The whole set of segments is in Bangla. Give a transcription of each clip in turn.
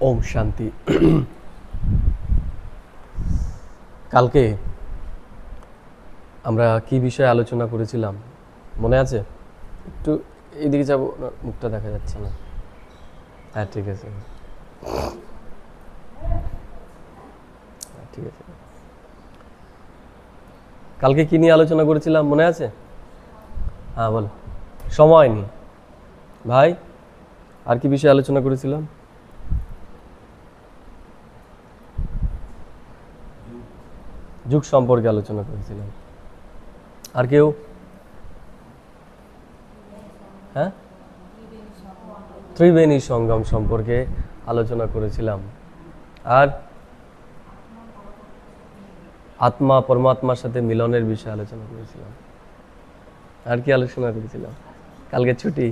ওম শান্তি। কালকে আমরা কি বিষয়ে আলোচনা করেছিলাম মনে আছে? একটু এইদিকে যাবো, মুখটা দেখা যাচ্ছে না। হ্যাঁ ঠিক আছে, ঠিক আছে। কালকে কি নিয়ে আলোচনা করেছিলাম মনে আছে? হ্যাঁ বল। সময় নেই ভাই। আর কি বিষয়ে আলোচনা করেছিলাম? যুগ সম্পর্কে আলোচনা করেছিলাম। আর কেউ? হ্যাঁ, ত্রিবেণী সঙ্গম সম্পর্কে আলোচনা করেছিলাম। আর আত্মা পরমাত্মার সাথে মিলনের বিষয়ে আলোচনা করেছিলাম। আর কি আলোচনা করেছিলাম? কালকে ছুটি।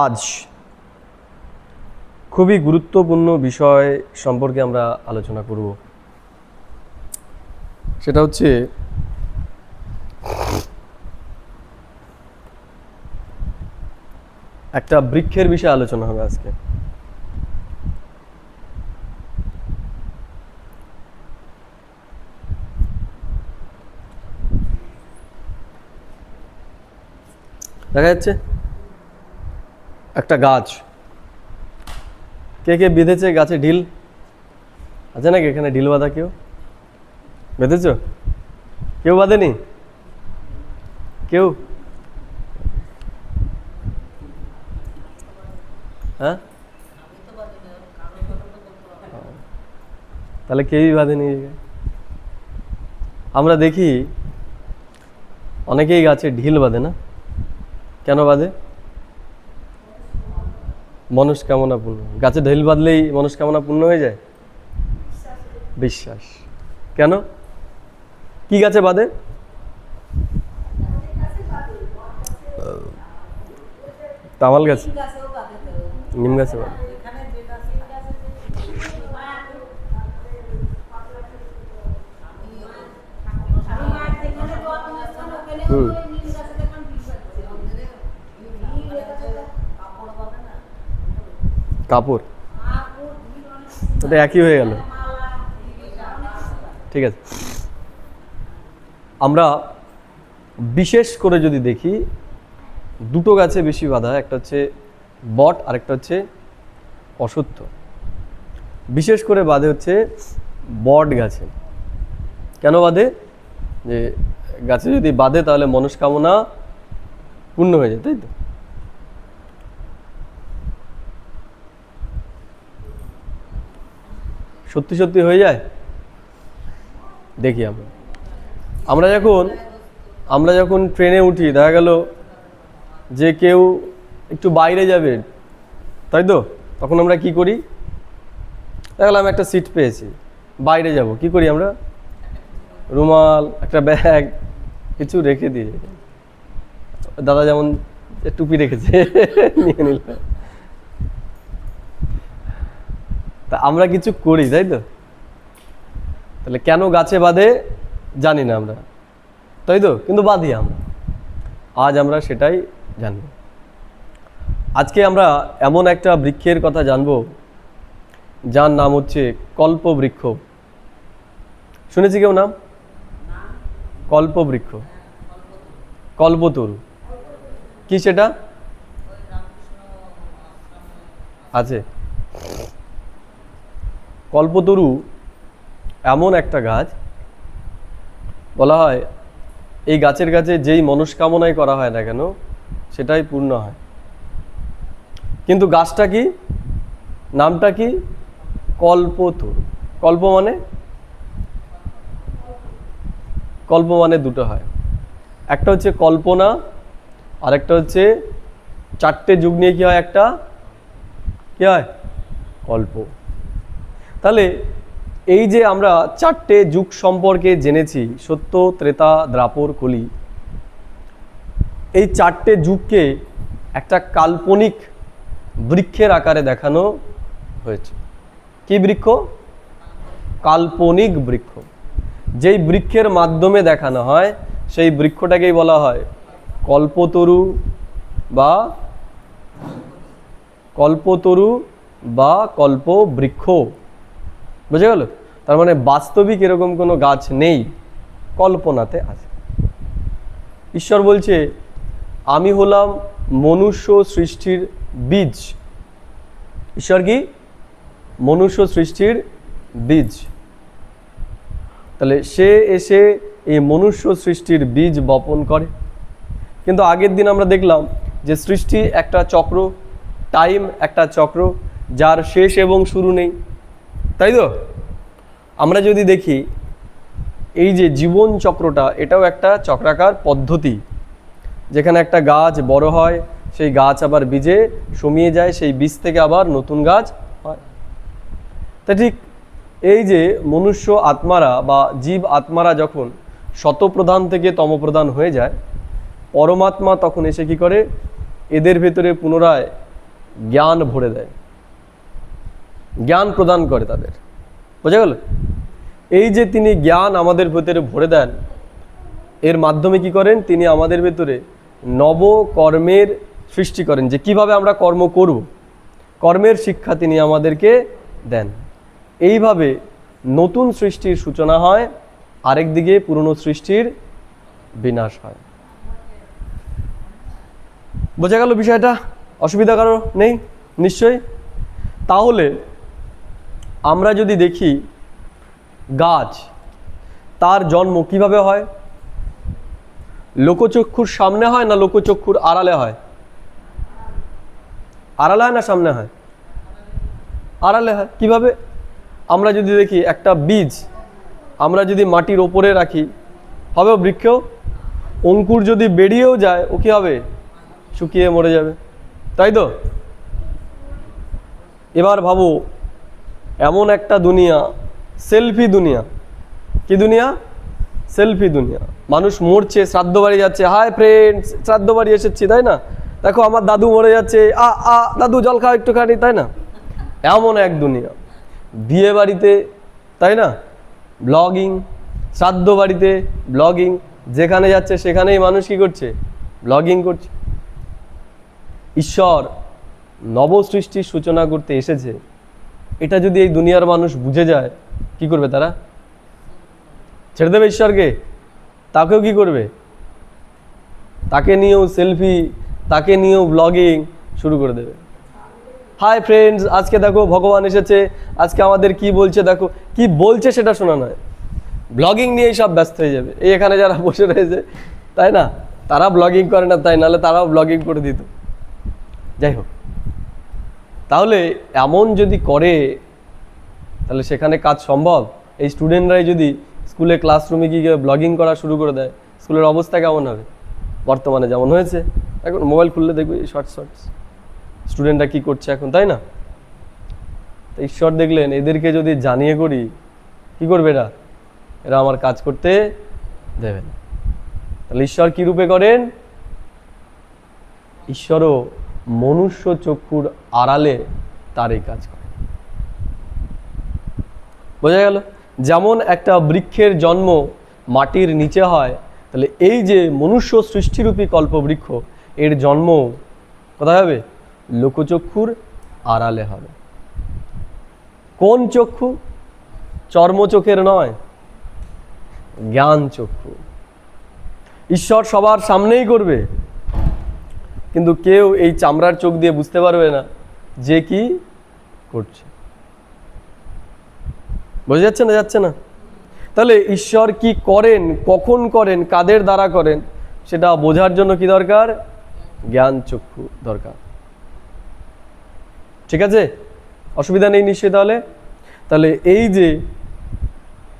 আজ খুবই গুরুত্বপূর্ণ বিষয় সম্পর্কে আমরা আলোচনা করব। সেটা হচ্ছে একটা বৃক্ষের বিষয়ে আলোচনা হবে আজকে। দেখা যাচ্ছে একটা গাছ। কে কে বেঁধেছে গাছে ঢিল? আছে নাকি এখানে ঢিল বাঁধা? কেউ বেঁধেছ? কেউ বাঁধেনি? কেউ? হ্যাঁ, তাহলে কেউই বাঁধেনি। আমরা দেখি অনেকেই গাছে ঢিল বাঁধে না। কেন বাঁধে? মনস্কামনা পূর্ণ। গাছে ঢিল বাঁধলেই মনস্কামনা পূর্ণ হয়ে যায়? বিশ্বাস। কেন? কি গাছে বাঁধে? তামাল গাছে, নিম গাছে বাঁধে। কাপড়, ওটা একই হয়ে গেল। ঠিক আছে, আমরা বিশেষ করে যদি দেখি দুটো গাছে বেশি বাঁধা, একটা হচ্ছে বট আর একটা হচ্ছে অশ্বত্থ। বিশেষ করে বাঁধে হচ্ছে বট গাছে। কেন বাঁধে? যে গাছে যদি বাঁধে তাহলে মনস্কামনা পূর্ণ হয়ে যায়, তাই তো? সত্যি সত্যি হয়ে যায়। দেখি আমরা যখন ট্রেনে উঠি, দেখা গেল যে কেউ একটু বাইরে যাবে, তাই তো? তখন আমরা কি করি? দেখা গেল আমি একটা সিট পেয়েছি, বাইরে যাব, কি করি আমরা? রুমাল, একটা ব্যাগ, কিছু রেখে দিই। দাদা যেমন টুপি রেখেছে, নিয়ে নিল। তা আমরা কিছু করি, তাই তো? তাহলে কেন গাছে বাঁধে জানি না আমরা, তাই তো? কিন্তু বাঁধি আমরা। আজ আমরা সেটাই জানব। আজকে আমরা এমন একটা বৃক্ষের কথা জানব যার নাম হচ্ছে কল্পবৃক্ষ। শুনেছি কেউ নাম? কল্পবৃক্ষ, কল্পতরু। কি সেটা আছে? কল্পতরু এমন একটা গাছ, বলা হয় এই গাছের কাছে যেই মনস্কামনাই করা হয় না কেন সেটাই পূর্ণ হয়। কিন্তু গাছটা কি, নামটা কি? কল্পতরু। কল্প মানে? কল্প মানে দুটো হয়, একটা হচ্ছে কল্পনা আর একটা হচ্ছে চারটে যুগ নিয়ে কি হয়, একটা কি হয়? কল্প। তাহলে এই যে আমরা চারটে যুগ সম্পর্কে জেনেছি, সত্য, ত্রেতা, দ্বাপর, কলি, এই চারটে যুগকে একটা কাল্পনিক বৃক্ষের আকারে দেখানো হয়েছে। কি বৃক্ষ? কাল্পনিক বৃক্ষ। যেই বৃক্ষের মাধ্যমে দেখানো হয় সেই বৃক্ষটাকেই বলা হয় কল্পতরু বা কল্পবৃক্ষ। বুঝে গেল? তার মানে বাস্তবিক এরকম কোনো গাছ নেই, কল্পনাতে আছে। ঈশ্বর বলছে আমি হলাম মনুষ্য সৃষ্টির বীজ। ঈশ্বর কি? মনুষ্য সৃষ্টির বীজ। তাহলে সে এসে এই মনুষ্য সৃষ্টির বীজ বপন করে। কিন্তু আগের দিন আমরা দেখলাম যে সৃষ্টি একটা চক্র, টাইম একটা চক্র, যার শেষ এবং শুরু নেই, তাই তো? আমরা যদি দেখি এই যে জীবন চক্রটা, এটাও একটা চক্রাকার পদ্ধতি, যেখানে একটা গাছ বড় হয়, সেই গাছ আবার বীজে সমিয়ে যায়, সেই বীজ থেকে আবার নতুন গাছ হয়। তা ঠিক এই যে মনুষ্য আত্মারা বা জীব আত্মারা যখন শতপ্রধান থেকে তমপ্রধান হয়ে যায়, পরমাত্মা তখন এসে কি করে? এদের ভেতরে পুনরায় জ্ঞান ভরে দেয়, জ্ঞান প্রদান করে তাদের। বোঝা গেল? এই যে তিনি জ্ঞান আমাদের ভেতরে ভরে দেন, এর মাধ্যমে কি করেন? তিনি আমাদের ভেতরে নব কর্মের সৃষ্টি করেন, যে কিভাবে আমরা কর্ম করব, কর্মের শিক্ষা তিনি আমাদেরকে দেন। এইভাবে নতুন সৃষ্টির সূচনা হয়, আরেকদিকে পুরনো সৃষ্টির বিনাশ হয়। বোঝা গেল বিষয়টা? অসুবিধা কারো নেই নিশ্চয়ই? তাহলে আমরা যদি দেখি গাছ, তার জন্ম কিভাবে হয়? লোকচক্ষুর সামনে হয় না লোকচক্ষুর আড়ালে হয়? আড়ালে হয় না সামনে হয়? আড়ালে হয়। কিভাবে? আমরা যদি দেখি একটা বীজ আমরা যদি মাটির ওপরে রাখি, হবে বৃক্ষ? অঙ্কুর যদি বেরিয়েও যায়, ও কি হবে? শুকিয়ে মরে যাবে, তাই তো? এবার ভাবো, এমন একটা দুনিয়া, সেলফি দুনিয়া। কি দুনিয়া? সেলফি দুনিয়া। মানুষ মরছে, শ্রাদ্ধ বাড়ি যাচ্ছে, হাই ফ্রেন্ডস, শ্রাদ্ধ বাড়ি এসেছি, তাই না? দেখো আমার দাদু মরে যাচ্ছে, দাদু জল খাও একটুখানি, তাই না? এমন এক দুনিয়া। বিয়ে বাড়িতে, তাই না, ব্লগিং, শ্রাদ্ধ বাড়িতে ব্লগিং, যেখানে যাচ্ছে সেখানেই মানুষ কি করছে? ব্লগিং করছে। ঈশ্বর নবসৃষ্টির সূচনা করতে এসেছে, এটা যদি এই দুনিয়ার মানুষ বুঝে যায়, কি করবে তারা? ছেড়ে দেবে ঈশ্বরকে? তাকেও কি করবে? তাকে নিয়েও সেলফি, তাকে নিয়েও ব্লগিং শুরু করে দেবে। হাই ফ্রেন্ডস, আজকে দেখো ভগবান এসেছে, আজকে আমাদের কি বলছে দেখো। কি বলছে সেটা শোনা নয়, ব্লগিং নিয়েই সব ব্যস্ত হয়ে যাবে। এই এখানে যারা বসে রয়েছে, তাই না, তারা ব্লগিং করে না, তাই নাহলে তারাও ব্লগিং করে দিত। যাই হোক, তাহলে এমন যদি করে, তাহলে সেখানে কাজ সম্ভব? এই স্টুডেন্টরাই যদি স্কুলে ক্লাসরুমে গিয়ে ব্লগিং করা শুরু করে দেয়, স্কুলের অবস্থা কেমন হবে? বর্তমানে যেমন হয়েছে, এখন মোবাইল খুললে দেখবে শর্টস স্টুডেন্টরা কি করছে এখন, তাই না? তো ঈশ্বর দেখলেন এদেরকে যদি জানিয়ে করি, কি করবে এরা? এরা আমার কাজ করতে দেবে না। তাহলে ঈশ্বর কি রূপে করেন? ঈশ্বরও মনুষ্য চক্ষুর আড়ালে তার এই কাজ করে। বোঝা গেল? যেমন একটা বৃক্ষের জন্ম মাটির নিচে হয়, তাহলে এই যে মনুষ্য সৃষ্টিরূপী কল্পবৃক্ষ, এর জন্ম কোথায় হবে? লোকচক্ষুর আড়ালে হবে। কোন চক্ষু? চর্মচোখের নয়, জ্ঞান চক্ষু। ঈশ্বর সবার সামনেই করবে, কিন্তু কেউ এই চামড়ার চোখ দিয়ে বুঝতে পারবে না যে কি করছে। বোঝা যাচ্ছে না? যাচ্ছে না? তাহলে ঈশ্বর কি করেন, কখন করেন, কাদের দ্বারা করেন, সেটা বোঝার জন্য কি দরকার? জ্ঞান চক্ষু দরকার। ঠিক আছে? অসুবিধা নেই নিশ্চয়ই? তাহলে এই যে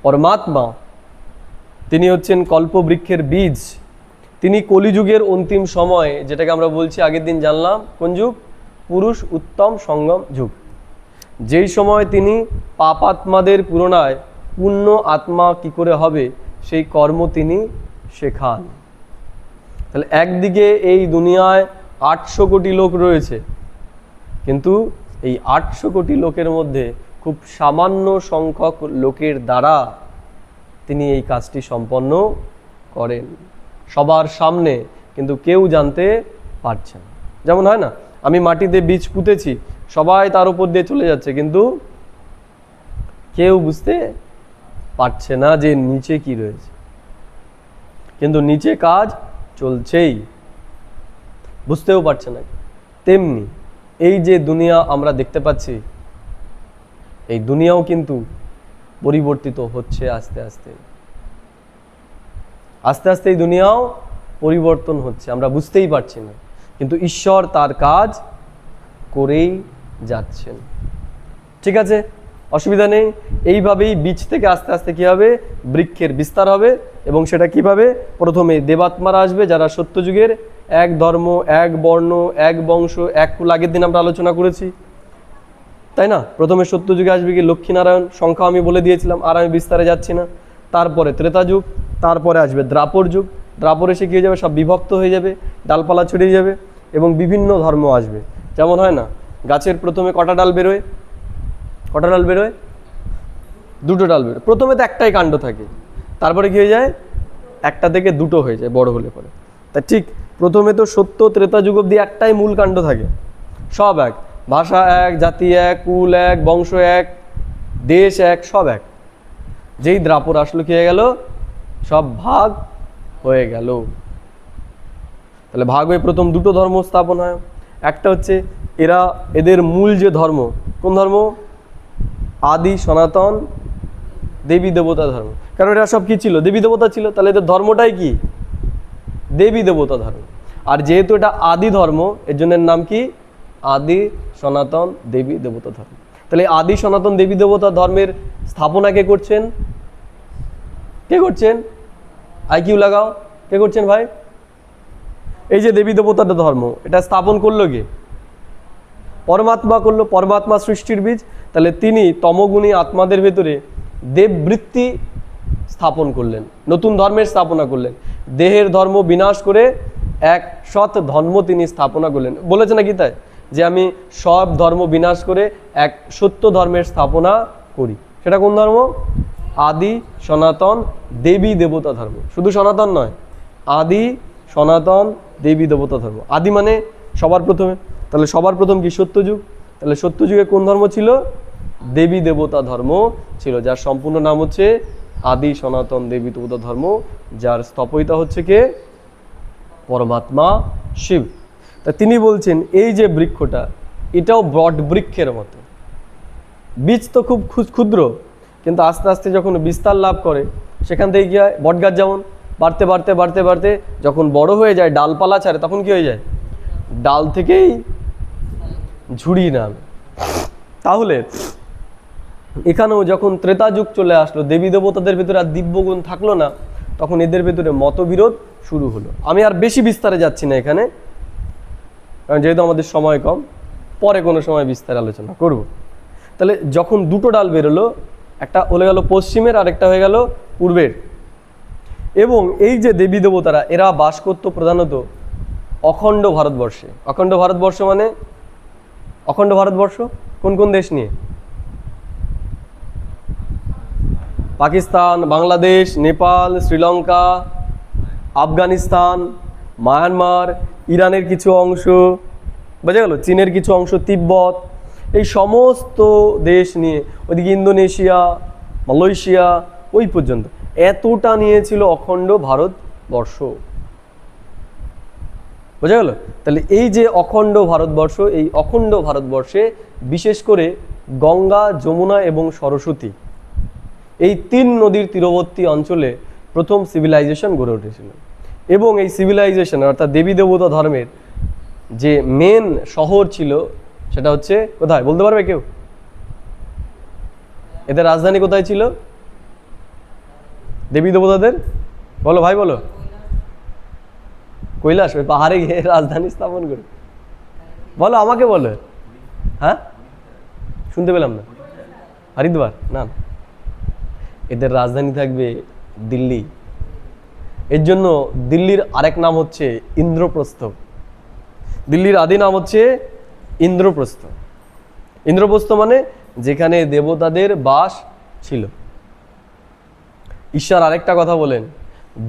পরমাত্মা, তিনি হচ্ছেন কল্পবৃক্ষের বীজ। তিনি কলিযুগের অন্তিম সময়ে, যেটাকে আমরা বলছি আগের দিন জানলাম কোন যুগ? পুরুষ উত্তম সঙ্গম যুগ। যেই সময় তিনি পাপাত্মাদের পুনরায় পুণ্য আত্মা কি করে হবে সেই কর্ম তিনি শেখান। তাহলে একদিকে এই দুনিয়ায় 800 কোটি লোক রয়েছে, কিন্তু এই 800 কোটি লোকের মধ্যে খুব সামান্য সংখ্যক লোকের দ্বারা তিনি এই কাজটি সম্পন্ন করেন। সবার সামনে, কিন্তু কেউ জানতে পারছে না। যেমন হয় না, আমি মাটিতে বীজ পুঁতেছি, সবাই তার উপর দিয়ে চলে যাচ্ছে, কিন্তু কেউ বুঝতে পারছে না যে নিচে কি রয়েছে, কিন্তু নিচে কাজ চলছেই, বুঝতেও পারছে না। তেমনি এই যে দুনিয়া আমরা দেখতে পাচ্ছি, এই দুনিয়াও কিন্তু পরিবর্তিত হচ্ছে আস্তে আস্তে আস্তে আস্তে। এই দুনিয়াও পরিবর্তন হচ্ছে, আমরা বুঝতেই পারছি না, কিন্তু ঈশ্বর তার কাজ করেই যাচ্ছেন। ঠিক আছে, অসুবিধা নেই। এইভাবেই বীজ থেকে আস্তে আস্তে কী হবে, বৃক্ষের বিস্তার হবে। এবং সেটা কিভাবে, প্রথমে দেবাত্মারা আসবে, যারা সত্যযুগের এক ধর্ম, এক বর্ণ, এক বংশ, এক কুল। আগের দিন আমরা আলোচনা করেছি, তাই না? প্রথমে সত্যযুগে আসবে কি লক্ষ্মীনারায়ণ, সংখ্যা আমি বলে দিয়েছিলাম, আর আমি বিস্তারে যাচ্ছি না। তারপরে ত্রেতা যুগ, তারপরে আসবে দ্রাপর যুগ। দ্রাপরে এসে কী হয়ে যাবে, সব বিভক্ত হয়ে যাবে, ডালপালা ছড়িয়ে যাবে, এবং বিভিন্ন ধর্ম আসবে। যেমন হয় না, গাছের প্রথমে কটা ডাল বেরোয়? কটা ডাল বেরোয়? দুটো ডাল বেরোয়। প্রথমে তো একটাই কাণ্ড থাকে, তারপরে কী হয়ে যায়, একটা থেকে দুটো হয়ে যায় বড় হলে পরে। তা ঠিক প্রথমে তো সত্য ত্রেতা যুগ অবধি একটাই মূল কাণ্ড থাকে, সব এক, ভাষা এক, জাতি এক, কুল এক, বংশ এক, দেশ এক, সব এক। যেই দ্রাপর আসলো কি হয়ে গেল, সব ভাগ হয়ে গেল। তাহলে ভাগ হয়ে প্রথম দুটো ধর্ম স্থাপন হয়। একটা হচ্ছে এদের মূল যে ধর্ম, কোন ধর্ম? আদি সনাতন দেবী দেবতা ধর্ম। কারণ এরা সব কি ছিল, দেবী দেবতা ছিল, তাহলে এদের ধর্মটাই কি, দেবী দেবতা ধর্ম। আর যেহেতু এটা আদি ধর্ম, এর জন্য নাম কি, আদি সনাতন দেবী দেবতা ধর্ম। তাহলে আদি সনাতন দেবী দেবতা ধর্মের স্থাপনা কে করছেন? কে করছেন? আইকিউ লাগাও, কে করছেন ভাই? এই যে দেবী দেবতার ধর্ম, এটা স্থাপন করলো কে? পরমাত্মা করলো। পরমাত্মা সৃষ্টির বীজ, তাহলে তিনি তমগুণী আত্মাদের ভেতরে দেববৃত্তি স্থাপন করলেন, নতুন ধর্মের স্থাপনা করলেন। দেহের ধর্ম বিনাশ করে এক সৎ ধর্ম তিনি স্থাপনা করলেন। বলেছে না গীতায় যে আমি সব ধর্ম বিনাশ করে এক সত্য ধর্মের স্থাপনা করি। সেটা কোন ধর্ম? আদি সনাতন দেবী দেবতা ধর্ম। শুধু সনাতন নয়, আদি সনাতন দেবী দেবতা ধর্ম। আদি মানে সবার প্রথমে, তাহলে সবার প্রথম কি, সত্যযুগ। তাহলে সত্যযুগে কোন ধর্ম ছিল? দেবী দেবতা ধর্ম ছিল, যার সম্পূর্ণ নাম হচ্ছে আদি সনাতন দেবী দেবতা ধর্ম, যার স্থপয়িতা হচ্ছে কে? পরমাত্মা শিব। তা তিনি বলছেন এই যে বৃক্ষটা, এটাও বট বৃক্ষের মতো। বীজ তো খুব ক্ষুদ্র, কিন্তু আস্তে আস্তে যখন বিস্তার লাভ করে, সেখান থেকে কী হয়, বটগাছ যেমন বাড়তে বাড়তে বাড়তে বাড়তে যখন বড় হয়ে যায়, ডালপালা ছাড়ে, তখন কি হয়ে যায়, ডাল থেকেই ঝুড়ি নামে। তাহলে এখানেও যখন ত্রেতা যুগ চলে আসলো, দেবী দেবতাদের ভেতরে আর দিব্যগুণ থাকলো না, তখন এদের ভেতরে মতবিরোধ শুরু হলো। আমি আর বেশি বিস্তারে যাচ্ছি না এখানে, কারণ যেহেতু আমাদের সময় কম, পরে কোনো সময় বিস্তারে আলোচনা করব। তাহলে যখন দুটো ডাল বেরোলো, একটা হয়ে গেল পশ্চিমের আর একটা হয়ে গেল পূর্বের। এবং এই যে দেবী দেবতারা, এরা বাস করতো প্রধানত অখণ্ড ভারতবর্ষে। অখণ্ড ভারতবর্ষ মানে, অখণ্ড ভারতবর্ষ কোন কোন দেশ নিয়ে? পাকিস্তান, বাংলাদেশ, নেপাল, শ্রীলঙ্কা, আফগানিস্তান, মায়ানমার, ইরানের কিছু অংশ, বোঝা গেল, চীনের কিছু অংশ, তিব্বত, এই সমস্ত দেশ নিয়ে, ওইদিকে ইন্দোনেশিয়া, মালয়েশিয়া, ওই পর্যন্ত এতটা নিয়েছিল অখণ্ড ভারতবর্ষ। বোঝা গেল? তাহলে এই যে অখণ্ড ভারতবর্ষ, এই অখণ্ড ভারতবর্ষে বিশেষ করে গঙ্গা, যমুনা এবং সরস্বতী, এই তিন নদীর তীরবর্তী অঞ্চলে প্রথম সিভিলাইজেশন গড়ে উঠেছিল। এবং এই সিভিলাইজেশন অর্থাৎ দেবী দেবতা ধর্মের যে মেন শহর ছিল, সেটা হচ্ছে কোথায়, বলতে পারবে কেউ? এদের রাজধানী কোথায় ছিল দেবী দেবতাদের? বলো ভাই, বলো। কৈলাস, ওই পাহাড়ে গিয়ে রাজধানী স্থাপন করে। বলো, আমাকে বলো। হ্যাঁ, শুনতে পেলাম না। হরিদ্বার? না, এদের রাজধানী থাকবে দিল্লি। এর জন্য দিল্লির আরেক নাম হচ্ছে ইন্দ্রপ্রস্থ। দিল্লির আদি নাম হচ্ছে ইন্দ্রপ্রস্থ। ইন্দ্রপ্রস্থ মানে যেখানে দেবতাদের বাস ছিল। ঈশ্বর আরেকটা কথা বলেন,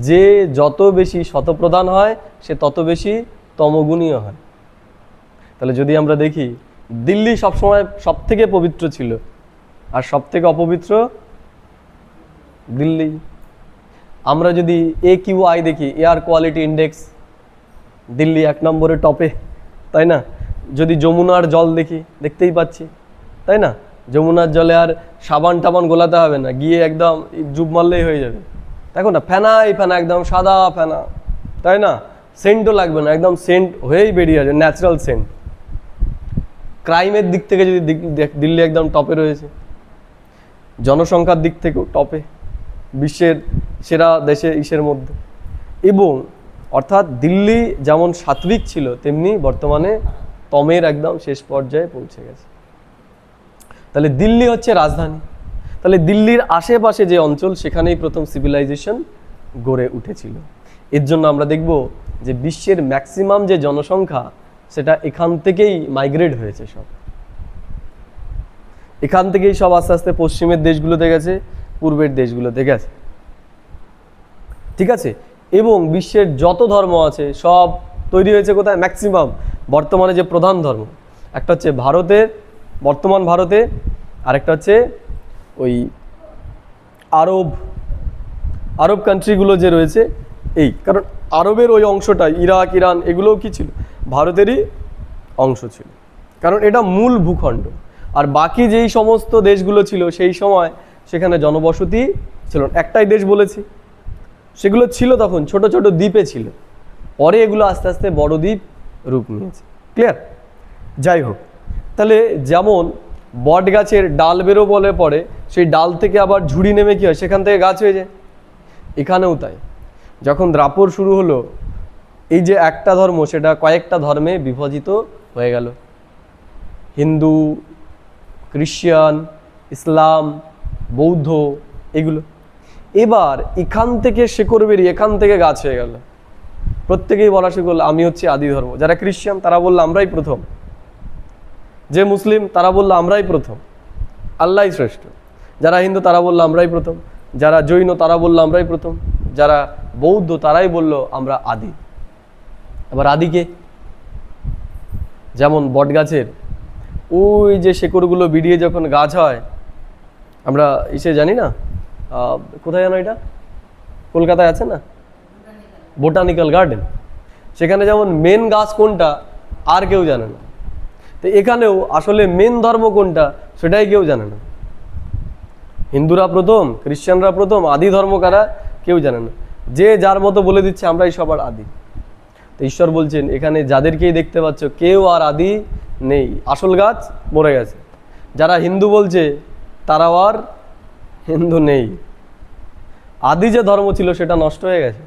যে যত বেশি শতপ্রধান হয় সে তত বেশি তমগুণীয় হয়। তাহলে যদি আমরা দেখি দিল্লি সবসময় সব থেকে পবিত্র ছিল, আর সব থেকে অপবিত্র দিল্লি। আমরা যদি AQI দেখি, এয়ার কোয়ালিটি ইন্ডেক্স, দিল্লি 1 নম্বরে টপে, তাই না? যদি যমুনার জল দেখি, দেখতেই পাচ্ছি, তাই না? যমুনার জলে আর সাবান টাবান গোলাতে হবে না, গিয়ে একদম ডুব মারলেই হয়ে যাবে। দেখো না, ফেনাই ফেনা, একদম সাদা ফেনা, তাই না? সেন্টও লাগবে না, একদম সেন্ট হয়েই বেরিয়ে আসবে, ন্যাচারাল সেন্ট। ক্রাইমের দিক থেকে যদি দিল্লি একদম টপে রয়েছে, জনসংখ্যার দিক থেকেও টপে, বিশ্বের সেরা দেশে ইসের মধ্যে। এবং অর্থাৎ দিল্লি যেমন সাত্বিক ছিল, তেমনি বর্তমানে তমের একদম শেষ পর্যায়ে পৌঁছে গেছে। তাহলে দিল্লি হচ্ছে রাজধানী। তাহলে দিল্লির আশেপাশে যে অঞ্চল, সেখানেই প্রথম সিভিলাইজেশন গড়ে উঠেছিল। এর জন্য আমরা দেখব যে বিশ্বের ম্যাক্সিমাম যে জনসংখ্যা, সেটা এখান থেকেই মাইগ্রেট হয়েছে। সব এখান থেকেই সব আস্তে আস্তে পশ্চিমের দেশগুলোতে গেছে, পূর্বের দেশগুলোতে গেছে, ঠিক আছে? এবং বিশ্বের যত ধর্ম আছে সব তৈরি হয়েছে কোথায়? ম্যাক্সিমাম বর্তমানে যে প্রধান ধর্ম, একটা হচ্ছে ভারতের, বর্তমান ভারতে, আরেকটা হচ্ছে ওই আরব কান্ট্রিগুলো যে রয়েছে, এই কারণ আরবের ওই অংশটা, ইরাক, ইরান, এগুলোও কি ছিল? ভারতেরই অংশ ছিল, কারণ এটা মূল ভূখণ্ড। আর বাকি যেই সমস্ত দেশগুলো ছিল সেই সময় সেখানে জনবসতি ছিল, একটাই দেশ বলেছি, সেগুলো ছিল তখন ছোট ছোট দ্বীপে ছিল, পরে এগুলো আস্তে আস্তে বড় দ্বীপ রূপ নিয়েছে। ক্লিয়ার? যাই হোক, তাহলে যেমন বট গাছের ডাল বেরো বলে পড়ে, সেই ডাল থেকে আবার ঝুড়ি নেমে কী হয়? সেখান থেকে গাছ হয়ে যায়। এখানেও তাই, যখন দ্রাপর শুরু হলো, এই যে একটা ধর্ম, সেটা কয়েকটা ধর্মে বিভাজিত হয়ে গেল, হিন্দু, খ্রিস্টান, ইসলাম, বৌদ্ধ, এগুলো। এবার এখান থেকে শেকড় বেরিয়ে এখান থেকে গাছ হয়ে গেল। প্রত্যেকেই বলা শুরু করলো আমি হচ্ছে আদি ধর্ম। যারা খ্রিস্টান তারা বললো আমরাই প্রথম, যে মুসলিম তারা বললো আমরাই প্রথম, আল্লাহই শ্রেষ্ঠ। যারা হিন্দু তারা বললো আমরাই প্রথম, যারা জৈন তারা বললো আমরাই প্রথম, যারা বৌদ্ধ তারাই বললো আমরা আদি। এবার আদিকে, যেমন বট গাছের ওই যে শেকড়গুলো বেরিয়ে যখন গাছ হয়, আমরা ইসে জানি না, কোথায় জানো এটা, কলকাতায় আছে না বোটানিক্যাল গার্ডেন, সেখানে যেমন মেন গাছ কোনটা আর কেউ জানে না। তো এখানেও আসলে মেন ধর্ম কোনটা সেটাই কেউ জানে না। হিন্দুরা প্রথম, খ্রিস্টানরা প্রথম, আদি ধর্ম কারা কেউ জানে না, যে যার মতো বলে দিচ্ছে আমরাই সবার আদি। তো ঈশ্বর বলছেন এখানে যাদেরকেই দেখতে পাচ্ছ কেউ আর আদি নেই, আসল গাছ মরে গেছে। যারা হিন্দু বলছে তারাও আর হিন্দু নেই, আদি যে ধর্ম ছিল সেটা নষ্ট হয়ে গেছে,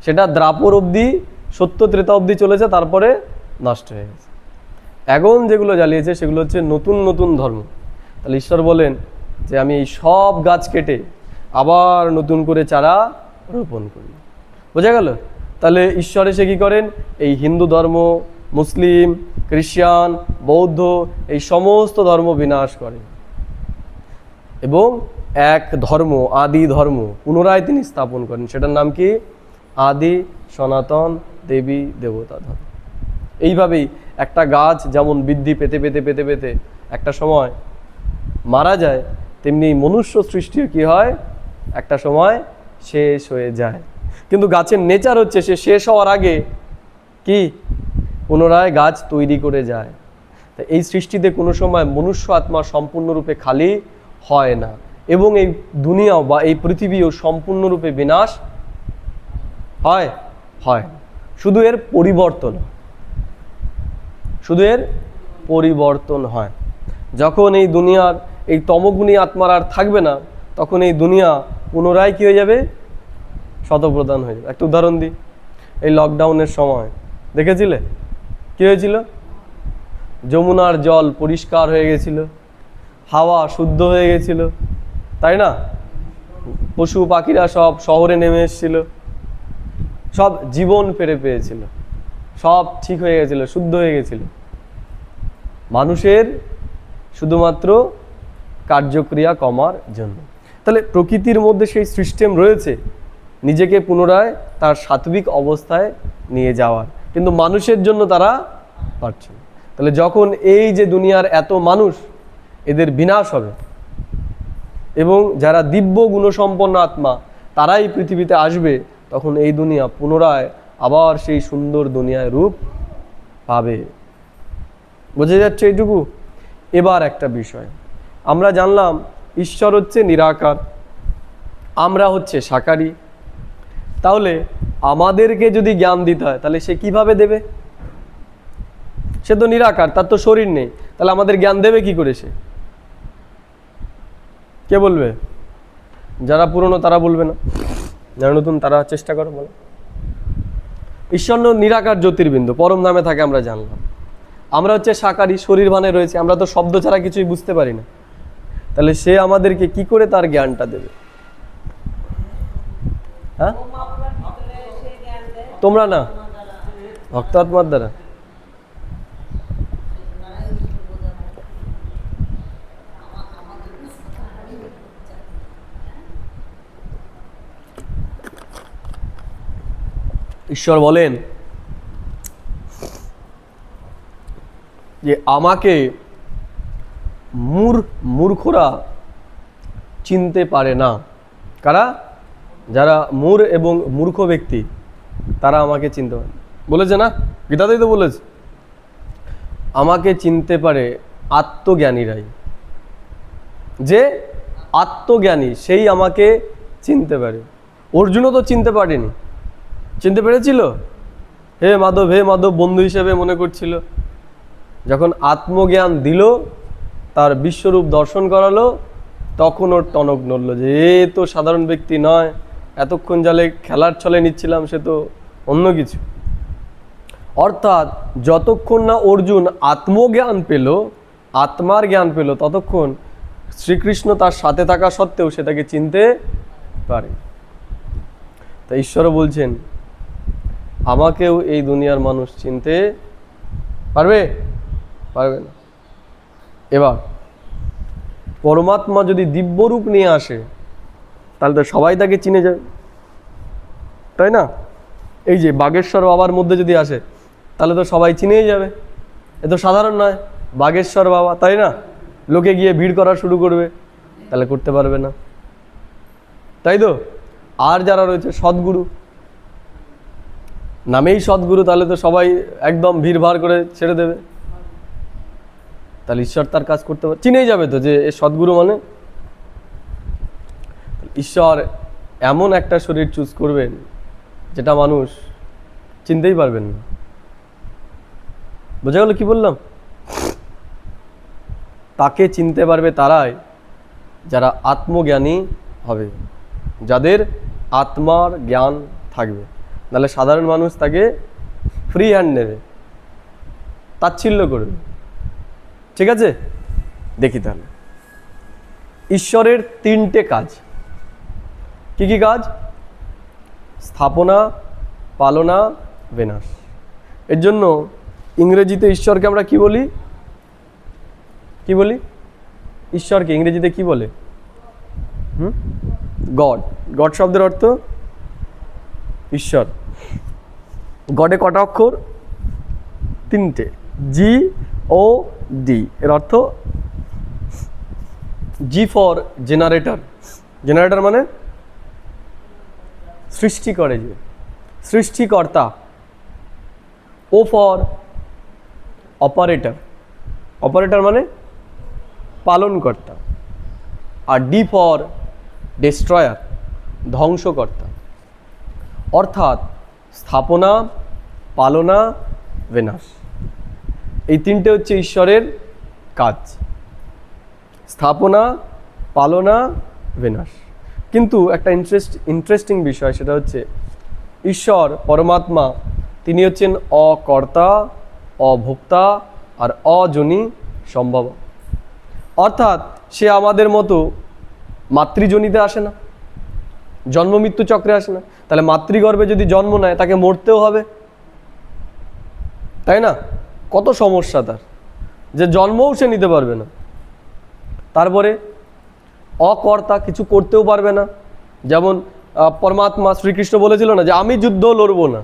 সেটা দ্রাপর অবধি, সত্য ত্রেতা অবধি চলেছে, তারপরে নষ্ট হয়ে গেছে। এখন যেগুলো জ্বালিয়েছে সেগুলো হচ্ছে নতুন নতুন ধর্ম। তাহলে ঈশ্বর বলেন যে আমি এই সব গাছ কেটে আবার নতুন করে চারা রোপণ করি। বোঝা গেল? তাহলে ঈশ্বর এসে কী করেন? এই হিন্দু ধর্ম, মুসলিম, খ্রিস্টান, বৌদ্ধ, এই সমস্ত ধর্ম বিনাশ করেন এবং এক ধর্ম, আদি ধর্ম পুনরায় তিনি স্থাপন করেন। সেটার নাম কি? আদি সনাতন দেবী দেবতা ধর্ম। এইভাবেই একটা গাছ যেমন বৃদ্ধি পেতে পেতে পেতে পেতে একটা সময় মারা যায়, তেমনি মনুষ্য সৃষ্টিও কি হয়? একটা সময় শেষ হয়ে যায়। কিন্তু গাছের নেচার হচ্ছে সে শেষ হওয়ার আগে কি পুনরায় গাছ তৈরি করে যায়। তা এই সৃষ্টিতে কোনো সময় মনুষ্য আত্মা সম্পূর্ণরূপে খালি হয় না, এবং এই দুনিয়াও বা এই পৃথিবীও সম্পূর্ণরূপে বিনাশ হয় হয় শুধু এর পরিবর্তন, শুধু এর পরিবর্তন হয়। যখন এই দুনিয়ার এই তমগুণী আত্মার আর থাকবে না, তখন এই দুনিয়া পুনরায় কী হয়ে যাবে? শতপ্রধান হয়ে যাবে। একটা উদাহরণ দিই, এই লকডাউনের সময় দেখেছিলে কী হয়েছিল? যমুনার জল পরিষ্কার হয়ে গেছিল, হাওয়া শুদ্ধ হয়ে গেছিল, তাই না? পশু পাখিরা সব শহরে নেমে এসেছিল, সব জীবন ফিরে পেয়েছিল, সব ঠিক হয়ে গেছিল, শুদ্ধ হয়ে গেছিল। মানুষের শুধুমাত্র কার্যক্রিয়া কমার জন্য। তাহলে প্রকৃতির মধ্যে সেই সিস্টেম রয়েছে নিজেকে পুনরায় তার সাত্বিক অবস্থায় নিয়ে যাওয়ার, কিন্তু মানুষের জন্য তারা পারছে না। তাহলে যখন এই যে দুনিয়ার এত মানুষ, এদের বিনাশ হবে এবং যারা দিব্য গুণসম্পন্ন আত্মা তারাই পৃথিবীতে আসবে, তখন এই দুনিয়া পুনরায় আবার সেই সুন্দর দুনিয়ায় রূপ পাবে। বোঝা যাচ্ছে এইটুকু? এবার একটা বিষয় আমরা জানলাম, ঈশ্বর হচ্ছে নিরাকার, আমরা হচ্ছে সাকারী। তাহলে আমাদেরকে যদি জ্ঞান দিতে হয় তাহলে সে কিভাবে দেবে? সে তো নিরাকার, তার তো শরীর নেই, তাহলে আমাদের জ্ঞান দেবে কি করে সে? কে বলবে? যারা পুরনো তারা বলবে না, যারা নতুন তারা চেষ্টা করো বলো। ঈশ্বর নিরাকার জ্যোতির্বিন্দু, পরম ধামে থাকে আমরা জানলাম। আমরা হচ্ছে সাকারী, শরীর ভানে রয়েছে, আমরা তো শব্দ ছাড়া কিছুই বুঝতে পারি না। তাহলে সে আমাদেরকে কি করে তার জ্ঞানটা দেবে? হ্যাঁ, তোমরা না, ভক্ত আত্মার দ্বারা। ঈশ্বর বলেন যে আমাকে মূর্খরা চিনতে পারে না। কারা? যারা মূঢ় এবং মূর্খ ব্যক্তি তারা আমাকে চিনতে পারে। বলেছে না, গীতাতেই তো বলেছে, আমাকে চিনতে পারে আত্মজ্ঞানীরাই। যে আত্মজ্ঞানী সেই আমাকে চিনতে পারে। অর্জুনও তো চিনতে পারেনি, চিনতে পেরেছিল? হে মাধব বন্ধু হিসেবে মনে করছিল। যখন আত্মজ্ঞান দিল, তার বিশ্বরূপ দর্শন করালো, তখন ওর টনক নড়ল যে এ তো সাধারণ ব্যক্তি নয়, এতক্ষণ জালে খেলার ছলে নিচ্ছিলাম, সে তো অন্য কিছু। অর্থাৎ যতক্ষণ না অর্জুন আত্মজ্ঞান পেল, আত্মার জ্ঞান পেল, ততক্ষণ শ্রীকৃষ্ণ তার সাথে থাকা সত্ত্বেও সেটাকে চিনতে পারে। তা ঈশ্বরও বলছেন আমাকেও এই দুনিয়ার মানুষ চিনতে পারবে? পারবে না। এবার পরমাত্মা যদি দিব্যরূপ নিয়ে আসে তাহলে তো সবাই তাকে চিনে যাবে, তাই না? এই যে বাগেশ্বর বাবার মধ্যে যদি আসে তাহলে তো সবাই চিনেই যাবে। এ তো সাধারণ নয়, বাগেশ্বর বাবা, তাই না? লোকে গিয়ে ভিড় করা শুরু করবে, তাহলে করতে পারবে না, তাই তো? আর যারা রয়েছে সদ্গুরু, নামেই সদ্গুরু, তাহলে তো সবাই একদম ভিড়ভাড় করে ছেড়ে দেবে, তাহলে ঈশ্বর তার কাজ করতে পারে, চিনেই যাবে তো যে এ সদ্গুরু মানে। ঈশ্বর এমন একটা শরীর চুজ করবেন যেটা মানুষ চিনতেই পারবেন না। বোঝা গেল কি বললাম? তাকে চিনতে পারবে তারাই যারা আত্মজ্ঞানী হবে, যাদের আত্মার জ্ঞান থাকবে। নাহলে সাধারণ মানুষ তাকে ফ্রি হ্যান্ড নেবে, তাচ্ছিল্য করবে। ঠিক আছে, দেখি তাহলে ঈশ্বরের তিনটে কাজ। কি কি কাজ? স্থাপনা, পালনা, বিনাশ। এর জন্য ইংরেজিতে ঈশ্বরকে আমরা কি বলি? কি বলি ঈশ্বরকে ইংরেজিতে? কি বলে? গড। গড শব্দের অর্থ ঈশ্বর। গডে কটা অক্ষর? তিনটে, জি ও ডি। এর অর্থ জি ফর জেনারেটর। জেনারেটর মানে সৃষ্টি করে, যে সৃষ্টিকর্তা। O for operator. অপারেটর মানে পালনকর্তা। আর ডি ফর ডেস্ট্রয়ার, ধ্বংসকর্তা। অর্থাৎ স্থাপনা, পালনা, বিনাশ, এই তিনটে হচ্ছে ঈশ্বরের কাজ। স্থাপনা, পালনা, বিনাশ। কিন্তু একটা ইন্টারেস্টিং বিষয়, সেটা হচ্ছে ঈশ্বর পরমাত্মা তিনি হচ্ছেন অকর্তা, অভোক্তা আর অজনী সম্ভব। অর্থাৎ সে আমাদের মতো মাতৃজনীতে আসে না, জন্ম মৃত্যু চক্রে আসে না। তাহলে মাতৃগর্ভে যদি জন্ম নেয় তাকে মরতেও হবে, তাই না? কত সমস্যা তার, যে জন্মও সে নিতে পারবে না। তারপরে অকর্তা, কিছু করতেও পারবে না। যেমন পরমাত্মা শ্রীকৃষ্ণ বলেছিল না যে আমি যুদ্ধ লড়বো না,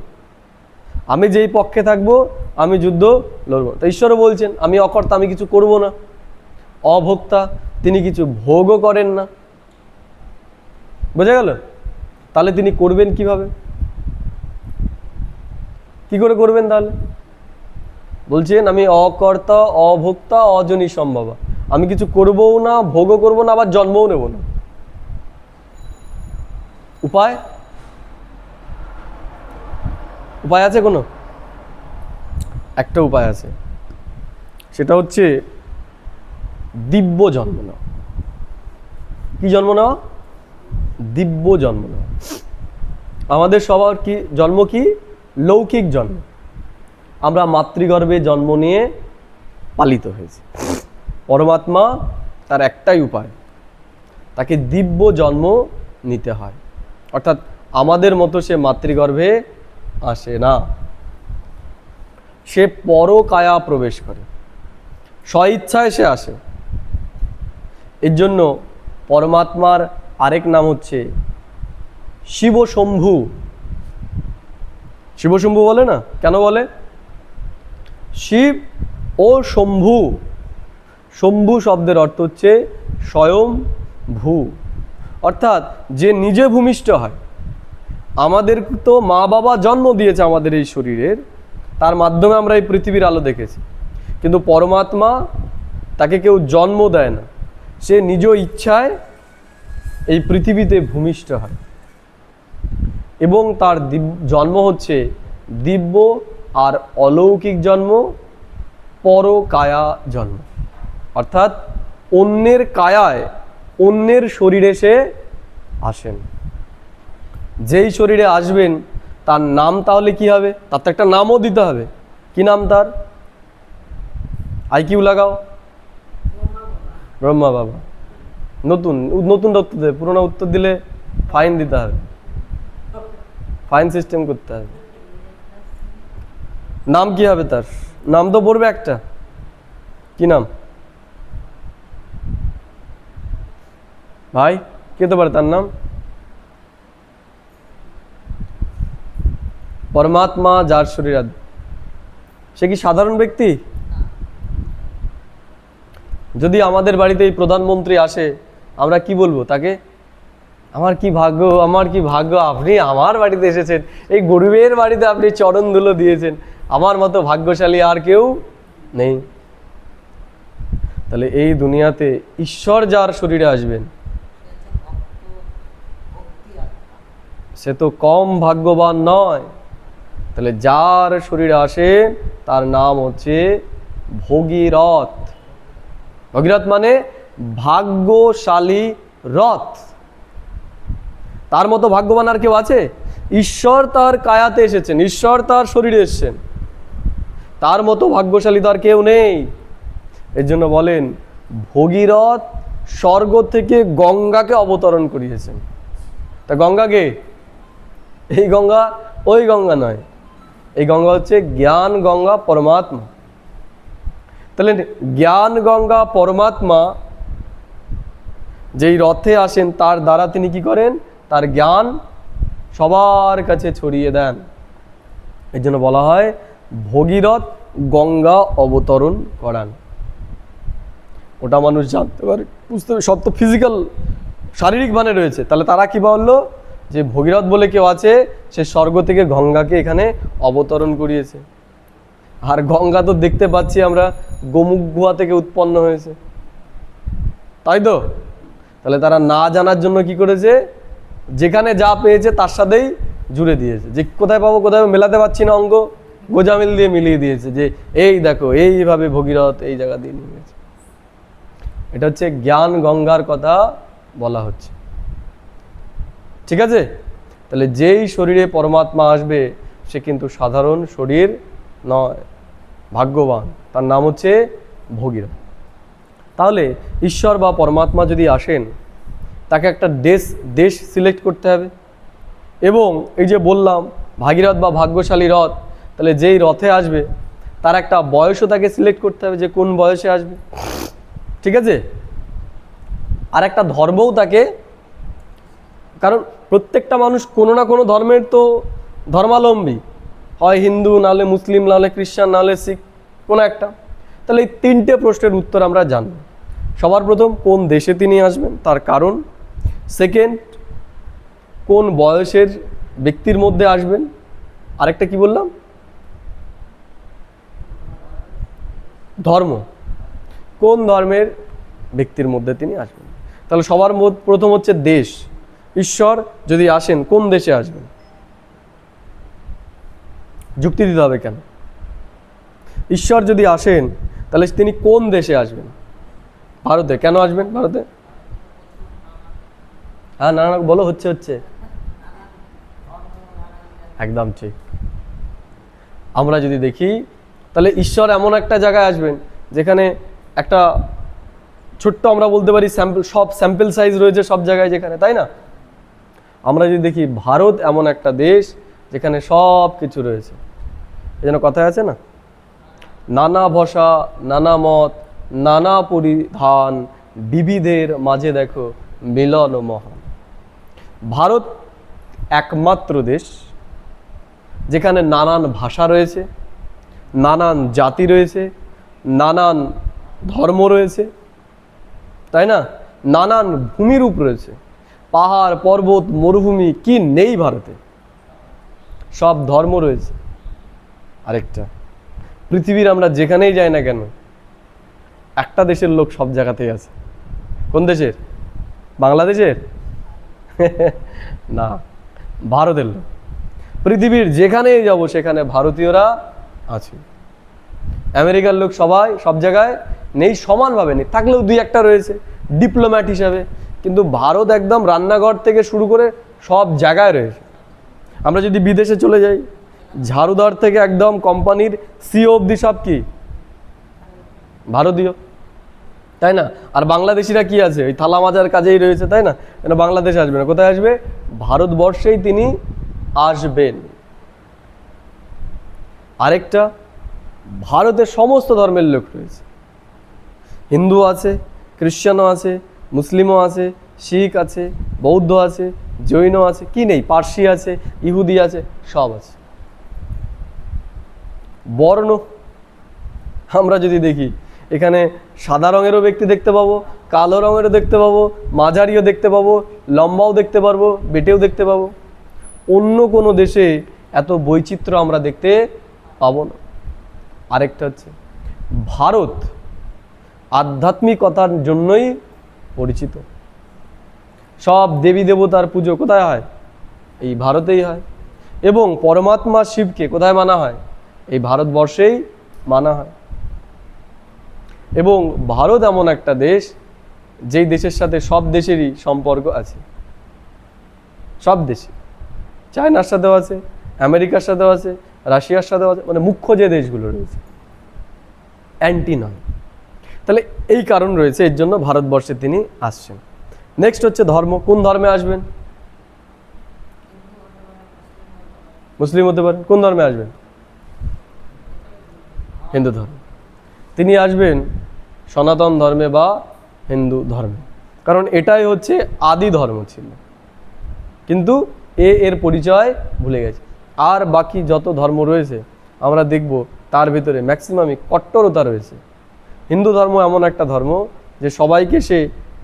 আমি যেই পক্ষে থাকবো আমি যুদ্ধ লড়বো। তো ঈশ্বরও বলছেন আমি অকর্তা, আমি কিছু করব না। অভোক্তা, তিনি কিছু ভোগও করেন না। বোঝা গেল? তাহলে তিনি করবেন কিভাবে? কি করে করবেন তাহলে? বলছেন আমি অকর্তা, অভোক্তা, অজনী সম্ভবা, আমি কিছু করবও না, ভোগও করবো না, আবার জন্মও নেব না। উপায়? উপায় আছে কোনো? একটা উপায় আছে, সেটা হচ্ছে দিব্য জন্ম নেওয়া। কি জন্ম নেওয়া? দিব্য জন্ম নেওয়া। আমাদের সবার কি জন্ম? কি লৌকিক জন্ম। আমরা মাতৃগর্ভে জন্ম নিয়ে পালিত হয়েছি। পরমাত্মা তার একটাই উপায়, তাকে দিব্য জন্ম নিতে হয়। অর্থাৎ আমাদের মতো সে মাতৃগর্ভে আসে না, সে পরকায়া প্রবেশ করে, স্বইচ্ছায় সে আসে। এর জন্য পরমাত্মার আরেক নাম হচ্ছে শিবশম্ভু। শিবশম্ভু বলে না? কেন বলে? শিব ও শম্ভু, শম্ভু শব্দের অর্থ হচ্ছে স্বয়ং ভূ, অর্থাৎ যে নিজে ভূমিষ্ঠ হয়। আমাদের তো মা বাবা জন্ম দিয়েছে আমাদের এই শরীরের, তার মাধ্যমে আমরা এই পৃথিবীর আলো দেখেছি। কিন্তু পরমাত্মা, তাকে কেউ জন্ম দেয় না, সে নিজ ইচ্ছায় এই পৃথিবীতে ভূমিষ্ঠ হয় এবং তার জন্ম হচ্ছে দিব্য আর অলৌকিক জন্ম, পরকায়া জন্ম। অর্থাৎ অন্যের কায়ায়, অন্যের শরীরে সে আসেন। যেই শরীরে আসবেন তার নাম তাহলে কি হবে? তার তো একটা নামও দিতে হবে। কি নাম তার? আইকিউ লাগাও। ব্রহ্মা বাবা। নতুন নতুন উত্তর দেবে, পুরোনো উত্তর দিলে ফাইন দিতে হবে, ফাইন সিস্টেম করতে হবে। নাম কি হবে তার? নাম তো পড়বে একটা। কি নাম ভাই? কে তো পারে তার নাম? পরমাত্মা যার শরীর, সে কি সাধারণ ব্যক্তি? যদি আমাদের বাড়িতে এই প্রধানমন্ত্রী আসে, আমরা কি বলবো তাকে? আমার কি ভাগ্য, আমার কি ভাগ্য, আপনি আমার বাড়িতে এসেছেন, এই গরিবের বাড়িতে আপনি চরণ ধুলো দিয়েছেন, আমার মতো ভাগ্যশালী আর কেউ নেই। তাহলে এই দুনিয়াতে ঈশ্বর যার শরীরে আসবেন, সে তো কম ভাগ্যবান নয়। তাহলে যার শরীরে আসে তার নাম হচ্ছে ভগীরথ। ভগীরথ মানে ভাগ্যশালী রথ। তার মতো ভাগ্যবান আর কেউ আছে? ঈশ্বর তার কায়াতে এসেছেন, ঈশ্বর তার শরীরে এসেছেন, তার মতো ভাগ্যশালী তো আর কেউ নেই। এর জন্য বলেন ভগীরথ স্বর্গ থেকে গঙ্গাকে অবতরণ করিয়েছেন। তা গঙ্গাকে? এই গঙ্গা ওই গঙ্গা নয়, এই গঙ্গা হচ্ছে জ্ঞান গঙ্গা, পরমাত্মা। তাহলে জ্ঞান গঙ্গা পরমাত্মা যেই রথে আসেন, তার দ্বারা তিনি কি করেন? তার জ্ঞান সবার কাছে ছড়িয়ে দেন। এর জন্য বলা হয় ভগীরথ গঙ্গা অবতরণ করান। ওটা মানুষ জানতে পারে, বুঝতে পারে, সব তো ফিজিক্যাল, শারীরিক মানে রয়েছে। তাহলে তারা কি বললো? যে ভগীরথ বলে কেউ আছে, সে স্বর্গ থেকে গঙ্গাকে এখানে অবতরণ করিয়েছে। আর গঙ্গা তো দেখতে পাচ্ছি আমরা গোমুখ গুহা থেকে উৎপন্ন হয়েছে, তাই তো? তাহলে তারা না জানার জন্য কি করেছে? যেখানে যা পেয়েছে তার সাথেই জুড়ে দিয়েছে, যে কোথায় পাবো কোথায় মেলাতে পারছি না অঙ্ক, গোজামিল দিয়ে মিলিয়ে দিয়েছে যে এই দেখো এইভাবে ভগীরথ এই জায়গা দিয়ে নিয়ে গেছে। এটা হচ্ছে জ্ঞান গঙ্গার কথা বলা হচ্ছে। ঠিক আছে? তাহলে যেই শরীরে পরমাত্মা আসবে সে কিন্তু সাধারণ শরীর নয়, ভাগ্যবান, তার নাম হচ্ছে ভগীরথ। তাহলে ঈশ্বর বা পরমাত্মা যদি আসেন, তাকে একটা দেশ সিলেক্ট করতে হবে। এবং এই যে বললাম ভাগীরথ বা ভাগ্যশালী রথ, তাহলে যেই রথে আসবে তার একটা বয়সও তাকে সিলেক্ট করতে হবে যে কোন বয়সে আসবে। ঠিক আছে? আর একটা ধর্মও তাকে, কারণ প্রত্যেকটা মানুষ কোনো না কোনো ধর্মের তো ধর্মাবলম্বী, হয় হিন্দু, নাহলে মুসলিম, নাহলে খ্রিস্টান, নাহলে শিখ, কোনো একটা। তাহলে এই 3টে প্রশ্নের উত্তর আমরা জানব। সবার প্রথম, কোন দেশে তিনি আসবেন তার কারণ। সেকেন্ড, কোন বয়সের ব্যক্তির মধ্যে আসবেন। আরেকটা কি বললাম? ধর্ম, কোন ধর্মের ব্যক্তির মধ্যে তিনি আসবেন। তাহলে সবার প্রথম হচ্ছে দেশ। ঈশ্বর যদি আসেন কোন দেশে আসবেন? যুক্তি দিতে হবে কেন? ঈশ্বর যদি আসেন তাহলে তিনি কোন দেশে আসবেন? ভারতে। কেন আসবেন ভারতে? হ্যাঁ, না বলো, হচ্ছে একদম ঠিক। আমরা যদি দেখি তাহলে ঈশ্বর এমন একটা জায়গায় আসবেন যেখানে একটা ছোট্ট, আমরা বলতে পারি স্যাম্পল সাইজ রয়েছে সব জায়গায় যেখানে, তাই না? আমরা যদি দেখি ভারত এমন একটা দেশ যেখানে সব কিছু রয়েছে। এই জন্য কথায় আছে না, নানা ভাষা, নানা মত, নানা পরিধান, বিবিধের মাঝে দেখো মিলন মহান। ভারত একমাত্র দেশ যেখানে নানান ভাষা রয়েছে, নানান জাতি রয়েছে, নানান ধর্ম রয়েছে, তাই না? নানান ভূমিরূপ রয়েছে, পাহাড়, পর্বত, মরুভূমি, কি নেই ভারতে? সব ধর্ম রয়েছে। আরেকটা, পৃথিবীর আমরা যেখানেই যাই না কেন, একটা দেশের লোক সব জায়গাতেই আছে। কোন দেশের? বাংলাদেশের? না, ভারতের লোক। পৃথিবীর যেখানেই যাব সেখানে ভারতীয়রা আছে। আমেরিকার লোক সবাই সব জায়গায় নেই, সমানভাবে নেই, থাকলেও 2-1টা রয়েছে ডিপ্লোম্যাট হিসাবে। কিন্তু ভারত একদম রান্নাঘর থেকে শুরু করে সব জায়গায় রয়েছে। আমরা যদি বিদেশে চলে যাই, ঝাড়ুদার থেকে একদম কোম্পানির সিও অবধি সব কি ভারতীয়, তাই না? আর বাংলাদেশিরা কি আছে? ওই থালা মাজার কাজেই রয়েছে, তাই না? কেন বাংলাদেশে আসবে না? কোথায় আসবে? ভারতবর্ষেই তিনি আসবেন। আরেকটা, ভারতের সমস্ত ধর্মের লোক রয়েছে। হিন্দু আছে, খ্রিশ্চানও আছে, মুসলিমও আছে, শিখ আছে, বৌদ্ধ আছে, জৈন আছে, কি নেই? পার্সি আছে, ইহুদি আছে, সব আছে। বর্ণ, আমরা যদি দেখি এখানে সাদা রঙেরও ব্যক্তি দেখতে পাবো, কালো রঙেরও দেখতে পাবো, মাঝারিও দেখতে পাবো, লম্বাও দেখতে পারবো, বেটেও দেখতে পাবো। অন্য কোনো দেশে এত বৈচিত্র্য আমরা দেখতে পাবো না। আরেকটা হচ্ছে, ভারত আধ্যাত্মিকতার জন্যই পরিচিত। সব দেবী দেবতার পুজো কোথায় হয়? এই ভারতেই হয়। এবং পরমাত্মা শিবকে কোথায় মানা হয়? এই ভারতবর্ষেই মানা হয়। এবং ভারত এমন একটা দেশ যেই দেশের সাথে সব দেশেরই সম্পর্ক আছে। সব দেশে, চায়নার সাথেও আছে, আমেরিকার সাথেও আছে, রাশিয়ার সাথেও আছে, মানে মুখ্য যে দেশগুলো রয়েছে, অ্যান্টি নয়। তাহলে এই কারণ রয়েছে, এর জন্য ভারতবর্ষে তিনি আসছেন। নেক্সট হচ্ছে ধর্ম। কোন ধর্মে আসবেন? মুসলিম হতে পারেন। কোন ধর্মে আসবেন? হিন্দু ধর্ম। তিনি আসবেন সনাতন ধর্মে বা হিন্দু ধর্মে, কারণ এটাই হচ্ছে আদি ধর্ম ছিল। কিন্তু এর পরিচয় ভুলে গেছে। আর বাকি যত ধর্ম রয়েছে আমরা দেখব তার ভিতরে ম্যাক্সিমামই কট্টরতা রয়েছে। হিন্দু ধর্ম এমন একটা ধর্ম যে সবাইকে সে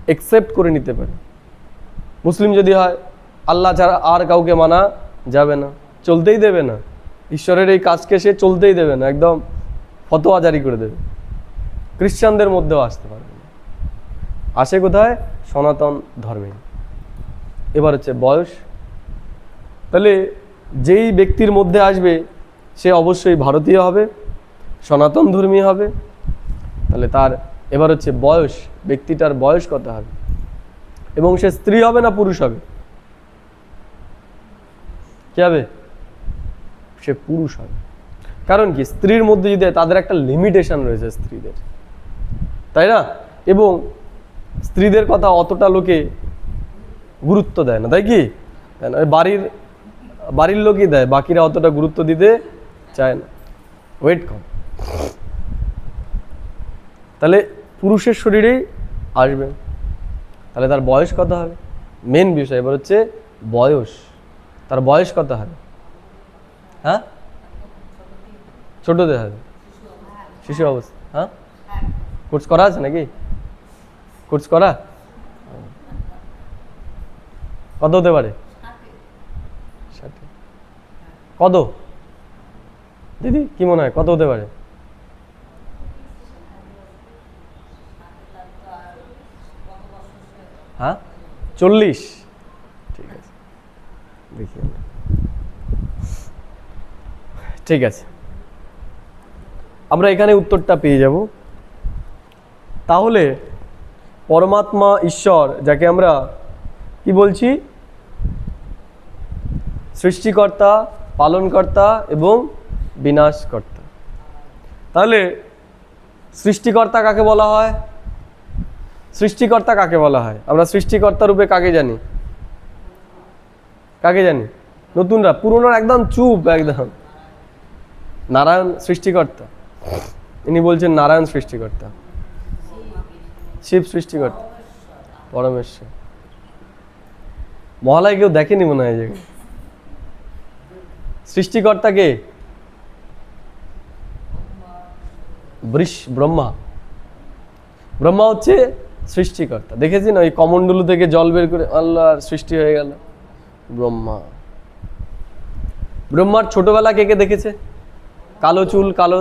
অ্যাকসেপ্ট করে নিতে পারে। মুসলিম যদি হয়, আল্লাহ ছাড়া আর কাউকে মানা যাবে না, চলতেই দেবে না, ঈশ্বরের এই কাজকে সে চলতেই দেবে না, একদম ফতোয়া জারি করে দেবে। খ্রিস্টানদের মধ্যেও আসতে পারবে না। আসে কোথায়? সনাতন ধর্মে। এবার হচ্ছে বয়স। তাহলে যেই ব্যক্তির মধ্যে আসবে সে অবশ্যই ভারতীয় হবে, সনাতন ধর্মী হবে। তাহলে তার এবার হচ্ছে বয়স, ব্যক্তিটার বয়স কত হবে, এবং সে স্ত্রী হবে না পুরুষ হবে? কি হবে? সে পুরুষ হবে। কারণ কি? স্ত্রীর মধ্যে যদি তাদের একটা লিমিটেশন রয়েছে স্ত্রীদের, তাই না? এবং স্ত্রীদের কথা অতটা লোকে গুরুত্ব দেয় না, তাই কি? বাড়ির লোকই দেয়, বাকিরা অতটা গুরুত্ব দিতে চায় না, ওয়েট কম। তাহলে পুরুষের শরীরেই আসবেন। তাহলে তার বয়স কত হবে? মেন বিষয় এবার হচ্ছে বয়স, তার বয়স কত হবে? হ্যাঁ, ছোটদের হবে, শিশু অবস্থা। হ্যাঁ, কোর্স করা আছে নাকি? কোর্স করা কত হতে পারে? 60। কত দিদি কি মনে হয় কত হতে পারে? হ্যাঁ, 40। ঠিক আছে, দেখি আমরা। ঠিক আছে, আমরা এখানে উত্তরটা পেয়ে যাব। তাহলে পরমাত্মা ঈশ্বর, যাকে আমরা কি বলছি, সৃষ্টিকর্তা, পালনকর্তা এবং বিনাশকর্তা। তাহলে সৃষ্টিকর্তা কাকে বলা হয়? সৃষ্টিকর্তা কাকে বলা হয়? আমরা সৃষ্টিকর্তা রূপে কাকে জানি? কাকে জানি? নতুনরা, পুরনোর একদম চুপ একদম। নারায়ণ সৃষ্টিকর্তা, ইনি বলছেন নারায়ণ সৃষ্টিকর্তা। শিব সৃষ্টিকর্তা, পরমেশ্বর। মহালয় কেউ দেখেনি মনে হয়। সৃষ্টিকর্তাকে ব্রহ্মা। ব্রহ্মা হচ্ছে সৃষ্টিকর্তা। দেখেছি না, ওই কমণ্ডলু থেকে জল বের করে আল্লাহর সৃষ্টি হয়ে গেল, ব্রহ্মা। ব্রহ্মার ছোটবেলা কে কে দেখেছে? কালো চুল, কালো,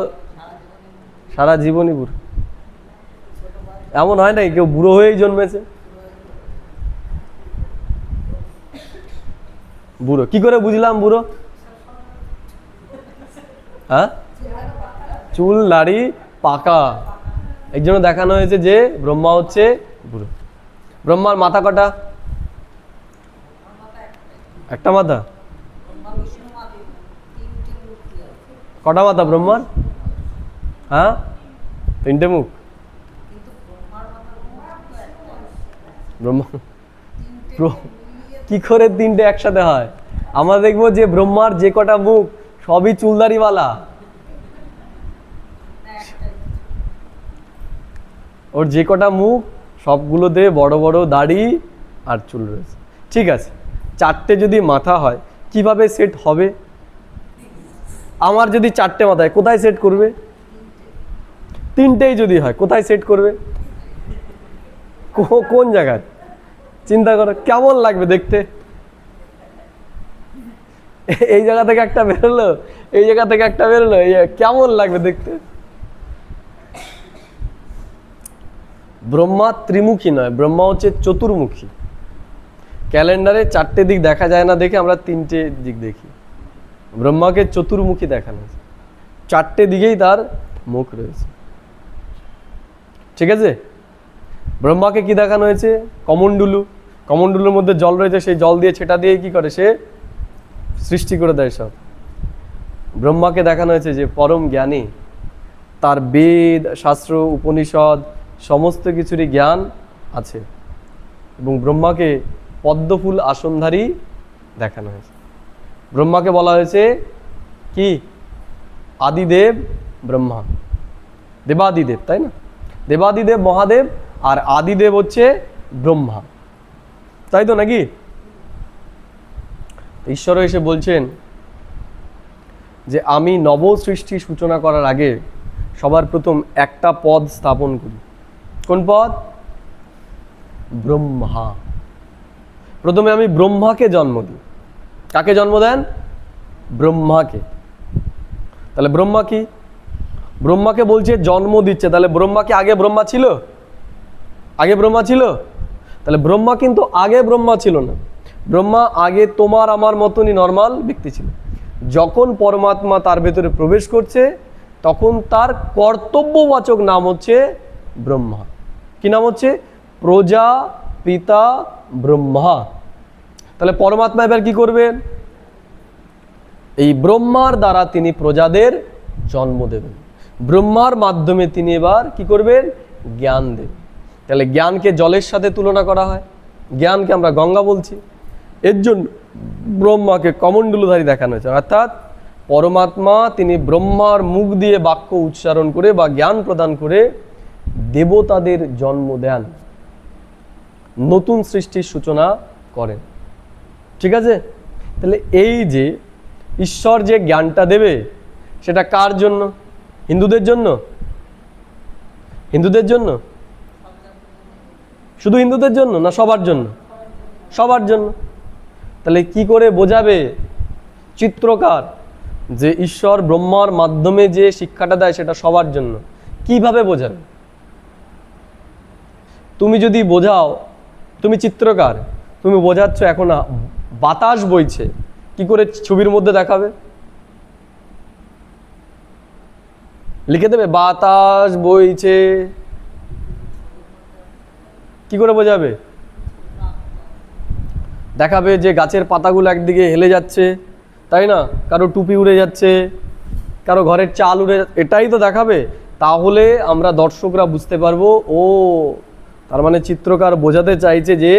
সারা জীবনই বুড়ো। এমন হয় নাই কেউ বুড়ো হয়েই জন্মেছে? বুড়ো কি করে বুঝলাম বুড়ো? হ্যাঁ, চুল দাড়ি পাকা, এই জন্য দেখানো হয়েছে যে ব্রহ্মা হচ্ছে বুড়ো। ব্রহ্মার মাথা কটা? একটা মাথা। কটা মাথা ব্রহ্মার? হ্যাঁ, 3টে মুখ। ব্রহ্মা কি করে 3টে একসাথে হয়? আমরা দেখবো যে ব্রহ্মার যে কটা মুখ সবই চুলদারিওয়ালা। ওর যে কটা মুখ সবগুলোতে বড় বড় দাড়ি আর চুল রয়েছে। ঠিক আছে, 4টে যদি মাথা হয় কিভাবে সেট হবে? আমার যদি 4টে মাথা হয় কোথায় সেট করবে? 3টেই যদি হয় কোথায় সেট করবে? কোন জায়গায়? চিন্তা করো, কেমন লাগবে দেখতে? এই জায়গা থেকে একটা বেরোলো, এই জায়গা থেকে একটা বেরোলো, কেমন লাগবে দেখতে? ব্রহ্মা ত্রিমুখী নয়, ব্রহ্মা হচ্ছে চতুর্মুখী। ক্যালেন্ডারে 4টে দিক দেখা যায় না দেখে আমরা 3টে দিক দেখি। ব্রহ্মাকে চতুর্মুখী দেখানো হয়েছে, 4টে দিকেই তার মুখ রয়েছে। ঠিক আছে, ব্রহ্মাকে কি দেখানো হয়েছে? কমণ্ডলু। কমণ্ডলুর মধ্যে জল রয়েছে, সেই জল দিয়ে ছেটা দিয়ে কি করে? সে সৃষ্টি করে দেয় সব। ব্রহ্মাকে দেখানো হয়েছে যে পরম জ্ঞানী, তার বেদ শাস্ত্র উপনিষদ সমস্ত কিছুরই জ্ঞান আছে। এবং ব্রহ্মাকে পদ্মফুল আসনধারী দেখানো হয়েছে। ব্রহ্মাকে বলা হয়েছে কি? আদিদেব ব্রহ্মা, দেবাদিদেব, তাই না? দেবাদিদেব মহাদেব আর আদিদেব হচ্ছে ব্রহ্মা, তাই তো নাকি? ঈশ্বর এসে বলছেন যে আমি নব সৃষ্টি সূচনা করার আগে সবার প্রথম একটা পদ স্থাপন করি। কোন পদ? ব্রহ্মা। প্রথমে আমি ব্রহ্মাকে জন্ম দিই। কাকে জন্ম দেন? ব্রহ্মাকে। তাহলে ব্রহ্মা কি? ব্রহ্মাকে বলছে জন্ম দিচ্ছে, তাহলে ব্রহ্মা কি আগে ব্রহ্মা ছিল? আগে ব্রহ্মা ছিল? তাহলে ব্রহ্মা কিন্তু আগে ব্রহ্মা ছিল না। ব্রহ্মা আগে তোমার আমার মতনই নর্মাল ব্যক্তি ছিল। যখন পরমাত্মা তার ভেতরে প্রবেশ করছে তখন তার কর্তব্যবাচক নাম হচ্ছে ব্রহ্মা। কি নাম হচ্ছে? প্রজাপিতা ব্রহ্মা। তাহলে পরমাত্মা এবার কি করবেন? এই ব্রহ্মার দ্বারা তিনি প্রজাদের জন্ম দেবেন। ব্রহ্মার মাধ্যমে তিনি এবার কি করবেন? জ্ঞান দেবেন। তাহলে জ্ঞানকে জলের সাথে তুলনা করা হয়, জ্ঞানকে আমরা গঙ্গা বলছি। এর জন্য ব্রহ্মাকে কমণ্ডলুধারী দেখানো হয়েছে। অর্থাৎ পরমাত্মা তিনি ব্রহ্মার মুখ দিয়ে বাক্য উচ্চারণ করে বা জ্ঞান প্রদান করে দেবতাদের জন্ম দেন, নতুন সৃষ্টির সূচনা করেন। ঠিক আছে? তাহলে এই যে ঈশ্বর যে জ্ঞানটা দেবে সেটা কার জন্য? হিন্দুদের জন্য? হিন্দুদের জন্য? শুধু হিন্দুদের জন্য না সবার জন্য? সবার জন্য। তাহলে কি করে বোঝাবে চিত্রকার যে ঈশ্বর ব্রহ্মার মাধ্যমে যে শিক্ষাটা দেয় সেটা সবার জন্য? কিভাবে বোঝাবে? তুমি যদি বোঝাও, তুমি চিত্রকার, তুমি বোঝাচ্ছ এখন বাতাস বইছে, কি করে ছবির মধ্যে দেখাবে? লিখে দেবে বাতাস বইছে, কি করে বোঝাবে? দেখাবে যে গাছের পাতাগুলো একদিকে হেলে যাচ্ছে, তাই না? কারো টুপি উড়ে যাচ্ছে, কারো ঘরের চাল উড়ে, এটাই তো দেখাবে। তাহলে আমরা দর্শকরা বুঝতে পারবো, ও তার মানে চিত্রকার বোঝাতে চাইছে যে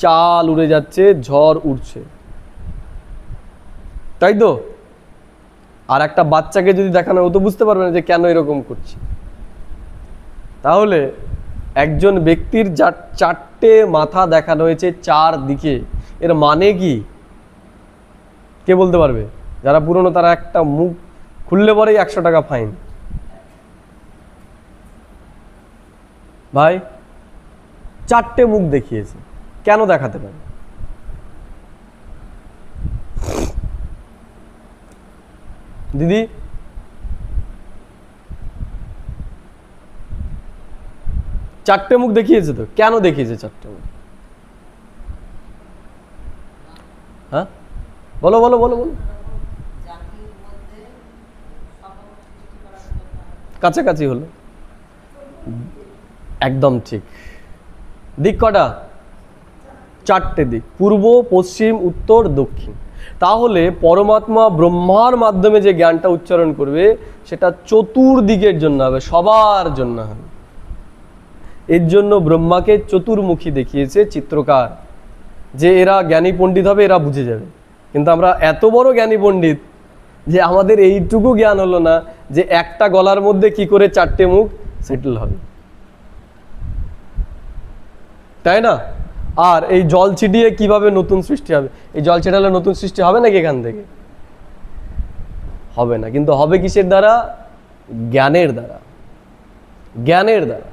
চাল উড়ে যাচ্ছে, ঝড় উঠছে, তাই তো? আর একটা বাচ্চাকে যদি দেখানো, ও তো বুঝতে পারবে না যে কেন এরকম করছে। তাহলে একজন ব্যক্তির যার চারটে মাথা দেখানো হয়েছে চারদিকে, এর মানে কি কে বলতে পারবে? যারা পুরনো তারা একটা মুখ খুললে পরেই 100 টাকা ফাইন। ভাই চারটে মুখ দেখিয়েছে, কেন দেখাতে পারে? দিদি চারটে মুখ দেখিয়েছে, তো কেন দেখিয়েছে চারটে মুখ? হ্যাঁ বলো বলো বলো বলো। কাছাকাছি হলো, একদম ঠিক। দিক কটা? চারটে দিক, পূর্ব, পশ্চিম, উত্তর, দক্ষিণ। তাহলে পরমাত্মা ব্রহ্মার মাধ্যমে যে জ্ঞানটা উচ্চারণ করবে সেটা চতুর্দিকের জন্য হবে, সবার জন্য হবে। এর জন্য ব্রহ্মাকে চতুর্মুখী দেখিয়েছে চিত্রকার, যে এরা জ্ঞানী পণ্ডিত হবে, এরা বুঝে যাবে। কিন্তু আমরা এত বড় জ্ঞানী পণ্ডিত যে আমাদের এইটুকু জ্ঞান হলো না যে একটা গলার মধ্যে কি করে চারটে মুখ সেটেল হবে, তাই না? আর এই জল ছিটিয়ে কিভাবে নতুন সৃষ্টি হবে? এই জল ছিটালে নতুন সৃষ্টি হবে নাকি এখান থেকে? হবে না। কিন্তু হবে কিসের দ্বারা? জ্ঞানের দ্বারা। জ্ঞানের দ্বারা।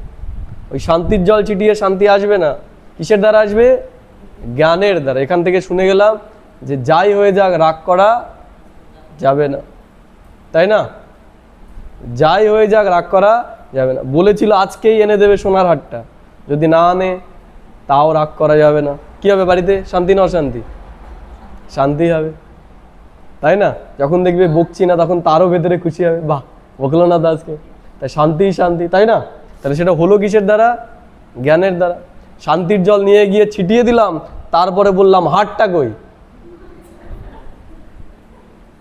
ওই শান্তির জল ছিটিয়ে শান্তি আসবে না, কিসের দ্বারা আসবে? জ্ঞানের দ্বারা। এখান থেকে শুনে গেলাম যে যাই হয়ে যাক রাগ করা যাবে না, তাই না? যাই হয়ে যাক রাগ করা যাবে না। বলেছিল আজকেই এনে দেবে সোনার হাটটা, যদি না আনে তাও রাগ করা যাবে না। কি হবে বাড়িতে? শান্তি না অশান্তি? শান্তি হবে, তাই না? যখন দেখবে বকছি না তখন তারও ভেতরে খুশি হবে, বাহ বকলো না তো আজকে, তাই শান্তি শান্তি, তাই না? তাহলে সেটা হলো কিসের দ্বারা? জ্ঞানের দ্বারা। শান্তির জল নিয়ে গিয়ে ছিটিয়ে দিলাম, তারপরে বললাম হাটটা কই,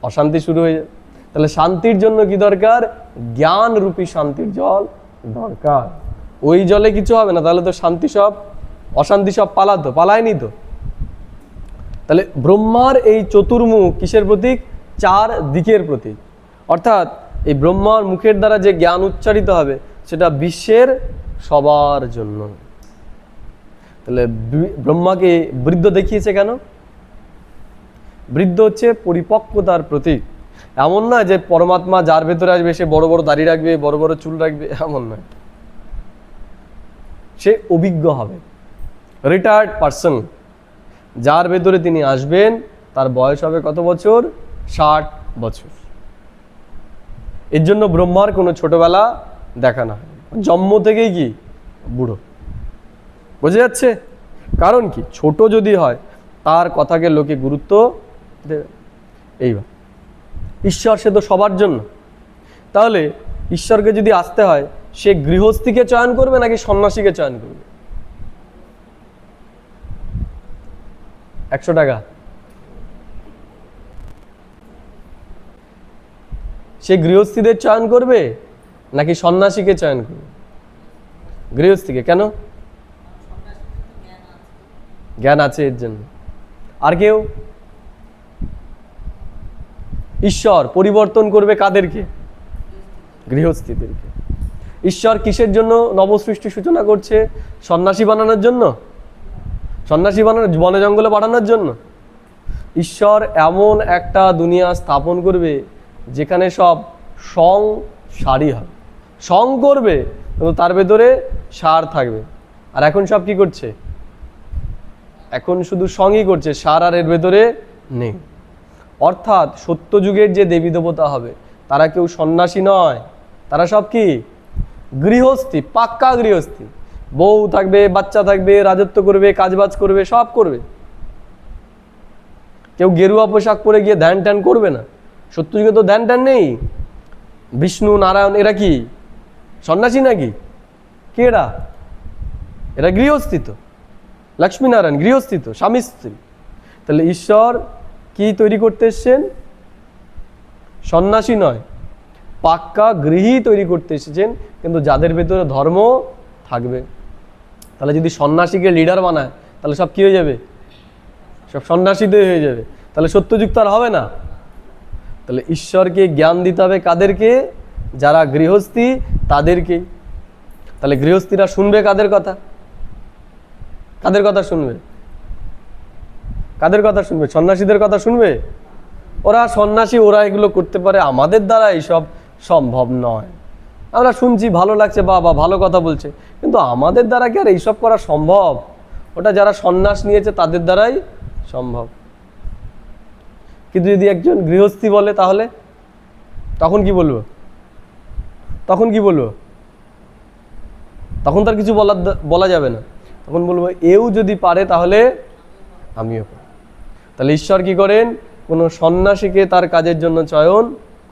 অশান্তি শুরু হয়ে যায়। তাহলে শান্তির জন্য কি দরকার? জ্ঞান রূপী শান্তির জল দরকার। ওই জলে কিছু হবে না, তাহলে তো শান্তি সব, অশান্তি সব পালাতো, পালায়নি তো। তাহলে ব্রহ্মার এই চতুর্মুখ কিসের প্রতীক? চার দিকের প্রতীক। অর্থাৎ এই ব্রহ্মার মুখের দ্বারা যে জ্ঞান উচ্চারিত হবে সেটা বিশ্বের সবার জন্য। তাহলে ব্রহ্মাকে বৃদ্ধ দেখিয়েছে কেন? বৃদ্ধ হচ্ছে পরিপক্কতার প্রতীক। এমন না যে পরমাত্মা যার ভেতরে আসবে সে বড় বড় দাড়ি রাখবে, বড় বড় চুল রাখবে, এমন নয়। সে অভিজ্ঞ হবে, রিটায়ার্ড পার্সন। যার ভেতরে তিনি আসবেন তার বয়স হবে কত বছর? 60 বছর। এর জন্য ব্রহ্মার কোনো ছোটবেলা দেখা না হয়, জন্ম থেকেই কি বুড়ো। বোঝা যাচ্ছে? কারণ কি? ছোট যদি হয় তার কথাকে লোকে গুরুত্ব দেবে। এইবার ঈশ্বর সে তো সবার জন্য। তাহলে ঈশ্বরকে যদি আসতে হয় সে গৃহস্থীকে চয়ন করবে নাকি সন্ন্যাসীকে চয়ন করবে? 100 টাকা। সে গৃহস্থীদের চয়ন করবে নাকি সন্ন্যাসীকে চয়ন করবে? গৃহস্থীকে। কেন? জ্ঞান আছে এর জন্য। আর কেউ? ঈশ্বর পরিবর্তন করবে কাদেরকে? গৃহস্থীদেরকে। ঈশ্বর কিসের জন্য নবসৃষ্টি সূচনা করছে? সন্ন্যাসী বানানোর জন্য? সন্ন্যাসী বানানোর, বনে জঙ্গলে পাঠানোর জন্য? ঈশ্বর এমন একটা দুনিয়া স্থাপন করবে যেখানে সব সং সারই হবে, সং করবে কিন্তু তার ভেতরে সার থাকবে। আর এখন সব কি করছে? এখন শুধু সঙ্গই করছে, সার আর এর ভেতরে নেই। অর্থাৎ সত্যযুগের যে দেবী দেবতা হবে তারা কেউ সন্ন্যাসী নয়, তারা সব কি গৃহস্থী, পাক্কা গৃহস্থী। বউ থাকবে, বাচ্চা থাকবে, রাজত্ব করবে, কাজবাজ করবে, সব করবে। কেউ গেরুয়া পোশাক পরে গিয়ে ধ্যান ট্যান করবে না। সত্যযুগে তো ধ্যান ট্যান নেই। বিষ্ণু নারায়ণ এরা কি সন্ন্যাসী নাকি? কে এরা? এরা গৃহস্থী তো। লক্ষ্মীনারায়ণ গৃহস্থী তো, স্বামী স্ত্রী। তাহলে ঈশ্বর কি তৈরি করতে এসছেন? সন্ন্যাসী নয়, পাক্কা গৃহী তৈরি করতে এসেছেন, কিন্তু যাদের ভেতরে ধর্ম থাকবে। তাহলে যদি সন্ন্যাসীকে লিডার বানায় তাহলে সব কি হয়ে যাবে? সব সন্ন্যাসীদের হয়ে যাবে। তাহলে সত্যযুগ আর হবে না। তাহলে ঈশ্বরকে জ্ঞান দিতে হবে কাদেরকে? যারা গৃহস্থী তাদেরকে। তাহলে গৃহস্থীরা শুনবে কাদের কথা? কাদের কথা শুনবে? কাদের কথা শুনবে? সন্ন্যাসীদের কথা শুনবে? ওরা সন্ন্যাসী, ওরা এগুলো করতে পারে, আমাদের দ্বারা এইসব সম্ভব নয়। আমরা শুনছি, ভালো লাগছে, বাবা ভালো কথা বলছে, কিন্তু আমাদের দ্বারা কি আর এইসব করা সম্ভব? ওটা যারা সন্ন্যাস নিয়েছে তাদের দ্বারাই সম্ভব। কিন্তু যদি একজন গৃহস্থী বলে তাহলে তখন কি বলবো? তখন কি বলবো? তখন তার কিছু বলা যাবে না। তখন বলবো এও যদি পারে তাহলে আমিও পারি। তাহলে ঈশ্বর কি করেন? কোনো সন্ন্যাসীকে তার কাজের জন্য চয়ন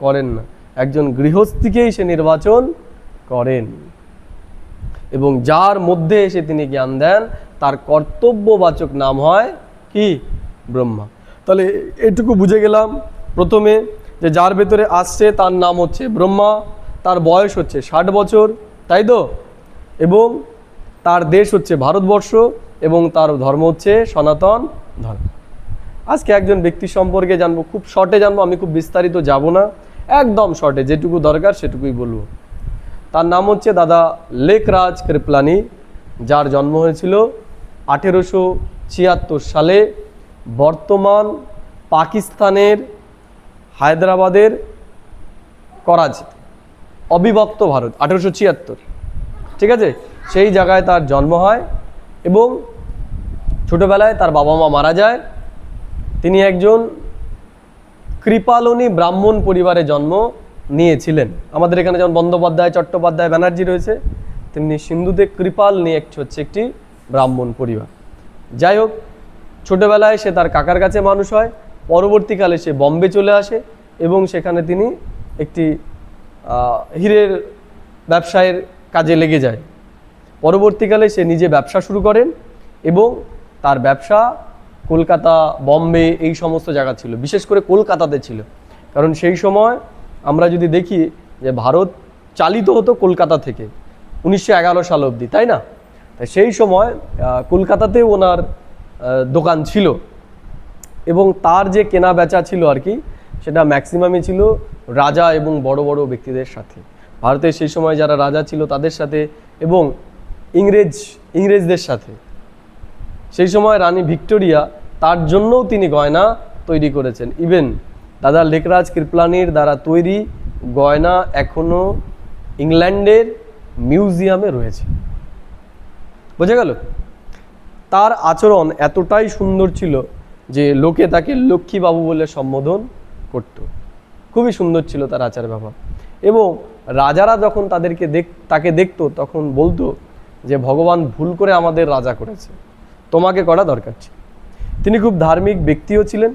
করেন না, একজন গৃহস্থীকেই সে নির্বাচন করেন, এবং যার মধ্যে এসে তিনি জ্ঞান দেন তার কর্তব্যবাচক নাম হয় কি? ব্রহ্মা। তাহলে এটুকু বুঝে গেলাম প্রথমে যে যার ভেতরে আসছে তার নাম হচ্ছে ব্রহ্মা, তার বয়স হচ্ছে 60 বছর, তাই তো? এবং তার দেশ হচ্ছে ভারতবর্ষ, এবং তার ধর্ম হচ্ছে সনাতন ধর্ম। আজকে একজন ব্যক্তি সম্পর্কে জানবো, খুব শর্টে জানবো, আমি খুব বিস্তারিত যাব না, একদম শর্টে যেটুকু দরকার সেটুকুই বলবো। তার নাম হচ্ছে দাদা লেখরাজ কৃপলানি, যার জন্ম হয়েছিল 1876 সালে বর্তমান পাকিস্তানের হায়দ্রাবাদের করাচিতে, অবিভক্ত ভারত, 1876, ঠিক আছে? সেই জায়গায় তার জন্ম হয় এবং ছোটবেলায় তার বাবা মা মারা যায়। তিনি একজন কৃপালনী ব্রাহ্মণ পরিবারে জন্ম নিয়েছিলেন। আমাদের এখানে যেমন বন্দ্যোপাধ্যায়, চট্টোপাধ্যায়, ব্যানার্জি রয়েছে, তেমনি সিন্ধুতে কৃপাল নিয়ে হচ্ছে একটি ব্রাহ্মণ পরিবার। যাই হোক, ছোটবেলায় সে তার কাকার কাছে মানুষ হয়, পরবর্তীকালে সে বম্বে চলে আসে এবং সেখানে তিনি একটি হীরের ব্যবসায়ের কাজে লেগে যায়। পরবর্তীকালে সে নিজে ব্যবসা শুরু করেন এবং তার ব্যবসা কলকাতা, বম্বে এই সমস্ত জায়গা ছিল, বিশেষ করে কলকাতাতে ছিল। কারণ সেই সময় আমরা যদি দেখি যে ভারত চালিত হতো কলকাতা থেকে 1911 সাল অবধি, তাই না? তাই সেই সময় কলকাতাতেও ওনার দোকান ছিল এবং তার যে কেনা বেচা ছিল আর কি, সেটা ম্যাক্সিমামই ছিল রাজা এবং বড় বড় ব্যক্তিদের সাথে। ভারতের সেই সময় যারা রাজা ছিল তাদের সাথে এবং ইংরেজদের সাথে। সেই সময় রানী ভিক্টোরিয়া, তার জন্যও তিনি গয়না তৈরি করেছেন। ইভেন দাদা লেখরাজ কৃপলানির দ্বারা তৈরি গয়না এখনও ইংল্যান্ডের মিউজিয়ামে রয়েছে। বোঝা গেল? তার আচরণ এতটাই সুন্দর ছিল যে লোকে তাকে লক্ষ্মীবাবু বলে সম্বোধন করত। খুবই সুন্দর ছিল তার আচার ব্যবহার। এবং রাজারা যখন তাকে দেখতো তখন বলতো যে ভগবান ভুল করে আমাদের রাজা করেছে, তোমাকে করা দরকার ছিল। তিনি খুব ধার্মিক ব্যক্তিও ছিলেন।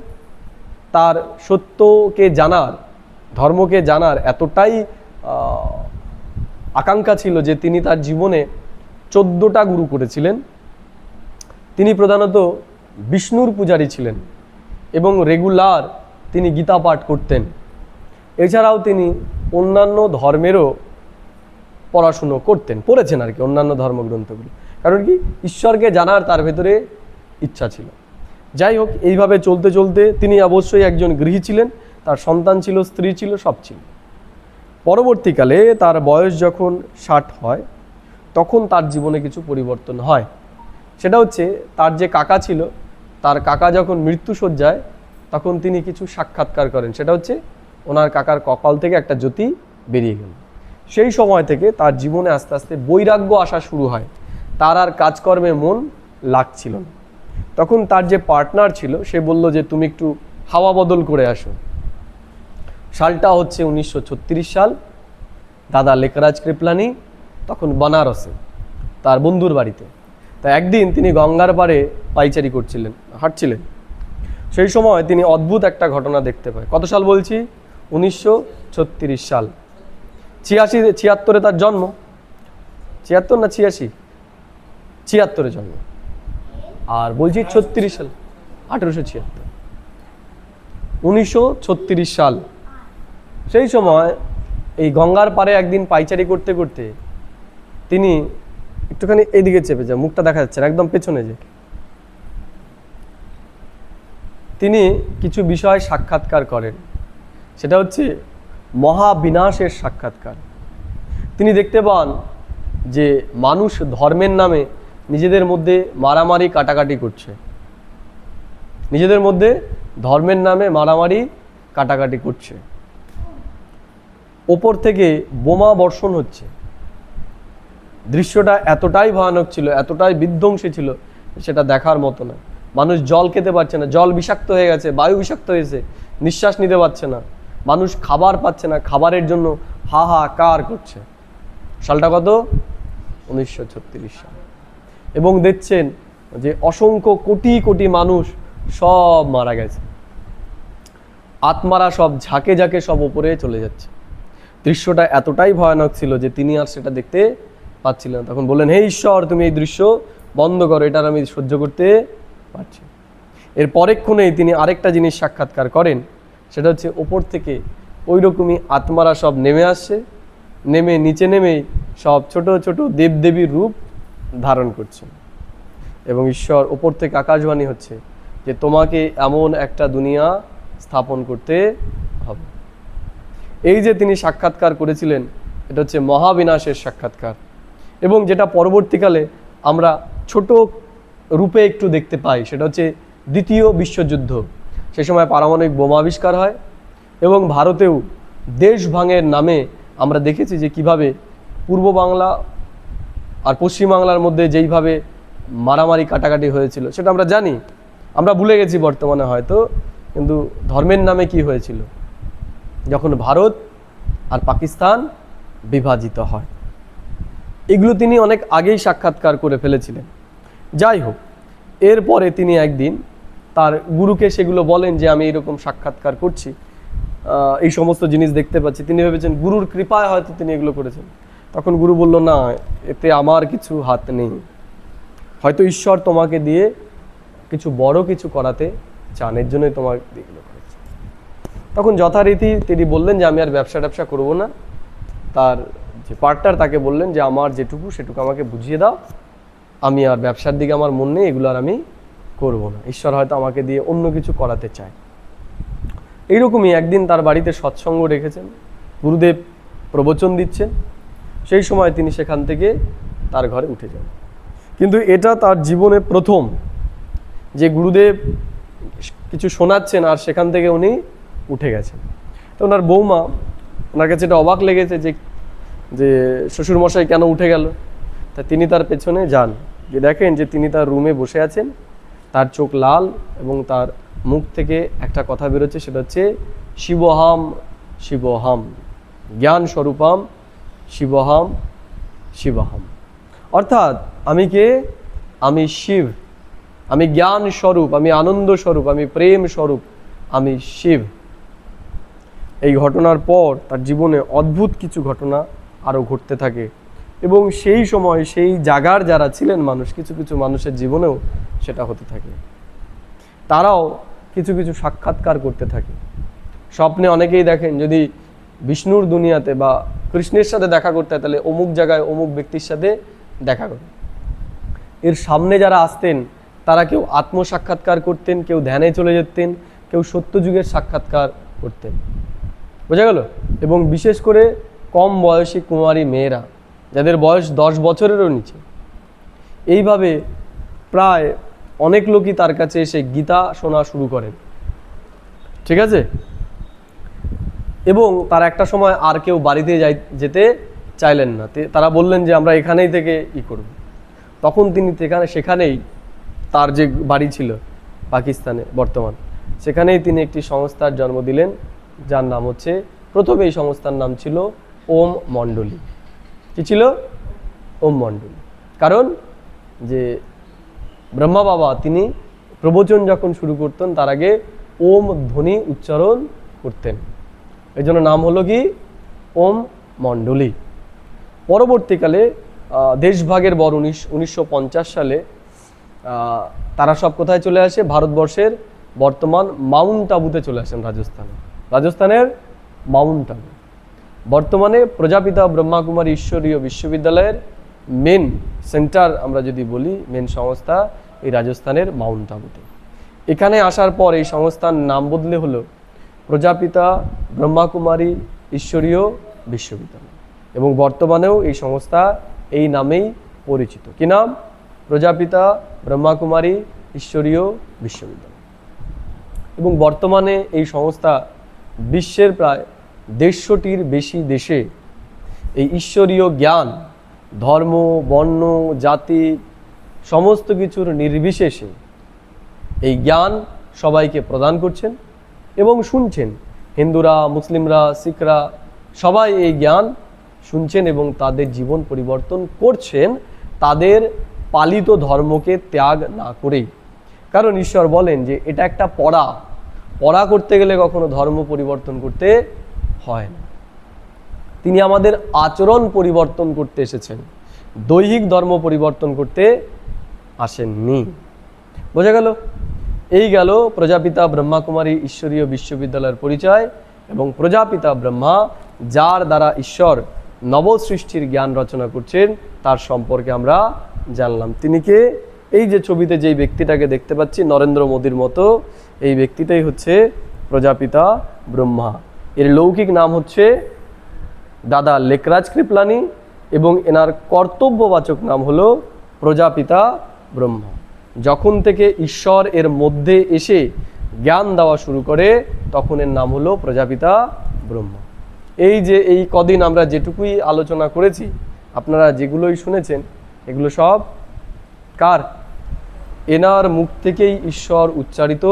তার সত্যকে জানার, ধর্মকে জানার এতটাই আকাঙ্ক্ষা ছিল যে তিনি তার জীবনে 14টা গুরু করেছিলেন। তিনি প্রধানত বিষ্ণুর পূজারী ছিলেন এবং রেগুলার তিনি গীতা পাঠ করতেন। এছাড়াও তিনি অন্যান্য ধর্মেরও পড়াশুনো পড়েছেন আর কি, অন্যান্য ধর্মগ্রন্থগুলি। কারণ কি, ঈশ্বরকে জানার তার ভেতরে ইচ্ছা ছিল। যাই হোক, এইভাবে চলতে চলতে তিনি অবশ্যই একজন গৃহী ছিলেন, তার সন্তান ছিল, স্ত্রী ছিল, সব ছিল। পরবর্তীকালে তার বয়স যখন 60 হয় তখন তার জীবনে কিছু পরিবর্তন হয়। সেটা হচ্ছে তার যে কাকা ছিল, তার কাকা যখন মৃত্যুশয্যায় তখন তিনি কিছু সাক্ষাৎকার করেন, সেটা হচ্ছে ওনার কাকার কপাল থেকে একটা জ্যোতি বেরিয়ে গেল। সেই সময় থেকে তার জীবনে আস্তে আস্তে বৈরাগ্য আসা শুরু হয়, তার আর কাজকর্মে মন লাগছিল না। তখন তার যে পার্টনার ছিল সে বলল যে তুমি একটু হাওয়া বদল করে আসো। সালটা হচ্ছে 1936 সাল। দাদা লেকরাজ কৃপলানি তখন বানারসে তার বন্ধুর বাড়িতে। তা একদিন তিনি গঙ্গার পাড়ে পাইচারি করছিলেন, হাঁটছিলেন। সেই সময় তিনি অদ্ভুত একটা ঘটনা দেখতে পায়। কত সাল বলছি? 1936 সাল। 76 তার জন্ম। 76 না 86? 76 জন্ম। আর বলছি 36 সাল, 1876, 1936 সাল। সেই সময় এই গঙ্গার পাড়ে একদিন পাইচারি করতে করতে তিনি একটুখানি এইদিকে চেপে যান, মুখটা দেখা যাচ্ছে না, একদম পেছনে যে তিনি কিছু বিষয় সাক্ষাৎকার করেন। সেটা হচ্ছে মহাবিনাশের সাক্ষাৎকার। তিনি দেখতে পান যে মানুষ ধর্মের নামে নিজেদের মধ্যে মারামারি কাটাকাটি করছে, নিজেদের মধ্যে ধর্মের নামে মারামারি কাটাকাটি করছে। ওপর থেকে বোমা বর্ষণ হচ্ছে। দৃশ্যটা এতটাই ভয়ানক ছিল, এতটাই বিধ্বংসী ছিল, সেটা দেখার মতো না। মানুষ জল খেতে পারছে না, জল বিষাক্ত হয়ে গেছে, বায়ু বিষাক্ত হয়েছে, নিঃশ্বাস নিতে পারছে না। মানুষ খাবার পাচ্ছে না, খাবারের জন্য হাহাকার করছে। সালটা কত? 1936 সাল। এবং দেখছেন যে অসংখ্য কোটি কোটি মানুষ সব মারা গেছে, আত্মারা সব ঝাঁকে ঝাঁকে সব উপরে চলে যাচ্ছে। দৃশ্যটা এতটাই ভয়ানক ছিল যে তিনি আর সেটা দেখতে পাচ্ছিলেন না। তখন বললেন, হে ঈশ্বর, তুমি এই দৃশ্য বন্ধ করো, এটার আমি সহ্য করতে পারছি। এর পরেক্ষণেই তিনি আরেকটা জিনিস সাক্ষাৎকার করেন, সেটা হচ্ছে ওপর থেকে ওই রকমই আত্মারা সব নেমে আসছে, নেমে নিচে নেমেই সব ছোট ছোট দেবদেবীর রূপ ধারণ করছে। এবং ঈশ্বর ওপর থেকে আকাশবাণী হচ্ছে যে তোমাকে এমন একটা দুনিয়া স্থাপন করতে হবে। এই যে তিনি সাক্ষাৎকার করেছিলেন, এটা হচ্ছে মহাবিনাশের সাক্ষাৎকার। এবং যেটা পরবর্তীকালে আমরা ছোট রূপে একটু দেখতে পাই, সেটা হচ্ছে দ্বিতীয় বিশ্বযুদ্ধ। সে সময় পারমাণবিক বোমা আবিষ্কার হয় এবং ভারতেও দেশ ভাঙের নামে আমরা দেখেছি যে কিভাবে পূর্ব বাংলা আর পশ্চিম বাংলার মধ্যে যেইভাবে মারামারি কাটাকাটি হয়েছিল সেটা আমরা জানি, আমরা ভুলে গেছি বর্তমানে হয়তো। কিন্তু ধর্মের নামে কি হয়েছিল যখন ভারত আর পাকিস্তান বিভাজিত হয়, এগুলো তিনি অনেক আগেই সাক্ষাৎকার করে ফেলেছিলেন। যাই হোক, এরপরে তিনি একদিন তার গুরুকে সেগুলো বলেন যে আমি এরকম সাক্ষাৎকার করছি, এই সমস্ত জিনিস দেখতে পাচ্ছি। তিনি ভেবেছেন গুরুর কৃপায় হয়তো তিনি এগুলো করেছেন। তখন গুরু বলল, না, এতে আমার কিছু হাত নেই, হয়তো ঈশ্বর তোমাকে দিয়ে কিছু বড় কিছু করাতে চান, এর জন্যই তোমার এগুলো করেছে। তখন যথারীতি তিনি বললেন যে আমি আর ব্যবসা করব না। তার যে পার্টনার তাকে বললেন যে আমার যেটুকু সেটুকু আমাকে বুঝিয়ে দাও, আমি আর ব্যবসার দিকে আমার মন নেই, এগুলো আর আমি করব না, ঈশ্বর হয়তো আমাকে দিয়ে অন্য কিছু করাতে চায়। এইরকমই একদিন তার বাড়িতে সৎসঙ্গ রেখেছেন, গুরুদেব প্রবচন দিচ্ছেন। সেই সময় তিনি সেখান থেকে তার ঘরে উঠে যান। কিন্তু এটা তার জীবনে প্রথম যে গুরুদেব কিছু শোনাচ্ছেন আর সেখান থেকে উনি উঠে গেছেন। তো ওনার বৌমা, ওনার কাছে এটা অবাক লেগেছে যে শ্বশুরমশাই কেন উঠে গেল। তা তিনি তার পেছনে যান, যে দেখেন যে তিনি তার রুমে বসে আছেন, তার চোখ লাল এবং তার মুখ থেকে একটা কথা বেরোচ্ছে, সেটা হচ্ছে শিবহাম শিবহাম, জ্ঞান স্বরূপাম শিবহাম শিবহাম। অর্থাৎ আমি কে? আমি শিব, আমি জ্ঞান স্বরূপ, আমি আনন্দ স্বরূপ, আমি প্রেম স্বরূপ, আমি শিব। এই ঘটনার পর তার জীবনে অদ্ভুত কিছু ঘটনা আরও ঘটতে থাকে এবং সেই সময় সেই জায়গার যারা ছিলেন মানুষ, কিছু কিছু মানুষের জীবনেও সেটা হতে থাকে। তারাও কিছু কিছু সাক্ষাৎকার করতে থাকে। স্বপ্নে অনেকেই দেখেন যদি বিষ্ণুর দুনিয়াতে বা কৃষ্ণের সাথে দেখা করতে হয় তাহলে অমুক জায়গায় অমুক ব্যক্তির সাথে দেখা করে। এর সামনে যারা আসতেন তারা কেউ আত্মসাক্ষাৎকার করতেন, কেউ ধ্যানে চলে যেতেন, কেউ সত্যযুগের সাক্ষাৎকার করতেন। বোঝা গেল? এবং বিশেষ করে কম বয়সী কুমারী মেয়েরা, যাদের বয়স 10 বছরেরও নিচে, এইভাবে প্রায় অনেক লোকই তার কাছে এসে গীতা শোনা শুরু করেন। ঠিক আছে। এবং তার একটা সময় আর কেউ বাড়িতে যেতে চাইলেন না, তারা বললেন যে আমরা এখানেই থেকে করব। তখন তিনি সেখানেই তার যে বাড়ি ছিল পাকিস্তানে বর্তমান, সেখানেই তিনি একটি সংস্থার জন্ম দিলেন, যার নাম হচ্ছে, প্রথমে এই সংস্থার নাম ছিল ওম মণ্ডলী। কি ছিল? ওম মণ্ডলী। কারণ যে ব্রহ্মা বাবা তিনি প্রবচন যখন শুরু করতেন তার আগে ওম ধ্বনি উচ্চারণ করতেন, এই জন্য নাম হলো কি ওম মণ্ডলী। পরবর্তীকালে দেশভাগের পর 1950 সালে তারা সব কোথায় চলে আসে? ভারতবর্ষের বর্তমান মাউন্ট আবুতে চলে আসেন, রাজস্থানের মাউন্ট আবু। বর্তমানে প্রজাপিতা ব্রহ্মাকুমারী ঈশ্বরীয় বিশ্ববিদ্যালয়ের মেন সেন্টার আমরা যদি বলি, মেন সংস্থা এই রাজস্থানের মাউন্ট আবুতে। এখানে আসার পর এই সংস্থার নাম বদলে হলো প্রজাপিতা ব্রহ্মাকুমারী ঈশ্বরীয় বিশ্ববিদ্যালয়, এবং বর্তমানেও এই সংস্থা এই নামেই পরিচিত। কি নাম? প্রজাপিতা ব্রহ্মাকুমারী ঈশ্বরীয় বিশ্ববিদ্যালয়। এবং বর্তমানে এই সংস্থা বিশ্বের প্রায় 150টির বেশি দেশে এই ঈশ্বরীয় জ্ঞান ধর্ম, বর্ণ, জাতি সমস্ত কিছুর নির্বিশেষে এই জ্ঞান সবাইকে প্রদান করছেন এবং শুনছেন। হিন্দুরা, মুসলিমরা, শিখরা সবাই এই জ্ঞান শুনছেন এবং তাদের জীবন পরিবর্তন করছেন, তাদের পালিত ধর্মকে ত্যাগ না করেই। কারণ ঈশ্বর বলেন যে এটা একটা পড়া করতে গেলে কখনো ধর্ম পরিবর্তন করতে হয় না। তিনি আমাদের আচরণ পরিবর্তন করতে এসেছেন, দৈহিক ধর্ম পরিবর্তন করতে আসেননি। বোঝা গেল? এই গেল প্রজাপিতা ব্রহ্মাকুমারী ঈশ্বরীয় বিশ্ববিদ্যালয়ের পরিচয়। এবং প্রজাপিতা ব্রহ্মা, যার দ্বারা ঈশ্বর নবসৃষ্টির জ্ঞান রচনা করছেন, তার সম্পর্কে আমরা জানলাম। তিনি কে? এই যে ছবিতে যেই ব্যক্তিটাকে দেখতে পাচ্ছি নরেন্দ্র মোদীর মতো, এই ব্যক্তিটাই হচ্ছে প্রজাপিতা ব্রহ্মা। এর লৌকিক নাম হচ্ছে দাদা লেকরাজ কৃপলানি এবং এনার কর্তব্যবাচক নাম হলো প্রজাপিতা ব্রহ্মা। যখন থেকে ঈশ্বর এর মধ্যে এসে জ্ঞান দেওয়া শুরু করে তখন এর নাম হলো প্রজাপিতা ব্রহ্মা। এই যে এই কদিন আমরা যেটুকুই আলোচনা করেছি, আপনারা যেগুলোই শুনেছেন, এগুলো সব কার? এনার মুখ থেকেই ঈশ্বর উচ্চারিত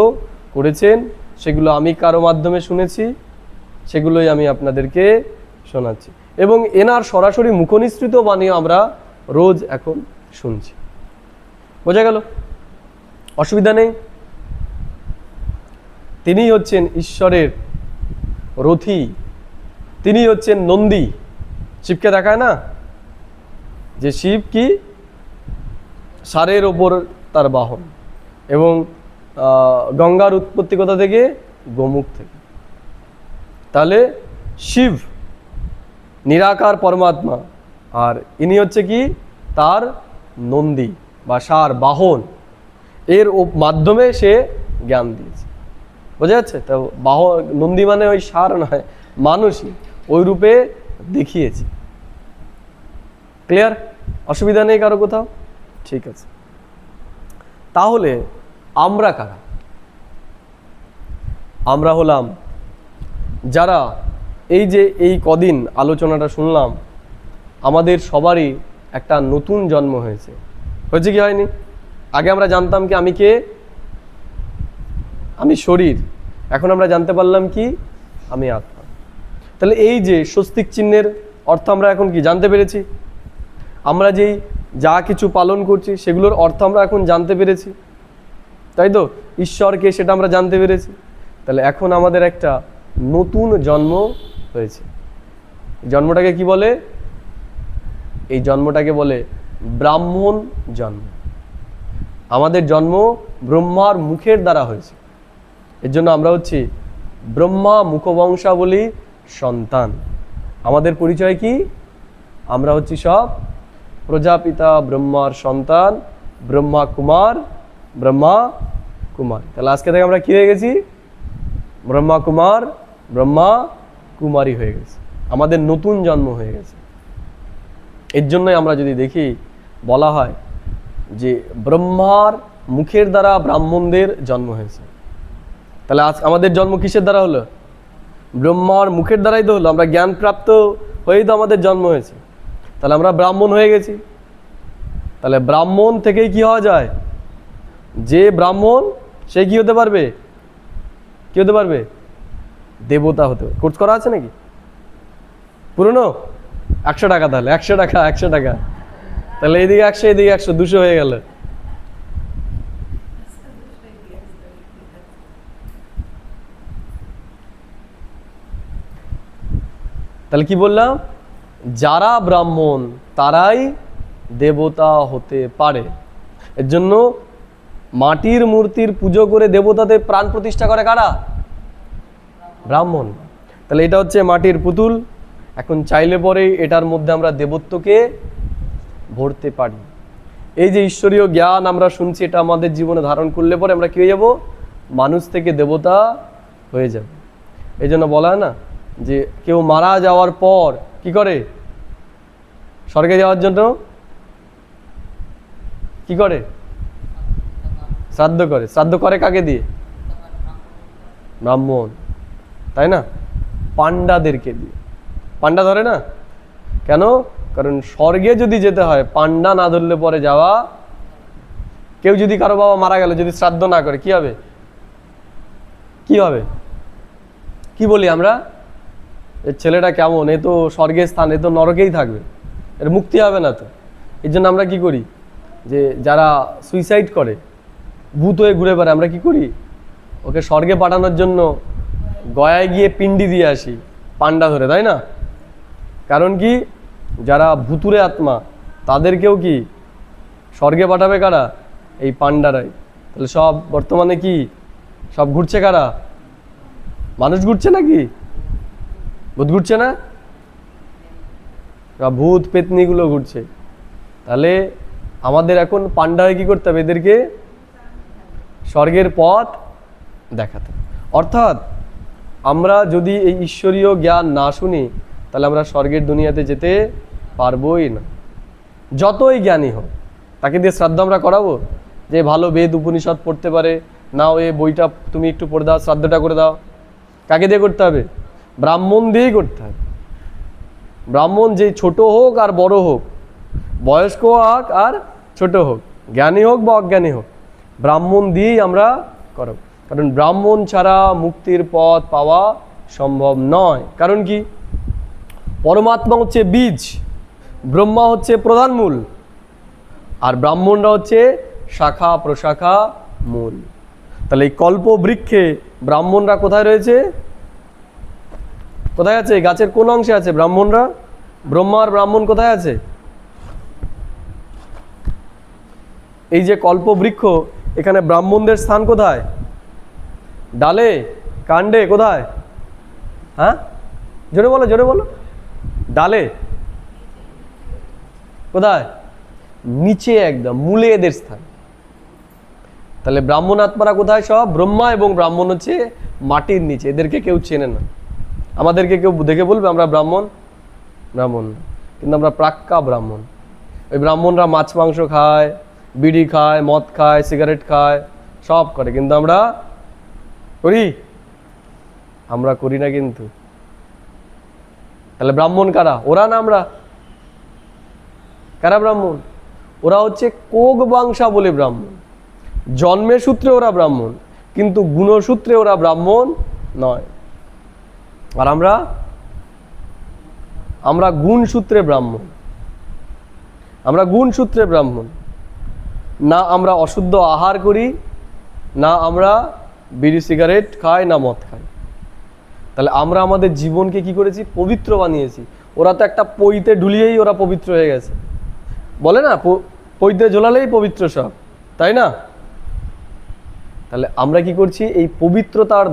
করেছেন। সেগুলো আমি কারো মাধ্যমে শুনেছি, সেগুলোই আমি আপনাদেরকে শোনাচ্ছি। এবং এনার সরাসরি মুখনিসৃত বাণীও আমরা রোজ এখন শুনছি। বোঝা গেল? অসুবিধা নেই। তিনি হচ্ছেন ঈশ্বরের রথী, তিনি হচ্ছেন নন্দী। শিবকে দেখায় না যে শিব কি ষাঁড়ের ওপর তার বাহন, এবং গঙ্গার উৎপত্তি কোথা থেকে? গোমুখ থেকে। তাহলে শিব নিরাকার পরমাত্মা, আর ইনি হচ্ছে কি তার নন্দী বা ষাঁড় বাহন, এর মাধ্যমে সে জ্ঞান দিয়েছে। বোঝা যাচ্ছে? তো নন্দী মানে ওই ষাঁড় নয়, মানুষই ওই রূপে দেখিয়েছে। ক্লিয়ার? অসুবিধা নেই কারো কোথাও? ঠিক আছে। তাহলে আমরা কারা? আমরা হলাম যারা এই যে এই কদিন আলোচনাটা শুনলাম, আমাদের সবারই একটা নতুন জন্ম হয়েছে। হয়েছে কি হয়নি? আগে আমরা জানতাম কি আমি কে? আমি শরীর। এখন আমরা জানতে পারলাম কি আমি আত্মা। তাহলে এই যে স্বস্তিক চিহ্নের অর্থ আমরা এখন কি জানতে পেরেছি। আমরা যেই যা কিছু পালন করছি সেগুলোর অর্থ আমরা এখন জানতে পেরেছি, তাই তো? ঈশ্বরকে সেটা আমরা জানতে পেরেছি। তাহলে এখন আমাদের একটা নতুন জন্ম হয়েছে। জন্মটাকে কি বলে? এই জন্মটাকে বলে ব্রাহ্মণ জন্ম। আমাদের জন্ম ব্রহ্মার মুখের দ্বারা হয়েছে, এর জন্য আমরা হচ্ছি ব্রহ্মা মুখবংশাবলী সন্তান। আমাদের পরিচয় কি? আমরা হচ্ছি সব প্রজাপিতা ব্রহ্মার সন্তান, ব্রহ্মা কুমার, ব্রহ্মা কুমার। তাহলে আজকে থেকে আমরা কি হয়ে গেছি? ব্রহ্মা কুমার, ব্রহ্মা কুমারী হয়ে গেছে। আমাদের নতুন জন্ম হয়ে গেছে। এর জন্যই আমরা যদি দেখি, বলা হয় যে ব্রহ্মার মুখের দ্বারা ব্রাহ্মণদের জন্ম হয়েছে। তাহলে আজ আমাদের জন্ম কিসের দ্বারা হলো? ব্রহ্মার মুখের দ্বারাই তো হলো। আমরা জ্ঞান প্রাপ্ত হয়েই তো আমাদের জন্ম হয়েছে। তাহলে আমরা ব্রাহ্মণ হয়ে গেছি। তাহলে ব্রাহ্মণ থেকেই কি হওয়া যায়? যে ব্রাহ্মণ সে কি হতে পারবে? কি হতে পারবে? দেবতা হতে পারবে। কোর্স করা আছে নাকি পুরনো? 100 টাকা, তাহলে 100 টাকা, 100 টাকা। তাহলে এইদিকে 100, এদিকে 100, 200 হয়ে গেল। তাহলে কি বললাম? যারা ব্রাহ্মণ তারাই দেবতা হতে পারে। এর জন্য মাটির মূর্তির পুজো করে দেবতাদের প্রাণ প্রতিষ্ঠা করে কারা? ব্রাহ্মণ। তাহলে এটা হচ্ছে মাটির পুতুল। এখন চাইলে পরে এটার মধ্যে আমরা দেবত্বকে ভরতে পারি। এই যে ঈশ্বরীয় জ্ঞান আমরা শুনছি, এটা আমাদের জীবনে ধারণ করলে পরে আমরা কি হয়ে যাব? মানুষ থেকে দেবতা হয়ে যাব। এই জন্য বলা হয় না যে কেউ মারা যাওয়ার পর কি করে? স্বর্গে যাওয়ার জন্য কি করে? শ্রাদ্ধ করে। শ্রাদ্ধ করে কাকে দিয়ে? ব্রাহ্মণ, তাই না? পান্ডাদেরকে দিয়ে। পান্ডা ধরে না কেন? কারণ স্বর্গে যদি যেতে হয় পান্ডা না ধরলে পরে যাওয়া। কেউ যদি কারো বাবা মারা গেল, যদি শ্রাদ্ধ না করে কি হবে? কি হবে? কি বলি আমরা? এর ছেলেটা কেমন, এ তো স্বর্গের স্থান, এ তো নরকেই থাকবে, এর মুক্তি হবে না তো। এর জন্য আমরা কি করি? যে যারা সুইসাইড করে, ভূত হয়ে ঘুরে বেড়ায়, আমরা কি করি? ওকে স্বর্গে পাঠানোর জন্য গয়ায় গিয়ে পিণ্ডি দিয়ে আসি পান্ডা ধরে, তাই না? কারণ কি? যারা ভুতুরে আত্মা তাদেরকেও কি স্বর্গে পাঠাবে কারা? এই পান্ডারাই। তাহলে সব বর্তমানে কি সব ঘুরছে কারা? মানুষ ঘুরছে নাকি? ভূত ঘুরছে না? ভূত পেতনিগুলো ঘুরছে। তাহলে আমাদের এখন পান্ডা হয়ে কি করতে হবে? এদেরকে স্বর্গের পথ দেখাতে। অর্থাৎ আমরা যদি এই ঈশ্বরীয় জ্ঞান না শুনি তাহলে আমরা স্বর্গের দুনিয়াতে যেতে পারবোই না। যতই জ্ঞানী হোক, তাকে দিয়ে শ্রাদ্ধ আমরা করাবো? যে ভালো বেদ উপনিষদ পড়তে পারে, না ওই বইটা তুমি একটু পড়ে দাও, শ্রাদ্ধটা করে দাও। কাকে দিয়ে করতে হবে? ব্রাহ্মণ দিয়েই করতে হবে। ব্রাহ্মণ যে ছোট হোক আর বড় হোক, বয়স্ক হোক আর ছোট হোক, জ্ঞানী হোক বা অজ্ঞানী হোক, ব্রাহ্মণ দিয়েই আমরা করব। কারণ ব্রাহ্মণ ছাড়া মুক্তির পথ পাওয়া সম্ভব নয়। কারণ কি? পরমাত্মা হচ্ছে বীজ, ব্রহ্মা হচ্ছে প্রধান মূল, আর ব্রাহ্মণরা হচ্ছে শাখা প্রশাখা মূল। তাহলে এই কল্প বৃক্ষে ব্রাহ্মণরা কোথায় রয়েছে? কোথায় আছে? গাছের কোন অংশে আছে ব্রাহ্মণরা? ব্রহ্মা আর ব্রাহ্মণ কোথায় আছে? এই যে কল্প বৃক্ষ, এখানে ব্রাহ্মণদের স্থান কোথায়? ডালে, কাণ্ডে, কোথায়? হ্যাঁ, জোরে বলো, জোরে বলো। ডালে কোথায়? নিচে, একদম মূলে এদের স্থান। তাহলে ব্রাহ্মণ আত্মারা কোথায়? সব ব্রহ্মা এবং ব্রাহ্মণ হচ্ছে মাটির নিচে। এদেরকে কেউ চেনে না। আমাদেরকে কেউ দেখে বলবে আমরা ব্রাহ্মণ? ব্রাহ্মণ না, কিন্তু আমরা প্রাক্কা ব্রাহ্মণ। ওই ব্রাহ্মণরা মাছ মাংস খায়, বিড়ি খায়, মদ খায়, সিগারেট খায়, সব করে, কিন্তু আমরা করি? আমরা করি না কিন্তু। তাহলে ব্রাহ্মণ কারা? ওরা না আমরা? কারা ব্রাহ্মণ? ওরা হচ্ছে কোগ বাংশা বলে ব্রাহ্মণ। জন্মের সূত্রে ওরা ব্রাহ্মণ, কিন্তু গুণসূত্রে ওরা ব্রাহ্মণ নয়। আর আমরা গুণসূত্রে ব্রাহ্মণ। আমরা গুণসূত্রে ব্রাহ্মণ। না আমরা অশুদ্ধ আহার করি, না আমরা বিড়ি সিগারেট খাই, না মদ খাই। তাহলে আমরা আমাদের জীবনকে কি করেছি? পবিত্র বানিয়েছি। ওরা তো একটা পইতে ঢুলিয়েই ওরা পবিত্র হয়ে গেছে। বলে না পইতে ঝোলালেই পবিত্র সব, তাই না? তাহলে আমরা কি করছি? এই পবিত্রতার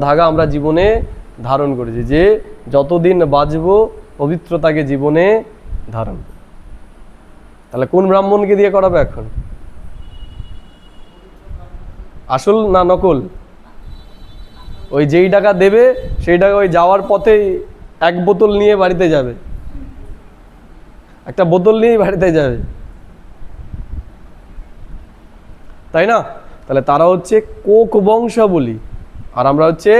ধাগা আমরা জীবনে ধারণ করেছি, যে যতদিন বাঁচবো পবিত্রতাকে জীবনে ধারণ। তাহলে কোন ব্রাহ্মণকে দিয়ে করাবে এখন? আসল না নকল? ওই যেই টাকা দেবে সেই টাকা ওই যাওয়ার পথেই এক বোতল নিয়ে বাড়িতে যাবে, একটা বোতল নিয়েই বাড়িতে যাবে, তাই না? তাহলে তারা হচ্ছে কোক বংশাবলী, আর আমরা হচ্ছে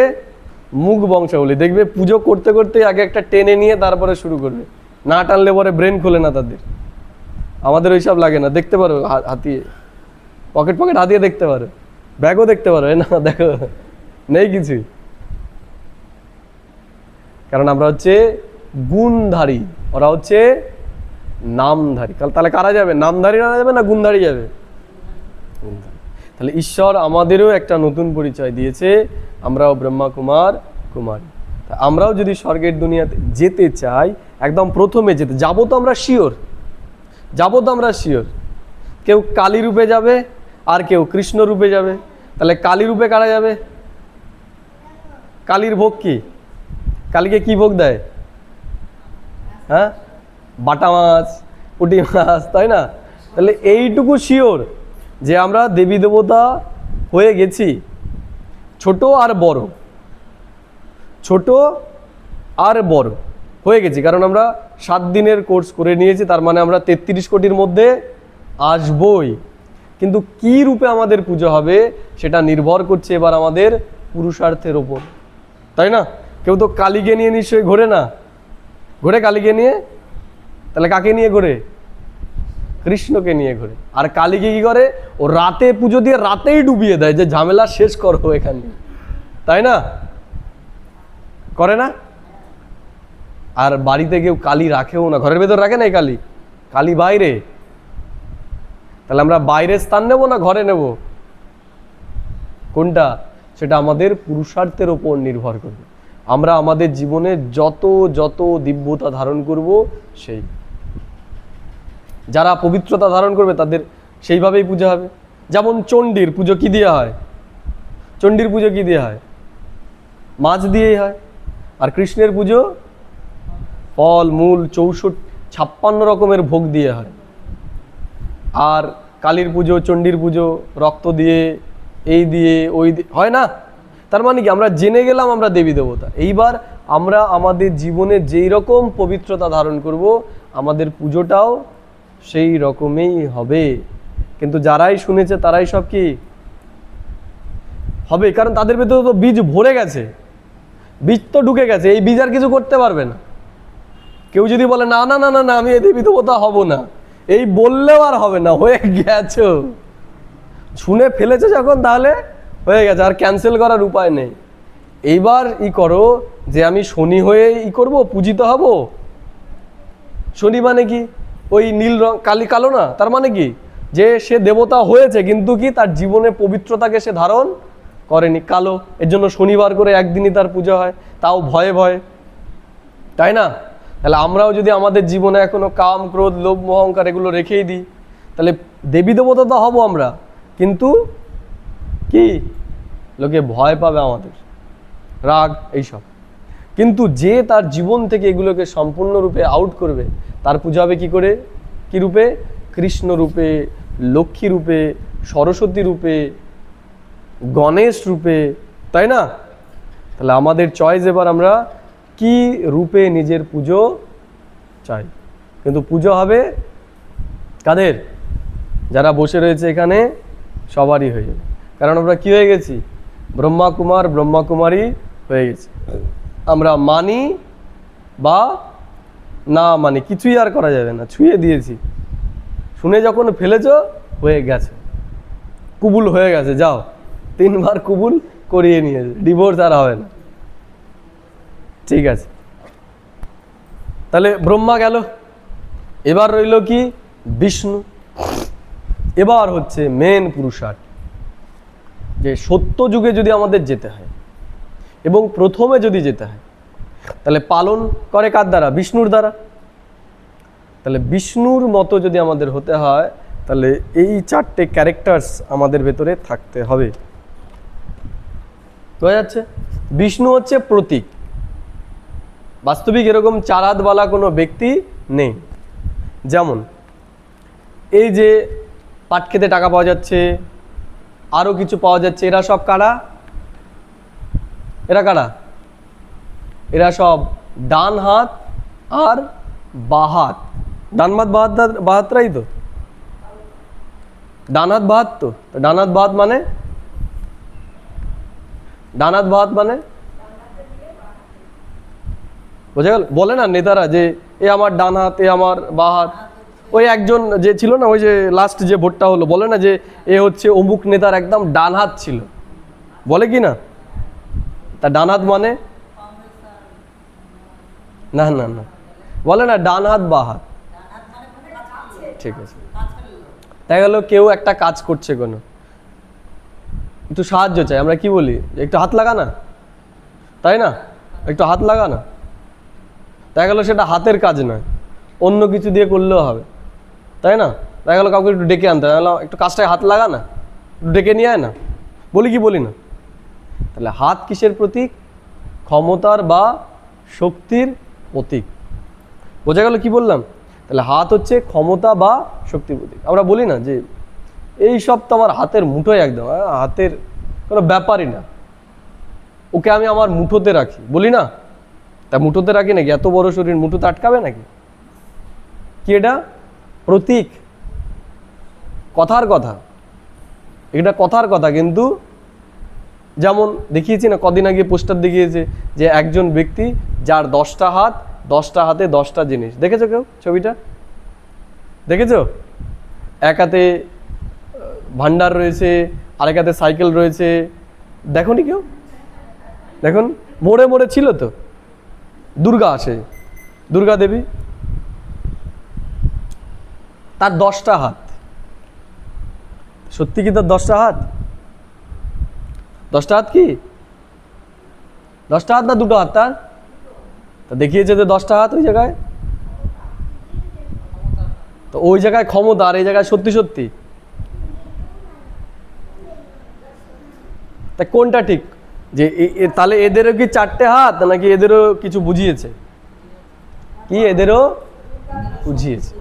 মুগ বংশাবলী। দেখবে পুজো করতে করতে আগে একটা টেনে নিয়ে তারপরে শুরু করবে, না টানলে পরে ব্রেন খোলে না তাদের। আমাদের ওইসব লাগে না, দেখতে পারো হাতিয়ে, পকেট পকেট হাতিয়ে দেখতে পারো, ব্যাগও দেখতে পারো, না দেখো নেই কিছু, কারণ আমরা হচ্ছে গুণধারী, ওরা হচ্ছে নামধারী। তাহলে কারা যাবে? নামধারীরা যাবে না গুণধারী যাবে? তাহলে ঈশ্বর আমাদেরও একটা নতুন পরিচয় দিয়েছে, আমরাও ব্রহ্মা কুমার কুমারী। আমরাও যদি স্বর্গের দুনিয়াতে যেতে চাই, একদম প্রথমে যেতে যাবো তো আমরা শিওর, যাবো তো আমরা শিওর। কেউ কালী রূপে যাবে আর কেউ কৃষ্ণ রূপে যাবে। তাহলে কালী রূপে কারা যাবে? কালীর ভোগ কি? কালীকে কি ভোগ দেয়? হ্যাঁ, বাটা মাছ, পুঁটি মাছ, তাই না? তাহলে এইটুকু শিওর যে আমরা দেবী দেবতা হয়ে গেছি, ছোট আর বড়, ছোট আর বড় হয়ে গেছি, কারণ আমরা 7 দিনের কোর্স করে নিয়েছি, তার মানে আমরা 33 কোটির মধ্যে আসবই। কিন্তু কি রূপে আমাদের পুজো হবে সেটা নির্ভর করছে এবার আমাদের পুরুষার্থের ওপর, তাই না? কেউ তো কালীকে নিয়ে নিশ্চয়ই ঘোরে না, ঘোরে কালীকে নিয়ে? তাহলে কাকে নিয়ে ঘোরে? কৃষ্ণকে নিয়ে ঘোরে। আর কালীকে কি করে? ও রাতে পুজো দিয়ে রাতেই ডুবিয়ে দেয়, যে ঝামেলা শেষ করো এখানে, তাই না? করে না? আর বাড়িতে কেউ কালী রাখেও না, ঘরের ভেতর রাখে না কালী, কালী বাইরে। তাহলে আমরা বাইরে স্থান নেব না ঘরে নেব? কোনটা? সেটা আমাদের পুরুষার্থের ওপর নির্ভর করবে। আমরা আমাদের জীবনে যত যত দিব্যতা ধারণ করব, সেই যারা পবিত্রতা ধারণ করবে তাদের সেইভাবেই পুজো হবে। যেমন চণ্ডীর পুজো কি দিয়ে হয়? চণ্ডীর পুজো কি দিয়ে হয়? মাছ দিয়েই হয়। আর কৃষ্ণের পুজো ফল মূল 56 রকমের ভোগ দিয়ে হয়। আর কালীর পুজো, চণ্ডীর পুজো রক্ত দিয়ে, এই দিয়ে, ওই দিয়ে হয় না? তার মানে কি? আমরা জেনে গেলাম আমরা দেবী দেবতা। এইবার আমরা আমাদের জীবনে যেই রকম পবিত্রতা ধারণ করব, আমাদের পুজোটাও সেই রকমই হবে। কিন্তু যারাই শুনেছে তারাই সব কি হবে, কারণ তাদের ভেতরে তো বীজ ভরে গেছে, বীজ তো ঢুকে গেছে, এই বীজ আর কিছু করতে পারবে না। কেউ যদি বলে না না না না না আমি এই দেবী দেবতা হব না, এই বললেও আর হবে না, হয়ে গেছো, শুনে ফেলেছে যখন, তাহলে হয়ে গেছে, আর ক্যান্সেল করার উপায় নেই। এইবার করো যে আমি শনি হয়ে করব, পূজিত হব। শনি মানে কি? ওই নীল রং, কালি কালো না, তার মানে কি? যে সে দেবতা হয়েছে কিন্তু কি তার জীবনে পবিত্রতাকে সে ধারণ করেনি, কালো। এর জন্য শনিবার করে একদিনই তার পূজা হয়, তাও ভয়ে ভয়ে, তাই না? তাহলে আমরাও যদি আমাদের জীবনে এখনো কাম ক্রোধ লোভ মোহ অহংকার এগুলো রেখেই দিই, তাহলে দেবী দেবতা তো হব আমরা, কিন্তু কি লোকে ভয় পাবে আমাদের, রাগ, এইসব। কিন্তু যে তার জীবন থেকে এগুলোকে সম্পূর্ণরূপে আউট করবে, তার পূজা হবে কি করে? কি রূপে? কৃষ্ণ রূপে, লক্ষ্মী রূপে, সরস্বতী রূপে, গণেশ রূপে, তাই না? তাহলে আমাদের চয়েস এবার আমরা কি রূপে নিজের পুজো চাই। কিন্তু পুজো হবে কাদের? যারা বসে রয়েছে এখানে সবারই হয়ে যাবে, কারণ আমরা কি হয়ে গেছি? ব্রহ্মা কুমার ব্রহ্মা কুমারী হয়ে গেছি। আমরা মানি বা না মানি কিছুই আর করা যাবে না, ছুঁয়ে দিয়েছি, শুনে যখন ফেলেছ হয়ে গেছে, কুবুল হয়ে গেছে, যাও 3 বার কুবুল করিয়ে নিয়েছে, ডিভোর্স আর হবে না। ঠিক আছে, তাহলে ব্রহ্মা গেল, এবার রইল কি? বিষ্ণু। এবার হচ্ছে মেন পুরুষার্থ, যে সত্য যুগে যদি আমাদের যেতে হয় এবং প্রথমে যদি যেতে হয়, তাহলে পালন করে কার দ্বারা? বিষ্ণুর দ্বারা। তাহলে বিষ্ণুর মতো যদি আমাদের হতে হয়, তাহলে এই 4টে ক্যারেক্টার্স আমাদের ভেতরে থাকতে হবে। বোঝা যাচ্ছে? বিষ্ণু হচ্ছে প্রতীক, বাস্তবিক এরকম 4 হাতওয়ালা কোনো ব্যক্তি নেই। যেমন এই যে পাট খেতে টাকা পাওয়া যাচ্ছে, আরও কিছু পাওয়া যাচ্ছে, এরা সব কারা? এরা কারা? এরা সব ডান হাত আর বাঁ হাত, ডান হাত বাঁ হাতরাই তো, ডান হাত বাহাত, তো ডান হাত বাহাত মানে, ডান হাত বাহাত মানে বোঝা গেল? বলে না নেতারা যে এ আমার ডান হাত, এ আমার বাঁ হাত। ওই একজন যে ছিল না, ওই যে লাস্ট যে ভোটটা হলো, বলে না যে এ হচ্ছে অমুক নেতার একদম ডান হাত ছিল, বলে কি না? তা ডান হাত মানে না না না, বলে না ডান হাত বাঁ হাত। ঠিক আছে, তাই গেল কেউ একটা কাজ করছে, কোনো একটু সাহায্য চাই, আমরা কি বলি? একটু হাত লাগা না, তাই না? একটু হাত লাগা না, তাই গেল সেটা হাতের কাজ নয়, অন্য কিছু দিয়ে করলেও হবে, তাই না? তাই গেল কাউকে একটু ডেকে আনতে হয়, একটু কাজটায় হাত লাগা না, একটু ডেকে নিয়ে আয় না, বলি কি বলি না? তাহলে হাত কিসের প্রতীক? ক্ষমতার বা শক্তির প্রতীক। বোঝা গেল কি বললাম? তাহলে হাত হচ্ছে ক্ষমতা বা শক্তির প্রতীক। আমরা বলি না যে এই সব তো আমার হাতের মুঠোয়, একদম হাতের কোনো ব্যাপারই না, ওকে আমি আমার মুঠোতে রাখি, বলি না? তা মুঠোতে রাখি নাকি? এত বড় শরীর মুঠোতে আটকাবে নাকি? কি এটা? প্রতীক, কথার কথা, এটা কথার কথা। কিন্তু যেমন দেখিয়েছি না, কদিন আগে পোস্টার দেখিয়েছে যে একজন ব্যক্তি যার 10টা হাত, 10টা হাতে 10টা জিনিস। দেখেছো কেউ ছবিটা? দেখেছো? এক হাতে ভান্ডার রয়েছে, আরেক হাতে সাইকেল রয়েছে, দেখোনি কেউ? দেখুন, মোড়ে মোড়ে ছিল তো, দুর্গা আসে, দুর্গা দেবী, তার 10টা হাত। সত্যি কি তার 10টা হাত? 10টা হাত কি? 10টা হাত না 2টো হাত তার? তা দেখিয়েছে যে 10টা হাত ওই জায়গায়, তো ওই জায়গায় ক্ষমতা, আর এই জায়গায় সত্যি সত্যি। তা কোনটা ঠিক? যে তাহলে এদেরও কি 4টে হাত, নাকি এদেরও কিছু বুঝিয়েছে? কি এদেরও বুঝিয়েছে?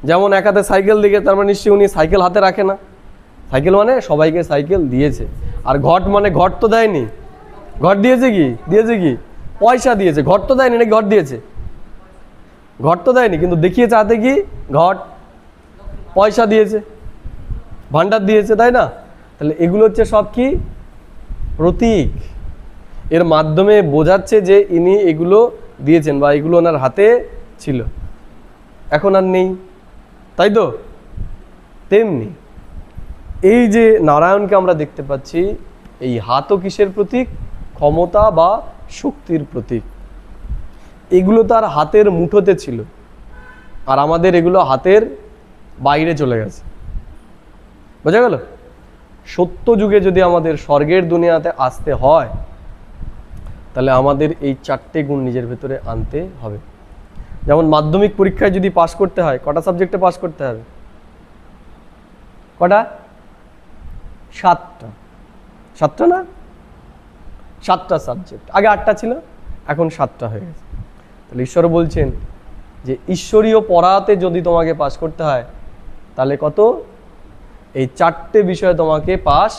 যেমন এক হাতে সাইকেল দিকে, তার মানে নিশ্চয়ই উনি সাইকেল হাতে রাখে না, সাইকেল মানে সবাইকে সাইকেল দিয়েছে। আর ঘট মানে ঘট তো দেয়নি, ঘট দিয়েছে কি? দিয়েছে কি? পয়সা দিয়েছে, ঘট তো দেয়নি, নাকি ঘট দিয়েছে? ঘট তো দেয়নি, কিন্তু দেখিয়েছে হাতে কি? ঘট, পয়সা দিয়েছে, ভান্ডার দিয়েছে, তাই না? তাহলে এগুলো হচ্ছে সব কি? প্রতীক। এর মাধ্যমে বোঝাচ্ছে যে ইনি এগুলো দিয়েছেন বা এগুলো ওনার হাতে ছিল, এখন আর নেই, তাই তো? তেমনি এই যে নারায়ণকে আমরা দেখতে পাচ্ছি, এই হাতও কিসের প্রতীক? ক্ষমতা বা শক্তির প্রতীক। এগুলো তার হাতের মুঠোতে ছিল, আর আমাদের এগুলো হাতের বাইরে চলে গেছে। বোঝা গেল? সত্য যুগে যদি আমাদের স্বর্গের দুনিয়াতে আসতে হয়, তাহলে আমাদের এই 4টে গুণ নিজের ভেতরে আনতে হবে। যেমন মাধ্যমিক পরীক্ষায় যদি পাস করতে হয়, কটা সাবজেক্টে পাস করতে হবে? কটা? 7টা। 7টা না? 7টা সাবজেক্ট, আগে 8টা ছিল, এখন 7টা হয়ে গেছে। তাহলে ঈশ্বর বলছেন যে ঈশ্বরীয় পড়াতে যদি তোমাকে পাস করতে হয়, তাহলে কত? এই 4টে বিষয়ে তোমাকে পাস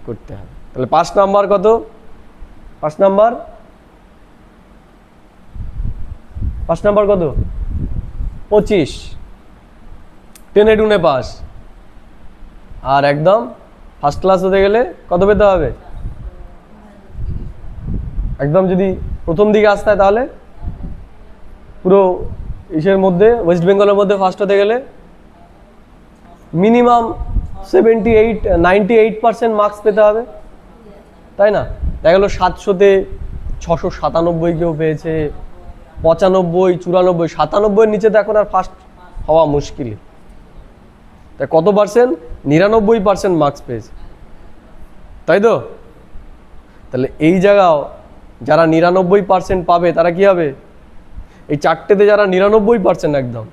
করতে হবে। তাহলে 5 নাম্বার কত? 5 নাম্বার, 5 নাম্বার কত? 25। টেনে টুনে পাস। আর একদম ফার্স্ট ক্লাস হতে গেলে কত পেতে হবে? একদম যদি প্রথম দিকে আসতে হয়, তাহলে পুরো ইসের মধ্যে, ওয়েস্ট বেঙ্গলের মধ্যে ফার্স্ট হতে গেলে মিনিমাম 98% মার্কস পেতে হবে, তাই না? দেখা গেলো 700-তে 697 কেউ পেয়েছে, 95, 94, 97-এর নিচে তো এখন আর ফার্স্ট হওয়া মুশকিল। তাই কত পার্সেন্ট? 99% মার্কস পেয়েছে, তাই তো? তাহলে এই জায়গাও যারা 99% পাবে, তারা কি হবে? এই 4টেতে যারা 99% একদম,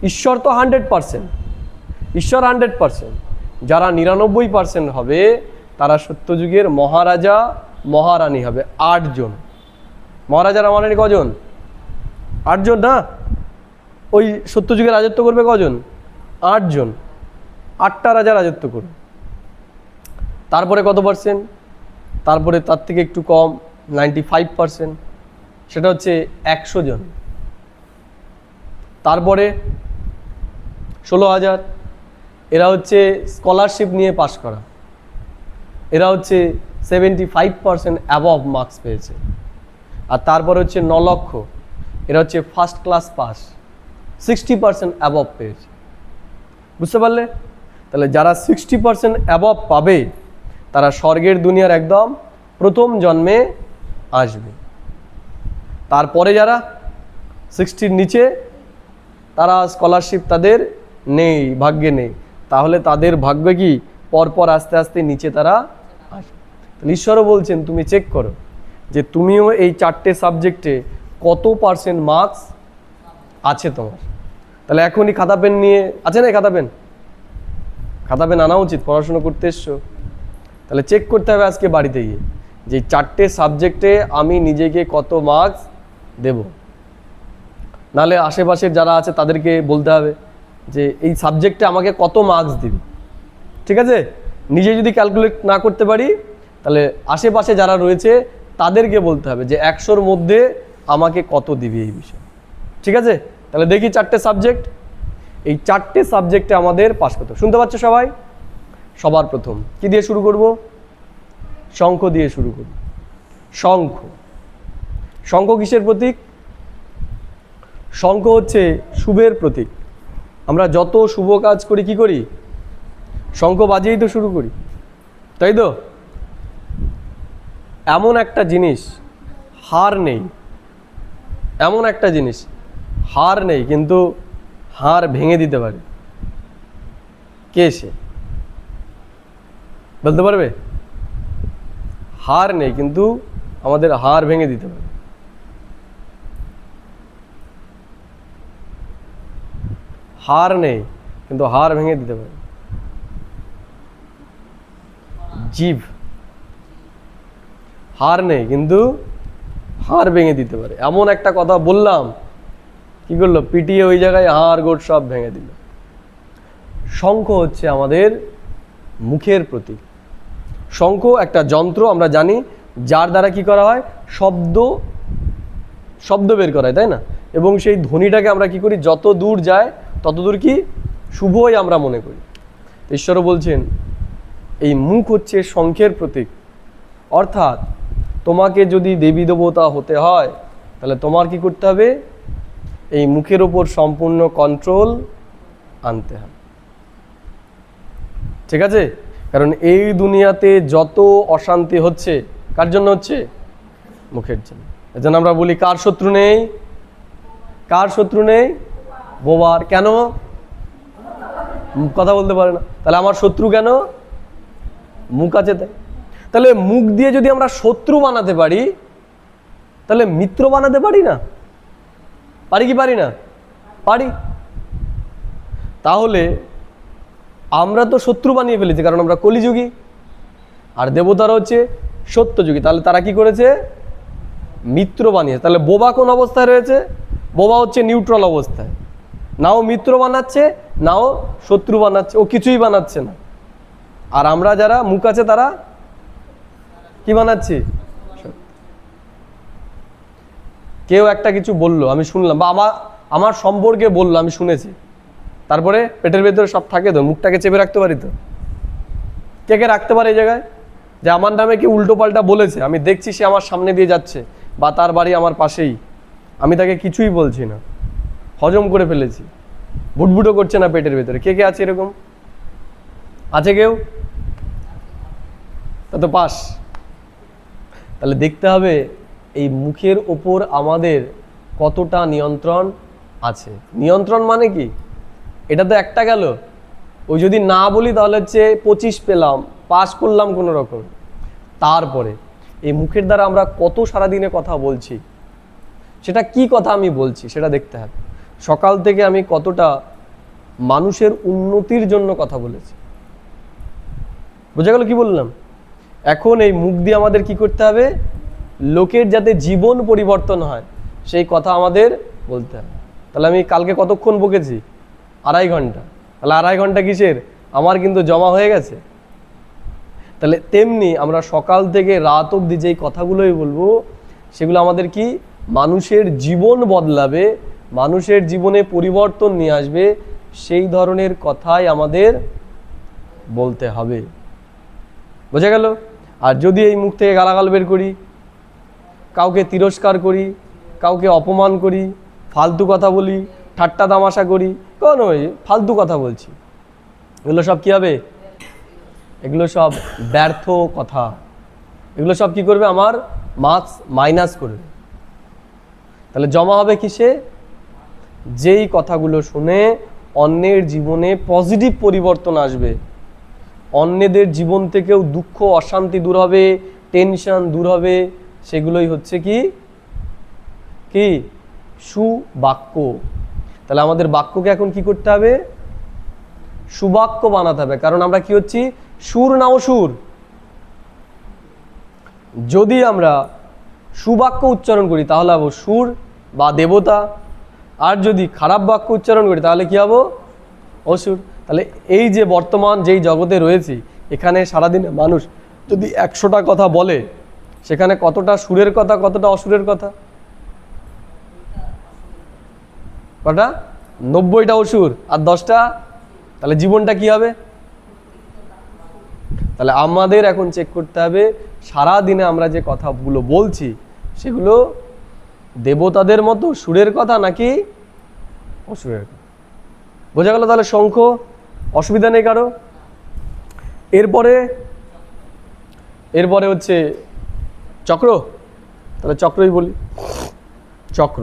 ঈশ্বর তো 100%, ঈশ্বর 100%, যারা 99% হবে তারা সত্যযুগের মহারাজা মহারানী হবে। 8 জন মহারাজারা মানে কজন? 8 জন না? ওই সত্যযুগে রাজত্ব করবে কজন? 8 জন। 8টা রাজা রাজত্ব করবে। তারপরে কত পার্সেন্ট? তারপরে তার থেকে একটু কম, 95%, সেটা হচ্ছে 100 জন। তারপরে 16,000। এরা হচ্ছে স্কলারশিপ নিয়ে পাশ করা, এরা হচ্ছে 75% অ্যাবভ মার্কস পেয়েছে। আর তারপর হচ্ছে 9 লক্ষ, এরা হচ্ছে ফার্স্ট ক্লাস পাস, 60% অ্যাবভ পেয়েছে। বুঝতে পারলে? তাহলে যারা 60% অ্যাবভ পাবে তারা স্বর্গের দুনিয়ার একদম প্রথম জন্মে আসবে। তারপরে যারা 60-র নিচে, তারা স্কলারশিপ তাদের নেই, ভাগ্যে নেই, তাহলে তাদের ভাগ্য কি পরপর আস্তে আস্তে নিচে তারা আসবে। তাহলে ঈশ্বরও বলছেন তুমি চেক করো যে তুমিও এই 4টে সাবজেক্টে কত পার্সেন্ট মার্কস আছে তোমার। তাহলে এখনই খাতা পেন নিয়ে, আছে না খাতা পেন? খাতা পেন আনা উচিত, পড়াশুনো করতে এসছো। তাহলে চেক করতে হবে আজকে বাড়িতে গিয়ে যে 4টে সাবজেক্টে আমি নিজেকে কত মার্কস দেব। নাহলে আশেপাশের যারা আছে তাদেরকে বলতে হবে যে এই সাবজেক্টে আমাকে কত মার্কস দিবে। ঠিক আছে? নিজে যদি ক্যালকুলেট না করতে পারি তাহলে আশেপাশে যারা রয়েছে তাদেরকে বলতে হবে যে 100-র মধ্যে আমাকে কত দিবে এই বিষয়ে। ঠিক আছে? তাহলে দেখি 4টে সাবজেক্ট, এই 4টে সাবজেক্টে আমাদের পাস করতে। শুনতে পাচ্ছ সবাই? সবার প্রথম কি দিয়ে শুরু করব? শঙ্খ দিয়ে শুরু করব। শঙ্খ, শঙ্খ কিসের প্রতীক? শঙ্খ হচ্ছে শুভের প্রতীক। আমরা যত শুভ কাজ করি কি করি? শঙ্খ বাজিয়েই তো শুরু করি, তাই তো? এমন একটা জিনিস হার নেই, এমন একটা জিনিস হার নেই কিন্তু হার ভেঙে দিতে পারে। কে সে? বলতে পারবে? হার নেই কিন্তু আমাদের হার ভেঙে দিতে পারে। হার নেই কিন্তু হার ভেঙে দিতে পারে। জিভ। হার নেই কিন্তু হার ভেঙে দিতে পারে। এমন একটা কথা বললাম, কি করলো? পিটিয়ে ওই জায়গায় হাড় গোড় সব ভেঙে দিল। শঙ্খ হচ্ছে আমাদের মুখের প্রতীক। শঙ্খ একটা যন্ত্র, আমরা জানি, যার দ্বারা কি করা হয়? শব্দ বের করা হয়, তাই না? এবং সেই ধ্বনিটাকে আমরা কি করি? যত দূর যায় তত দূর কি শুভই আমরা মনে করি। ঈশ্বরও বলছেন এই মুখ হচ্ছে শঙ্খের প্রতীক। অর্থাৎ তোমাকে যদি দেবী দেবতা হতে হয় তাহলে তোমার কি করতে হবে? এই মুখের ওপর সম্পূর্ণ কন্ট্রোল আনতে হবে। ঠিক আছে? কারণ এই দুনিয়াতে যত অশান্তি হচ্ছে কার জন্য হচ্ছে? মুখের জন্য। এজন্য আমরা বলি কার শত্রু নেই? কার শত্রু নেই? বোবার। কেন? কথা বলতে পারে না। তাহলে আমার শত্রু কেন? মুখ আছে তাই। তাহলে মুখ দিয়ে যদি আমরা শত্রু বানাতে পারি তাহলে মিত্র বানাতে পারি না? পারি কি পারি না? পারি। তাহলে আমরা তো শত্রু বানিয়ে ফেলেছি কারণ আমরা কলিযুগী, আর দেবতারা হচ্ছে সত্যযুগী। তাহলে তারা কি করেছে? মিত্র বানিয়েছে। তাহলে বোবা কোন অবস্থায় রয়েছে? বোবা হচ্ছে নিউট্রাল অবস্থায়, নাও মিত্র বানাচ্ছে নাও শত্রু বানাচ্ছে, ও কিছুই বানাচ্ছে না। আর আমরা যারা মুখ আছে তারা কি বানাচ্ছি? কেউ একটা কিছু বললো, আমি শুনলাম, বা আমার সম্পর্কে বললো, আমি শুনেছি, তারপরে পেটের ভেতরে সব থাকে তো, মুখটাকে চেপে রাখতে পারি তো? কে কে রাখতে পারে এই জায়গায় যে আমার নামে কি উল্টো পাল্টা বলেছে, আমি দেখছি সে আমার সামনে দিয়ে যাচ্ছে বা তার বাড়ি আমার পাশেই, আমি তাকে কিছুই বলছি না, হজম করে ফেলেছি, ভুটভুটো করছে না পেটের ভেতরে? কে কে আছে এরকম? আছে কেউ? তা তো পাস। তাহলে দেখতে হবে এই মুখের ওপর আমাদের কতটা নিয়ন্ত্রণ আছে। নিয়ন্ত্রণ মানে কি? এটা তো একটা গেল, ওই যদি না বলি তাহলে হচ্ছে 25 পেলাম, পাস করলাম কোনো রকম। তারপরে এই মুখের দ্বারা আমরা কত সারাদিনে কথা বলছি, সেটা কি কথা আমি বলছি সেটা দেখতে হবে। সকাল থেকে আমি কতটা মানুষের উন্নতির জন্য কথা বলেছি। বোঝা গেল কি বললাম? এখন এই মুখ দিয়ে আমাদের কি করতে হবে? লোকের যাতে জীবন পরিবর্তন হয় সেই কথা আমাদের বলতে হবে। তাহলে আমি কালকে কতক্ষণ বকেছি? 2.5 ঘন্টা। তাহলে 2.5 ঘন্টা কিসের? আমার কিন্তু জমা হয়ে গেছে। তাহলে তেমনি আমরা সকাল থেকে রাত অবধি যেই কথাগুলোই বলবো সেগুলো আমাদের কি মানুষের জীবন বদলাবে, মানুষের জীবনে পরিবর্তন নিয়ে আসবে, সেই ধরনের কথাই আমাদের বলতে হবে। বোঝা গেল? আর যদি এই মুখ থেকে গালাগাল বের করি, কাউকে তিরস্কার করি, কাউকে অপমান করি, ফালতু কথা বলি, ঠাট্টা তামাশা করি, কোন ফালতু কথা বলছি, এগুলো সব কি হবে? এগুলো সব ব্যর্থ কথা। এগুলো সব কি করবে? আমার মার্কস মাইনাস করবে। তাহলে জমা হবে কিসে? যেই কথাগুলো শুনে অন্যের জীবনে পজিটিভ পরিবর্তন আসবে, অন্যদের জীবন থেকেও দুঃখ অশান্তি দূর হবে, টেনশন দূর হবে, সেগুলোই হচ্ছে কি কি সুবাক্য। তাহলে আমাদের বাক্যকে এখন কি করতে হবে? সুবাক্য বানাতে হবে। কারণ আমরা কি হচ্ছি? সুর না অসুর? যদি আমরা সুবাক্য উচ্চারণ করি তাহলে হবো সুর বা দেবতা, আর যদি খারাপ বাক্য উচ্চারণ করি তাহলে কি হবো? অসুর। তাহলে এই যে বর্তমান যেই জগতে রয়েছি, এখানে সারাদিনে মানুষ যদি 100টা কথা বলে, সেখানে কতটা সুরের কথা, কতটা অসুরের কথা? কটা? 90টা অসুর আর 10টা। তাহলে জীবনটা কি হবে? তাহলে আমাদের এখন চেক করতে হবে সারাদিনে আমরা যে কথাগুলো বলছি সেগুলো দেবতাদের মতো সুরের কথা নাকি অসুরের কথা। বোঝা গেল? তাহলে শঙ্খ, অসুবিধা নেই কারো। এরপরে হচ্ছে চক্র। তাহলে চক্রই বলি। চক্র,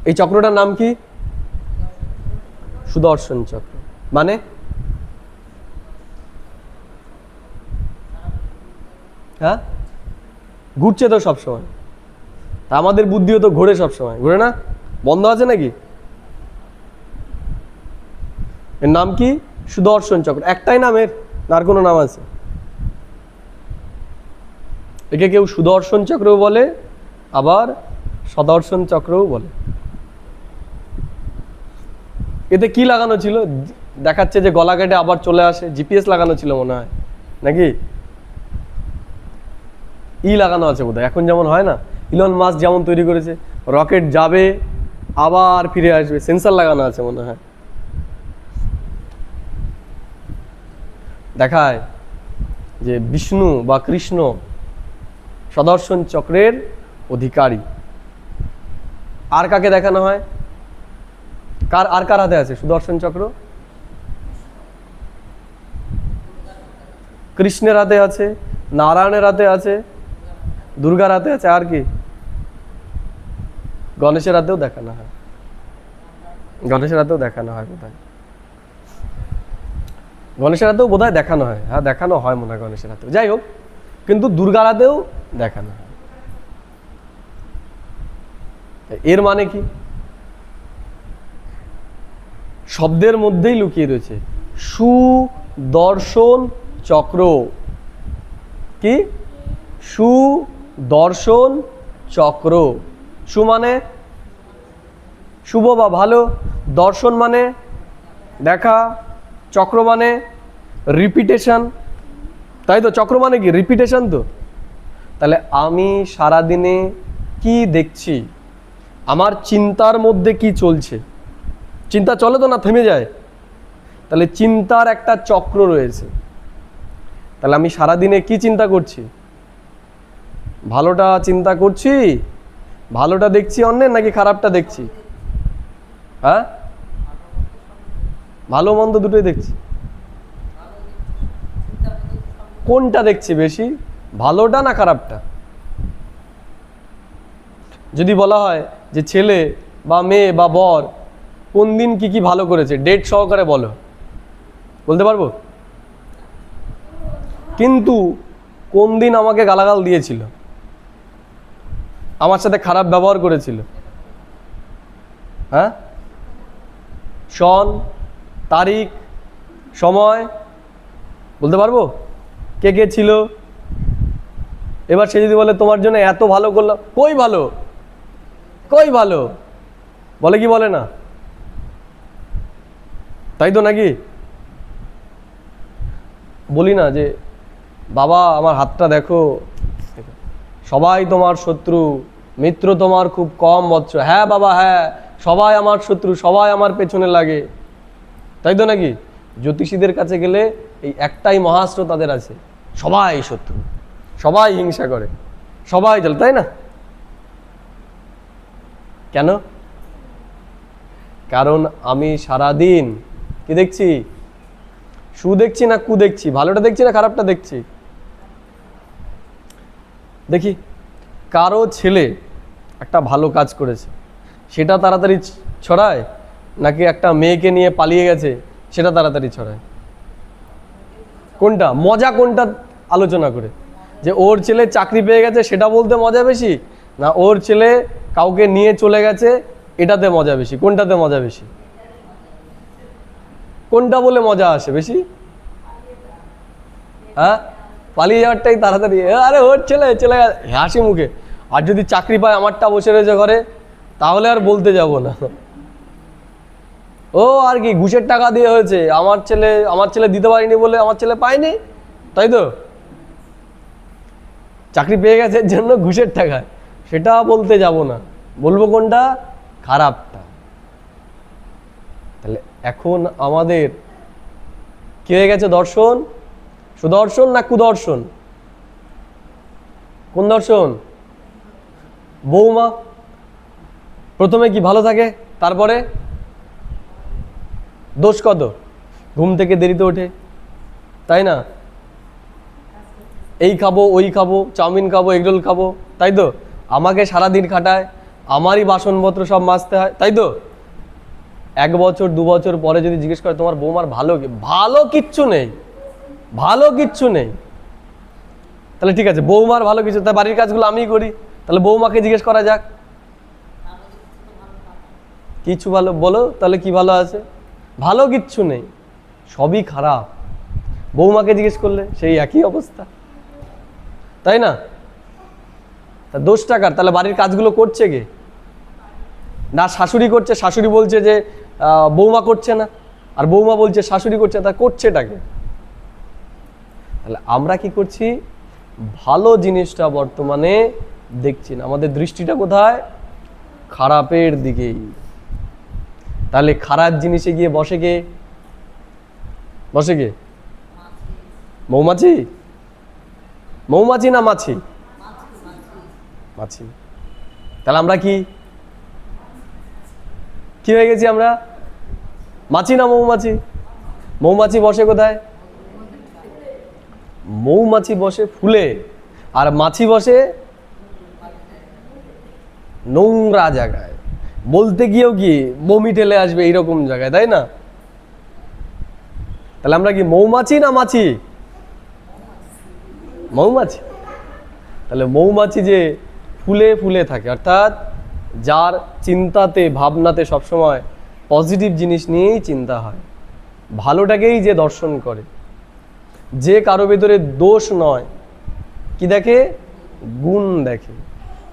এই চক্রটার নাম কি? সুদর্শন চক্র। মানে হ্যাঁ, ঘুরছে তো সবসময়। তা আমাদের বুদ্ধিও তো ঘোরে সবসময়, ঘোরে না? বন্ধ আছে নাকি? এর নাম কি? সুদর্শন চক্র। একটাই নামের না আর কোনো নাম আছে? একে কেউ সুদর্শন চক্রও বলে, আবার সদর্শন চক্রও বলে। এতে কি লাগানো ছিল? দেখাচ্ছে যে গলা কেটে আবার চলে আসে। জিপিএস লাগানো ছিল মনে হয়, নাকি লাগানো আছে বোধহয়। এখন যেমন হয় না, ইলন মাস্ক যেমন তৈরি করেছে, রকেট যাবে আবার ফিরে আসবে, সেন্সর লাগানো আছে মনে হয়। দেখায় যে বিষ্ণু বা কৃষ্ণ সদর্শন চক্রের অধিকারী। আর কাকে দেখানো হয়? আর কার হাতে আছে সুদর্শন চক্র? কৃষ্ণের হাতে আছে, নারায়ণের হাতে আছে, দুর্গার হাতে আছে, আর কি? গণেশের হাতেও দেখানো হয়। গণেশের হাতেও দেখানো হয় বোধহয়। গণেশের হাতেও বোধহয় দেখানো হয়। হ্যাঁ, দেখানো হয় মনে হয় গণেশের হাতেও। যাই হোক, কিন্তু দুর্গার হাতেও দেখানো হয়। এর মানে কি? শব্দের মধ্যেই লুকিয়ে রয়েছে সুদর্শন চক্র। কি? সুদর্শন চক্র। সু মানে শুভ বা ভালো, দর্শন মানে দেখা, চক্র মানে রিপিটেশন, তাই তো? চক্র মানে কি? রিপিটেশন তো। তাহলে আমি সারাদিনে কি দেখছি, আমার চিন্তার মধ্যে কি চলছে? চিন্তা চলে তো না, থেমে যায়। তাহলে চিন্তার একটা চক্র রয়েছে। তাহলে আমি সারাদিনে কি চিন্তা করছি? ভালোটা চিন্তা করছি, ভালোটা দেখছি অন্যের, নাকি খারাপটা দেখছি? হ্যাঁ, ভালো মন্দ দুটোই দেখছি। কোনটা দেখছি বেশি, ভালোটা না খারাপটা? যদি বলা হয় যে ছেলে বা মেয়ে বা বর কোন দিন কি কি ভালো করেছে, ডেট সহকারে বলো, বলতে পারবো? কিন্তু কোন দিন আমাকে গালাগাল দিয়েছিল, আমার সাথে খারাপ ব্যবহার করেছিল? হ্যাঁ, সন, তারিখ, সময় বলতে পারবো কে কে ছিল? এবার সে যদি বলে তোমার জন্য এত ভালো করলাম, কই ভালো, কই ভালো, বলে কি বলে না? তাই তো নাকি? বলি না যে বাবা আমার হাতটা দেখো, সবাই তোমার শত্রু, মিত্র তোমার খুব কম বৎস। হ্যাঁ বাবা, হ্যাঁ সবাই আমার শত্রু, সবাই আমার পেছনে লাগে, তাই তো নাকি? জ্যোতিষীদের কাছে গেলে এই একটাই মহাস্ত্র তাদের আছে, সবাই শত্রু, সবাই হিংসা করে, সবাই চলে, তাই না? কেন? কারণ আমি সারাদিন কি দেখছি? সু দেখছি না কু দেখছি? ভালোটা দেখছি না খারাপটা দেখছি? দেখি কারো ছেলে একটা ভালো কাজ করেছে, সেটা তাড়াতাড়ি ছড়ায়, নাকি একটা মেয়েকে নিয়ে পালিয়ে গেছে সেটা তাড়াতাড়ি ছড়ায়? কোনটা মজা? কোনটা আলোচনা করে? যে ওর ছেলে চাকরি পেয়ে গেছে সেটা বলতে মজা বেশি, না ওর ছেলে কাউকে নিয়ে চলে গেছে এটাতে মজা বেশি? কোনটাতে মজা বেশি? কোনটা বলে মজা আসে বেশি? হ্যাঁ, পালিয়ে যাওয়ারটাই তাড়াতাড়ি, আরে ওর ছেলে চলে গেছে হাসি মুখে। আর যদি চাকরি পায় আমারটা বসে রয়েছে ঘরে, তাহলে আর বলতে যাব না, ও আর কি ঘুষের টাকা দিয়ে হয়েছে, আমার ছেলে দিতে পারিনি বলে আমার ছেলে পায়নি, তাই তো? চাকরি পেয়ে গেছে এর জন্য ঘুষের টাকা, সেটা বলতে যাব না, বলবো কোনটা? খারাপটা। তাহলে এখন আমাদের কি হয়ে গেছে দর্শন? সুদর্শন না কুদর্শন? কোন দর্শন? বৌমা প্রথমে কি ভালো থাকে, তারপরে দোষ কত? ঘুম থেকে দেরিতে ওঠে, তাই না? এই খাবো, ওই খাবো, চাউমিন খাবো, এগরোল খাবো, তাই তো? আমাকে সারাদিন খাটায়, আমারই বাসনপত্র সব মাজতে হয়, তাই তো? 1 বছর 2 বছর পরে যদি জিজ্ঞেস করে তোমার বৌমার ভালো কি? ভালো কিচ্ছু নেই, ভালো কিচ্ছু নেই। তাহলে ঠিক আছে, বৌমার ভালো কিছু, তাই বাড়ির কাজগুলো আমিই করি, তাহলে বৌমাকে জিজ্ঞেস করা যাক কিছু ভালো বলো, তাহলে কি ভালো আছে? ভালো কিচ্ছু নেই, সবই খারাপ। বৌমাকে জিজ্ঞেস করলে সেই একই অবস্থা, তাই না? তা দোষটা কার? তাহলে বাড়ির কাজগুলো করছে কে? না শাশুড়ি করছে, শাশুড়ি বলছে যে বৌমা করছে না, আর বৌমা বলছে শাশুড়ি করছে, তা করছেটাকে? তাহলে আমরা কি করছি? ভালো জিনিসটা বর্তমানে দেখছি না, আমাদের দৃষ্টিটা কোথায়? খারাপের দিকেই। তাহলে খারাপ জিনিসে গিয়ে বসে কে? বসে কে? মৌমাছি? মৌমাছি না মাছি? মাছি। তাহলে আমরা কি কি হয়ে গেছি আমরা? মাছি না মৌমাছি? মৌমাছি বসে কোথায়? মৌমাছি বসে ফুলে, আর মাছি বসে নোংরা জায়গায়, বলতে গিয়েও কি বমি ঠেলে আসবে এইরকম জায়গায়, তাই না? তাহলে আমরা কি মৌমাছি না মাছি? মৌমাছি। তাহলে মৌমাছি যে ফুলে ফুলে থাকে, অর্থাৎ যার চিন্তাতে ভাবনাতে সবসময় পজিটিভ জিনিস নিয়েই চিন্তা হয়, ভালোটাকেই যে দর্শন করে, যে কারো ভেতরে দোষ নয় কি দেখে? গুণ দেখে।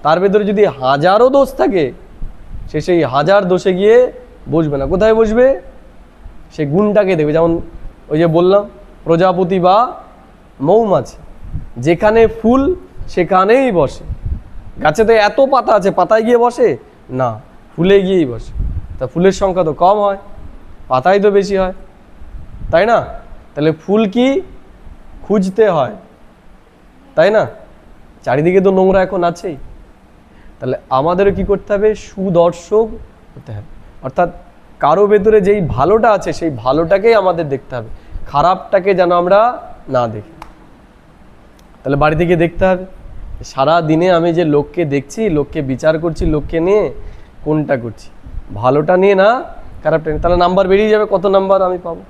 তার ভেতরে যদি হাজারো দোষ থাকে, সে সেই হাজার দোষে গিয়ে বসবে না, কোথায় বসবে? সে গুণটাকে দেখবে। যেমন ওই যে বললাম প্রজাপতি বা মৌমাছি, যেখানে ফুল সেখানেই বসে। গাছে তো এত পাতা আছে, পাতায় গিয়ে বসে না, ফুলে গিয়েই বসে। তা ফুলের সংখ্যা তো কম হয়, পাতাই তো বেশি হয়, তাই না? তাহলে ফুল কি খুঁজতে হয়, তাই না? চারিদিকে তো নোংরা এখন আছেই। তাহলে আমাদেরও কি করতে হবে? সুদর্শক হতে হবে, অর্থাৎ কারো ভেতরে যেই ভালোটা আছে সেই ভালোটাকেই আমাদের দেখতে হবে, খারাপটাকে যেন আমরা না দেখি। তাহলে বাড়ি থেকে দেখতে হবে সারা দিনে আমি যে লোককে দেখছি, লোককে বিচার করছি, লোককে নিয়ে কোনটা করছি? ভালোটা নিয়ে না খারাপটা নিয়ে। তাহলে নাম্বার বেরিয়ে যাবে, কত নাম্বার আমি পাবো।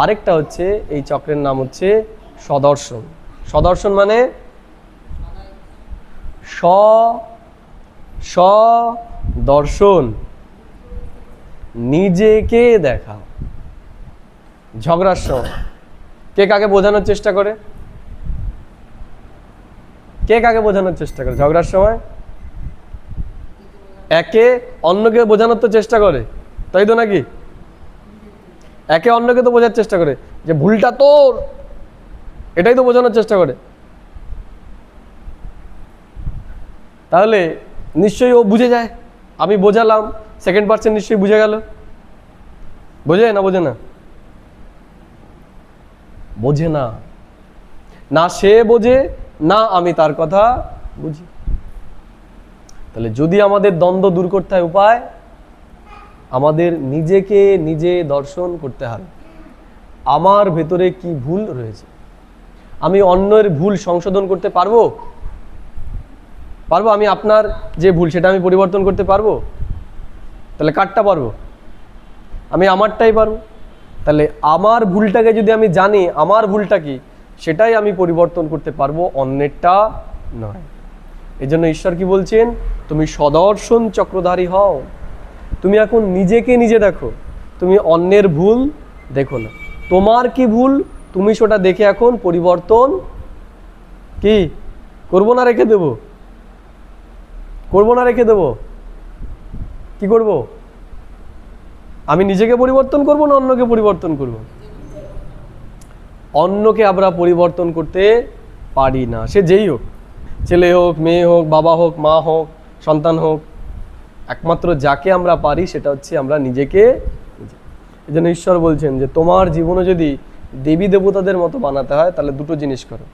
আরেকটা হচ্ছে এই চক্রের নাম হচ্ছে সদর্শন। সদর্শন মানে দর্শন, নিজেকে দেখা। ঝগড়ার সময় কে কাকে বোঝানোর চেষ্টা করে? কে কাকে বোঝানোর চেষ্টা করে ঝগড়ার সময়? একে অন্যকে বোঝানোর তো চেষ্টা করে, তাই তো নাকি? একে অন্যকে তো বোঝার চেষ্টা করে যে ভুলটা তোর, এটাই তো বোঝানোর চেষ্টা করে। তাহলে নিশ্চয়ই ও বুঝে যায়, আমি বোঝালাম, সেকেন্ড পার্সন নিশ্চয়ই বুঝে গেল, বোঝে না? বোঝে না? বোঝে না, না সে বোঝে না আমি তার কথা বুঝি। তাহলে যদি আমাদের দ্বন্দ্ব দূর করতে হয়, উপায় আমাদের নিজেকে নিজে দর্শন করতে হবে। আমার ভেতরে কি ভুল রয়েছে, আমি অন্যের ভুল সংশোধন করতে পারবো? পারবো? আমি আপনার যে ভুল সেটা আমি পরিবর্তন করতে পারবো? তাহলে কারটা পারবো? আমি আমারটাই পারবো। তাহলে আমার ভুলটাকে যদি আমি জানি আমার ভুলটা কি, সেটাই আমি পরিবর্তন করতে পারবো, অন্যেরটা নয়। এই জন্য ঈশ্বর কি বলছেন? তুমি সদর্শন চক্রধারী হও। তুমি এখন নিজেকে নিজে দেখো, তুমি অন্যের ভুল দেখো না। তোমার কি ভুল তুমি সেটা দেখে এখন পরিবর্তন কি করবো না রেখে দেবো? করবো না রেখে দেবো? কি করব? আমি নিজেকে পরিবর্তন করব না অন্যকে পরিবর্তন করব? অন্যকে আমরা পরিবর্তন করতে পারি না, সে যেই হোক, ছেলে হোক, মেয়ে হোক, বাবা হোক, মা হোক, সন্তান হোক। একমাত্র যাকে আমরা পারি সেটা হচ্ছে আমরা নিজেকে নিজে। এই জন্য ঈশ্বর বলছেন যে তোমার জীবনে যদি দেবী দেবতাদের মতো বানাতে হয় তাহলে দুটো জিনিস করো।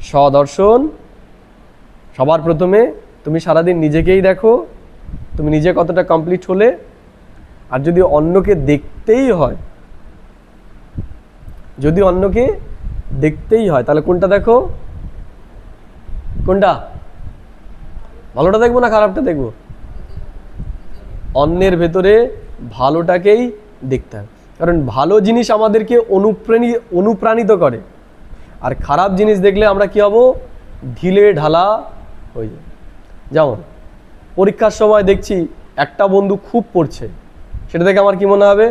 স্বদর্শন, সবার প্রথমে তুমি সারাদিন নিজেকেই দেখো, তুমি নিজে কতটা কমপ্লিট হলে। আর যদি অন্যকে দেখতেই হয়, যদি অন্যকে দেখতেই হয় তাহলে কোনটা দেখো? কোনটা? ভালোটা দেখবো না খারাপটা দেখবো? অন্যের ভেতরে ভালোটাকেই দেখতে হবে, কারণ ভালো জিনিস আমাদেরকে অনুপ্রাণিত করে। আর খারাপ জিনিস দেখলে আমরা কি হব? ঢিলে ঢালা হয়ে যাব। যেমন পরীক্ষার সময় দেখছি একটা বন্ধু খুব পড়ছে, সেটা দেখে আমার কি মনে হবে?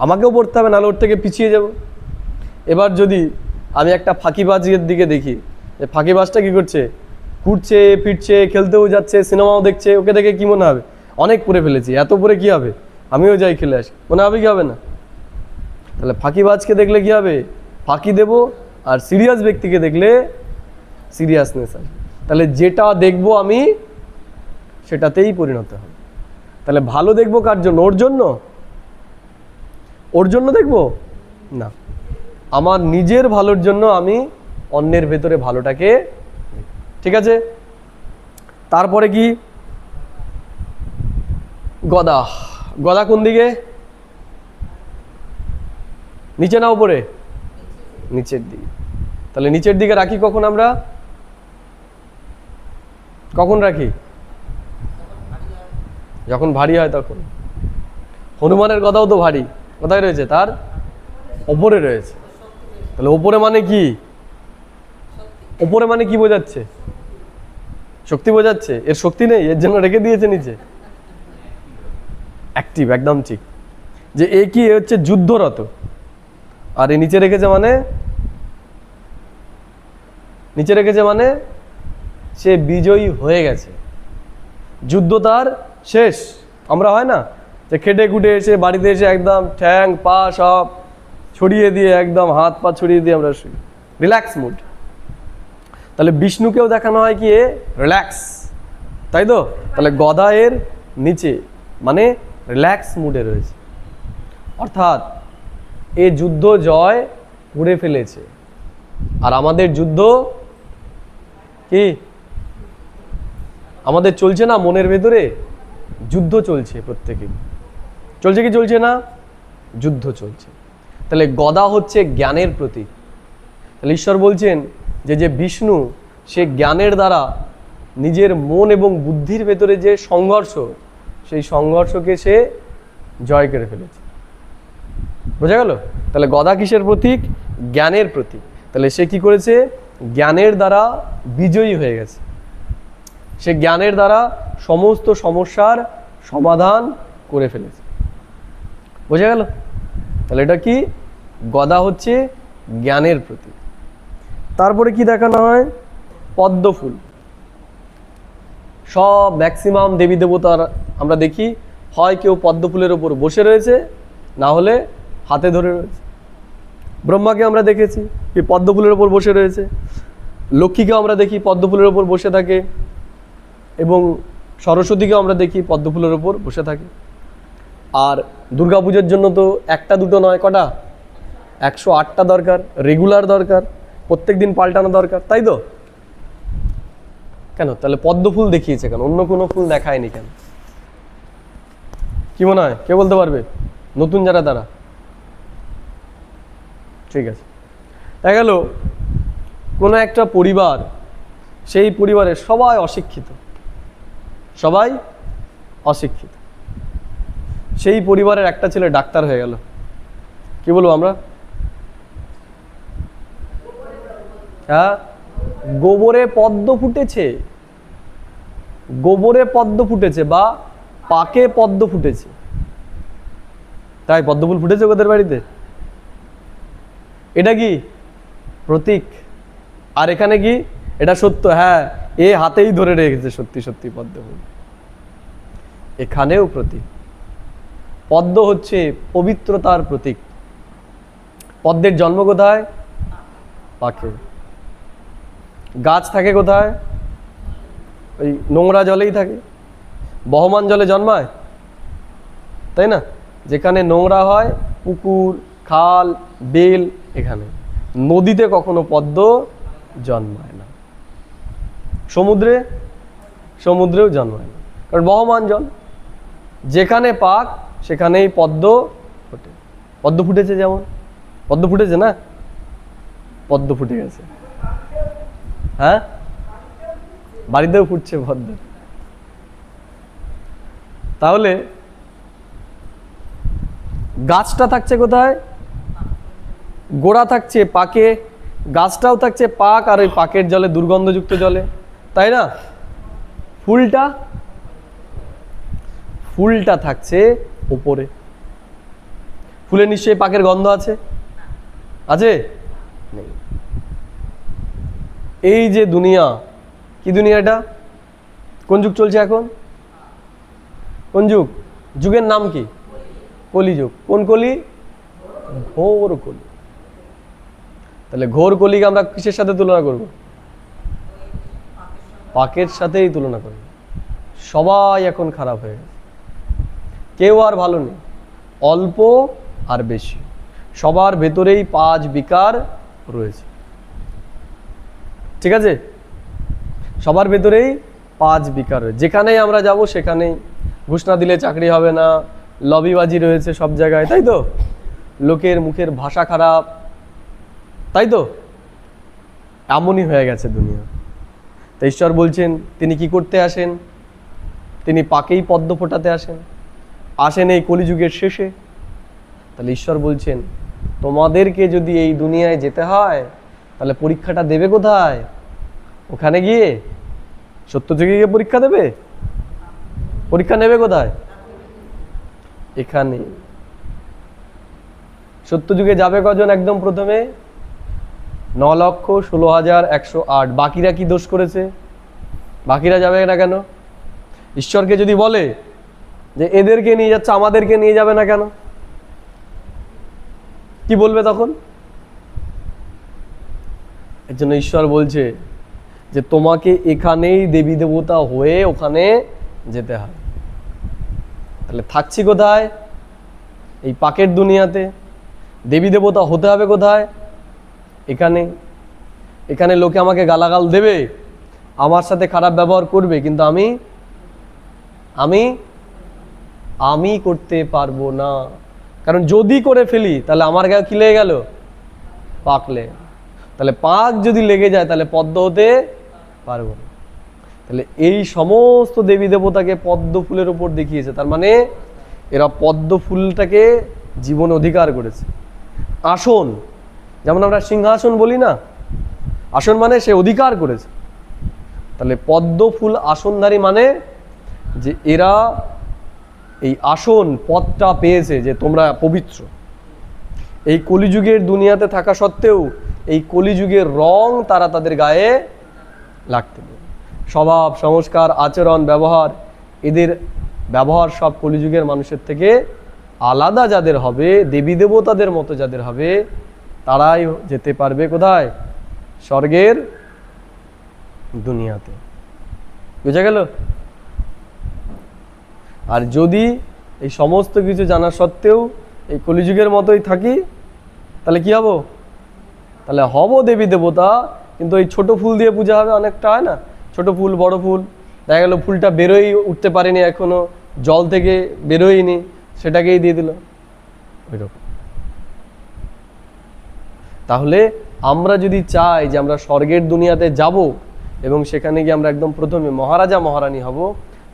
আমাকেও পড়তে হবে, নাহলে ওর থেকে পিছিয়ে যাব। এবার যদি আমি একটা ফাঁকিবাজের দিকে দেখি, যে ফাঁকিবাজটা কি করছে? ঘুরছে ফিরছে, খেলতেও যাচ্ছে, সিনেমাও দেখছে, ওকে দেখে কি মনে হবে? অনেক পড়ে ফেলেছি, এত পড়ে কি হবে, আমিও যাই খেলে আসি, মনে হবে কি হবে না? তাহলে ফাঁকিবাজকে দেখলে কি হবে? ফাঁকি দেব। আর সিরিয়াস ব্যক্তিকে দেখলে সিরিয়াসনেস আসবে। তাহলে যেটা দেখবো আমি সেটাতেই পরিণত হবে। তাহলে ভালো দেখবো কার জন্য? ওর জন্য? ওর জন্য দেখবো না, আমার নিজের ভালোর জন্য আমি অন্যের ভেতরে ভালোটাকে। ঠিক আছে? তারপরে কি? গদা। গদা কোন দিকে? নিচে না উপরে? নিচের দিকে। তাহলে নিচের দিকে রাখি কখন আমরা? কখন রাখি? যখন ভারী হয় তখন। হনুমানের গদাও তো ভারী, কোথায় রয়েছে? তার ওপরে রয়েছে। তাহলে ওপরে মানে কি? ওপরে মানে কি বোঝাচ্ছে? শক্তি বোঝাচ্ছে। এর শক্তি নেই, এর জন্য রেখে দিয়েছে নিচে। অ্যাক্টিভ, একদম ঠিক। যে এ কি? এ হচ্ছে যুদ্ধরত, আর এ নিচে রেখেছে মানে? নিচে রেখেছে মানে সে বিজয়ী হয়ে গেছে, যুদ্ধ তার শেষ। আমরা হয় না যে খেটে খুটে এসে বাড়িতে এসে একদম ঠ্যাং পা সব ছড়িয়ে দিয়ে, একদম হাত পা ছড়িয়ে দিয়ে আমরা শুই, রিল্যাক্স মুড। তাহলে বিষ্ণুকেও দেখানো হয় কি? এ রিল্যাক্স, তাই তো? তাহলে গদা এর নিচে মানে রিল্যাক্স মুডে রয়েছে, অর্থাৎ এ যুদ্ধ জয় করে ফেলেছে। আর আমাদের যুদ্ধ কি? আমাদের চলছে না? মনের ভেতরে যুদ্ধ চলছে, প্রত্যেকে চলছে কি চলছে না? যুদ্ধ চলছে। তাহলে গদা হচ্ছে জ্ঞানের প্রতীক। তাহলে ঈশ্বর বলছেন যে যে বিষ্ণু সে জ্ঞানের দ্বারা নিজের মন এবং বুদ্ধির ভেতরে যে সংঘর্ষ, সেই সংঘর্ষকে সে জয় করে ফেলেছে। বোঝা গেল? তাহলে গদা কিসের প্রতীক? জ্ঞানের প্রতীক। তাহলে সে কি করেছে? জ্ঞানের দ্বারা বিজয়ী হয়ে গেছে। সে জ্ঞানের দ্বারা সমস্ত সমস্যার সমাধান করে ফেলেছে। বোঝা গেল? তাহলে এটা কি? গদা হচ্ছে জ্ঞানের প্রতীক। তারপরে কি দেখানো হয়? পদ্ম ফুল। সব ম্যাক্সিমাম দেবী দেবতার আমরা দেখি হয় কেউ পদ্ম ফুলের ওপর বসে রয়েছে, না হলে হাতে ধরে রয়েছে। ব্রহ্মাকে আমরা দেখেছি কি পদ্ম ফুলের ওপর বসে রয়েছে, লক্ষ্মীকে আমরা দেখি পদ্ম ফুলের ওপর বসে থাকে, এবং সরস্বতীকে আমরা দেখি পদ্ম ফুলের ওপর বসে থাকে। আর দুর্গাপুজোর জন্য তো একটা দুটো নয়, কটা? 108টা দরকার, রেগুলার দরকার, প্রত্যেক দিন পাল্টানো দরকার, তাই তো? কেন তাহলে পদ্ম ফুল দেখিয়েছে কেন, অন্য কোনো ফুল দেখায়নি কেন? কি মনে হয়, কে বলতে পারবে? নতুন যারা তারা। ঠিক আছে, দেখা গেল কোনো একটা পরিবার, সেই পরিবারে সবাই অশিক্ষিত, সবাই অশিক্ষিত। সেই পরিবারের একটা ছেলে ডাক্তার হয়ে গেল, কি বলবো আমরা? হ্যাঁ, গোবরে পদ্ম ফুটেছে, গোবরে পদ্ম ফুটেছে বা পাকে পদ্ম ফুটেছে। তাই পদ্ম ফুল ফুটেছে ওদের বাড়িতে, এটা কি প্রতীক? আর এখানে কি এটা সত্য? হ্যাঁ, এ হাতেই ধরে রেখেছে সত্যি সত্যি পদ্ম ফুল, এখানেও প্রতীক। পদ্ম হচ্ছে পবিত্রতার প্রতীক। পদ্মের জন্ম কোথায়? পাকে। গাছ থাকে কোথায়? ওই নোংরা জলেই থাকে, বহমান জলে জন্মায়, তাই না? যেখানে নোংরা হয়, পুকুর, খাল, বিল, এখানে। নদীতে কখনো পদ্ম জন্মায় না, সমুদ্রে, সমুদ্রেও জন্মায় না, কারণ বহমান জল। যেখানে পাক সেখানেই পদ্ম ফোটে। পদ্ম ফুটেছে, যেমন পদ্ম ফুটেছে না, পদ্ম ফুটে গেছে। হ্যাঁ, বাড়িতেও ফুটছে পদ্ম। তাহলে গাছটা থাকছে কোথায়? গোড়া থাকছে পাকে, গাছটাও থাকছে পাক, আর ওই পাকের জলে, দুর্গন্ধযুক্ত জলে, তাই না? ফুলটা, ফুলটা থাকছে উপরে। ফুলে নিশ্চয়ই পাকের গন্ধ আছে? আছে? নেই। এই যে দুনিয়া, কি দুনিয়া এটা? কোন যুগ চলছে এখন? কোন যুগ? যুগের নাম কি? কলিযুগ। কোন কলি? ঘোর কলি। তাহলে ঘোর কলিকে আমরা কিসের সাথে তুলনা করব? পাকের সাথেই তুলনা করব। সবাই এখন খারাপ হয়ে গেছে, কেউ আর ভালো নেই, অল্প আর বেশি, সবার ভেতরেই 5 বিকার রয়েছে। ঠিক আছে, সবার ভেতরেই 5 বিকার রয়েছে। যেখানেই আমরা যাব সেখানেই ঘুষ না দিলে চাকরি হবে না, লবিবাজি রয়েছে সব জায়গায়, তাই তো? লোকের মুখের ভাষা খারাপ, তাই তো? এমনই হয়ে গেছে দুনিয়া। তো ঈশ্বর বলছেন তিনি কি করতে আসেন? তিনি পাকেই পদ্ম ফোটাতে আসেন, আসেন এই কলিযুগের শেষে। তাহলে ঈশ্বর বলছেন তোমাদেরকে যদি এই দুনিয়ায় যেতে হয় তাহলে পরীক্ষাটা দেবে কোথায়? ওখানে গিয়ে, সত্য যুগে গিয়ে পরীক্ষা দেবে? পরীক্ষা নেবে কোথায়? এখানে। সত্য যুগে যাবে কজন? একদম প্রথমে 9,16,108। বাকিরা কি দোষ করেছে? বাকিরা যাবে না কেন? ঈশ্বরকে যদি বলে যে এদেরকে নিয়ে যাচ্ছে, আমাদেরকে নিয়ে যাবে না কেন, কি বলবে তখন? এর জন্য ঈশ্বর বলছে যে তোমাকে এখানেই দেবী দেবতা হয়ে ওখানে যেতে হবে। তাহলে থাকছি কোথায়? এই পাকের দুনিয়াতে। দেবী দেবতা হতে হবে কোথায়? এখানে। এখানে লোকে আমাকে গালাগাল দেবে, আমার সাথে খারাপ ব্যবহার করবে, কিন্তু আমি আমি আমি করতে পারবো না। কারণ যদি করে ফেলি তাহলে আমার গায়ে কি লেগে গেল? পাক লেগে। তাহলে পাক যদি লেগে যায় তাহলে পদ্ম হতে পারবো না। তাহলে এই সমস্ত দেবী দেবতাকে পদ্ম ফুলের উপর দেখিয়েছে। তার মানে এরা পদ্ম ফুলটাকে জীবনে অধিকার করেছে। আসন, যেমন আমরা সিংহাসন বলি না, আসন মানে সে অধিকার করেছে। তাহলে পদ্ম ফুল আসনধারী মানে যে এরা এই আসন পদটা পেয়েছে, যে তোমরা পবিত্র। এই কলিযুগের দুনিয়াতে থাকা সত্ত্বেও এই কলিযুগের রং তারা তাদের গায়ে লাগতে দেবে। স্বভাব, সংস্কার, আচরণ, ব্যবহার, এদের ব্যবহার সব কলিযুগের মানুষের থেকে আলাদা যাদের হবে, দেবী দেবতাদের মতো যাদের হবে, তারাই যেতে পারবে কোথায়? স্বর্গের দুনিয়াতে। বুঝা গেল? আর যদি এই সমস্ত কিছু জানা সত্ত্বেও এই কলিযুগের মতোই থাকি, তাহলে কি হব? তাহলে হব দেবী দেবতা, কিন্তু এই ছোট ফুল দিয়ে পূজা হবে। অনেকটা হয় না, ছোট ফুল বড় ফুল, দেখা গেল ফুলটা বেরোই উঠতে পারেনি এখনো, জল থেকে বেরোয়নি, সেটাকেই দিয়ে দিল ওই রকম। তাহলে আমরা যদি চাই যে আমরা স্বর্গের দুনিয়াতে যাব এবং সেখানে গিয়ে আমরা একদম প্রথমে মহারাজা মহারানী হব,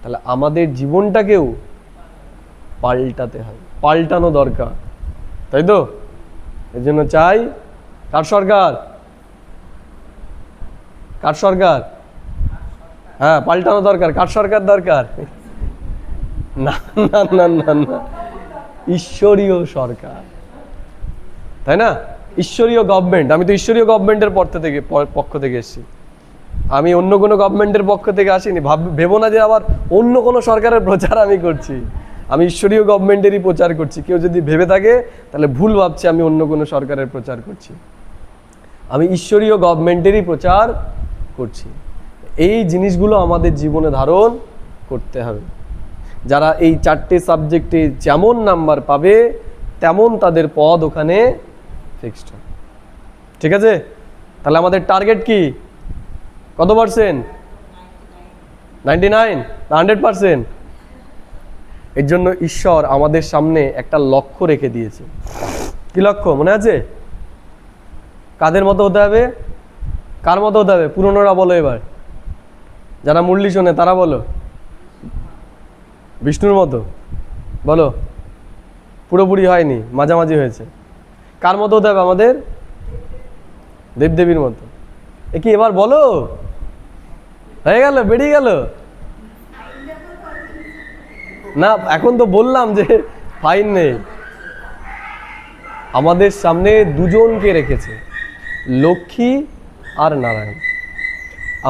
তাহলে আমাদের জীবনটাকেও পাল্টাতে হবে, পাল্টানো দরকার, তাই তো? এর জন্য চাই কার সরকার? কার সরকার? হ্যাঁ, পাল্টানো দরকার। কার সরকার দরকার? না না না না না, ঈশ্বরীয় সরকার, তাই না? ঈশ্বরীয় গভর্নমেন্ট। আমি তো ঈশ্বরীয় গভর্নমেন্টের পক্ষ থেকে এসেছি, আমি অন্য কোনো গভর্নমেন্টের পক্ষ থেকে আসিনি। ভেবো না যে আবার অন্য কোনো সরকারের প্রচার আমি করছি, আমি ঈশ্বরীয় গভর্নমেন্টেরই প্রচার করছি। কেউ যদি ভেবে থাকে তাহলে ভুল ভাবছে আমি অন্য কোনো সরকারের প্রচার করছি। আমি ঈশ্বরীয় গভর্নমেন্টেরই প্রচার করছি। এই জিনিসগুলো আমাদের জীবনে ধারণ করতে হবে। যারা এই 4টে সাবজেক্টে যেমন নাম্বার পাবে তেমন তাদের পদ ওখানে ফিক্সড। ঠিক আছে? তাহলে আমাদের টার্গেট কি? কত পার্সেন্ট? 99 না 100%? এর জন্য ঈশ্বর আমাদের সামনে একটা লক্ষ্য রেখে দিয়েছে। কি লক্ষ্য মনে আছে? কাদের মতো হতে হবে? কার মতো হতে হবে? পুরনোরা বলো এবার, যারা মুরলি শোনে তারা বলো। বিষ্ণুর মতো বলো, পুরোপুরি হয়নি, মাঝামাঝি হয়েছে। কার মতো হতে হবে আমাদের? দেবদেবীর মতো। এ কি এবার বলো? হয়ে গেল, বেরিয়ে গেল না? এখন তো বললাম যে ফাইন নেই। আমাদের সামনে দুজনকে রেখেছে, লক্ষ্মী আর নারায়ণ।